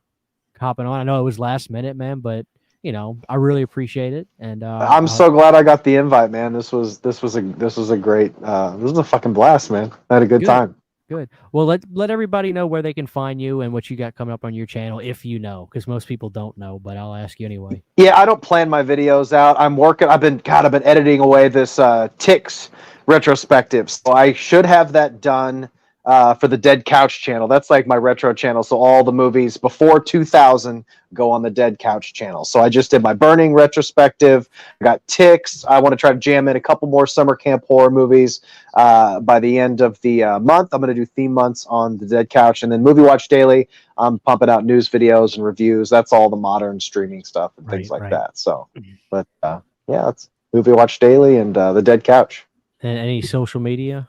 Speaker 1: hopping on. I know it was last minute, man, but I really appreciate it. And
Speaker 4: I'm so glad I got the invite, man. This was a great this was a fucking blast, man. I had a good time.
Speaker 1: Good. Well, let everybody know where they can find you and what you got coming up on your channel, if you know, because most people don't know, but I'll ask you anyway. Yeah,
Speaker 4: I don't plan my videos out. I'm working. I've been editing away this Ticks retrospective, so I should have that done for the Dead Couch channel. That's like my retro channel. So all the movies before 2000 go on the Dead Couch channel. So I just did my Burning retrospective. I got Ticks. I want to try to jam in a couple more summer camp horror movies by the end of the month. I'm going to do theme months on the Dead Couch, and then Movie Watch Daily. I'm pumping out news videos and reviews. That's all the modern streaming stuff and things like that. So, but yeah, Movie Watch Daily, and The Dead Couch.
Speaker 1: And any social media?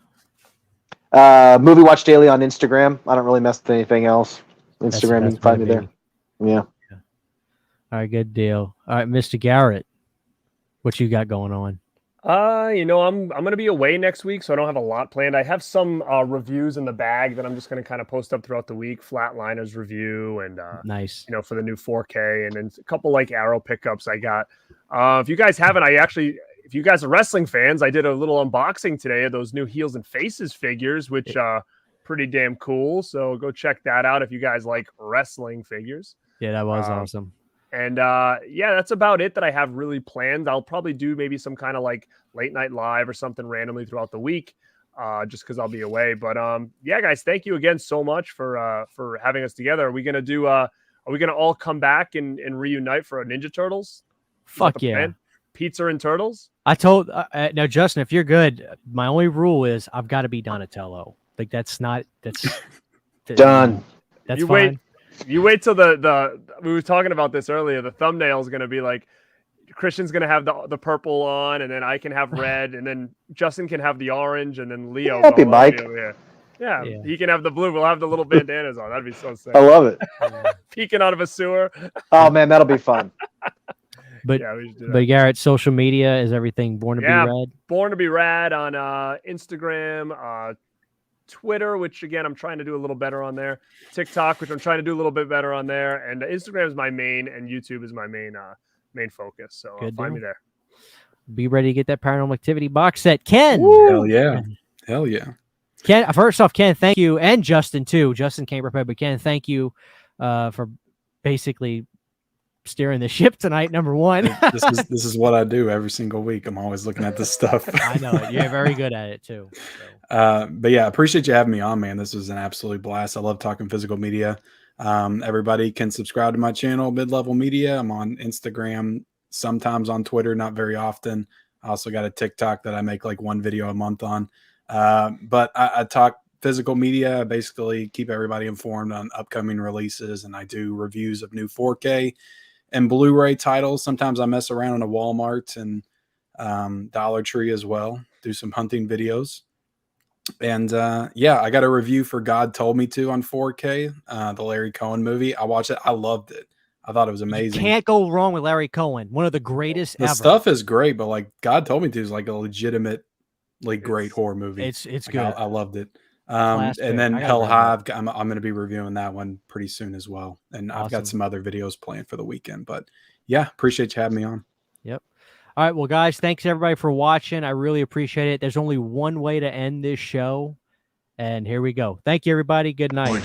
Speaker 4: Movie Watch Daily on Instagram. I don't really mess with anything else.
Speaker 1: That's the
Speaker 4: Instagram, you
Speaker 1: best
Speaker 4: can find
Speaker 1: way
Speaker 4: me
Speaker 1: to
Speaker 4: there.
Speaker 1: be.
Speaker 4: Yeah.
Speaker 1: All right, good deal. All right, Mr. Garrett, what you got going on?
Speaker 2: I'm gonna be away next week, so I don't have a lot planned. I have some reviews in the bag that I'm just gonna kind of post up throughout the week. Flatliners review and
Speaker 1: Nice.
Speaker 2: for the new 4K, and then a couple like Arrow pickups I got. If you guys haven't, if you guys are wrestling fans, I did a little unboxing today of those new Heels and Faces figures, which pretty damn cool. So go check that out if you guys like wrestling figures.
Speaker 1: Yeah, that was awesome.
Speaker 2: And that's about it that I have really planned. I'll probably do maybe some kind of like late night live or something randomly throughout the week, just because I'll be away. But guys, thank you again so much for having us together. Are we gonna all come back and reunite for a Ninja Turtles?
Speaker 1: Fuck yeah.
Speaker 2: Plan? Pizza and Turtles?
Speaker 1: I told now, Justin, if you're good, my only rule is I've got to be Donatello. Like that's
Speaker 4: done.
Speaker 1: That's
Speaker 2: you
Speaker 1: fine.
Speaker 2: You wait till the we were talking about this earlier. The thumbnail is going to be like Christian's going to have the purple on, and then I can have red, and then Justin can have the orange, and then Leo.
Speaker 4: Happy Mike.
Speaker 2: Yeah, he can have the blue. We'll have the little bandanas on. That'd be so sick.
Speaker 4: I love it.
Speaker 2: Peeking out of a sewer.
Speaker 4: Oh man, that'll be fun.
Speaker 1: But
Speaker 2: we should do that.
Speaker 1: but Garrett, social media is everything Born to Be Rad.
Speaker 2: Born to Be Rad on Instagram, Twitter, which again I'm trying to do a little better on there. TikTok, which I'm trying to do a little bit better on there, and Instagram is my main, and YouTube is my main focus. So find me there.
Speaker 1: Be ready to get that Paranormal Activity box set, Ken.
Speaker 3: Hell yeah, hell yeah.
Speaker 1: Ken, first off, Ken, thank you, and Justin too. Justin came prepared, but Ken, thank you for basically steering the ship tonight. Number one.
Speaker 3: This is what I do every single week. I'm always looking at this stuff.
Speaker 1: I know it. You're very good at it too.
Speaker 3: But yeah, appreciate you having me on, man. This was an absolute blast. I love talking physical media. Everybody can subscribe to my channel, Mid-Level Media. I'm on Instagram, sometimes on Twitter, not very often. I also got a TikTok that I make like one video a month on. But I talk physical media. I basically keep everybody informed on upcoming releases, and I do reviews of new 4K and Blu-ray titles. Sometimes I mess around in a Walmart and Dollar Tree as well. Do some hunting videos. And I got a review for God Told Me To on 4K, the Larry Cohen movie. I watched it. I loved it. I thought it was amazing.
Speaker 1: You can't go wrong with Larry Cohen. One of the greatest ever.
Speaker 3: The stuff is great, but like God Told Me To is like a legitimate, like great horror movie.
Speaker 1: It's
Speaker 3: like,
Speaker 1: good.
Speaker 3: I loved it. And then Hell Hive, I'm going to be reviewing that one pretty soon as well. And I've got some other videos planned for the weekend. But yeah, appreciate you having me on.
Speaker 1: Yep. All right, well, guys, thanks everybody for watching. I really appreciate it. There's only one way to end this show, and here we go. Thank you, everybody. Good night.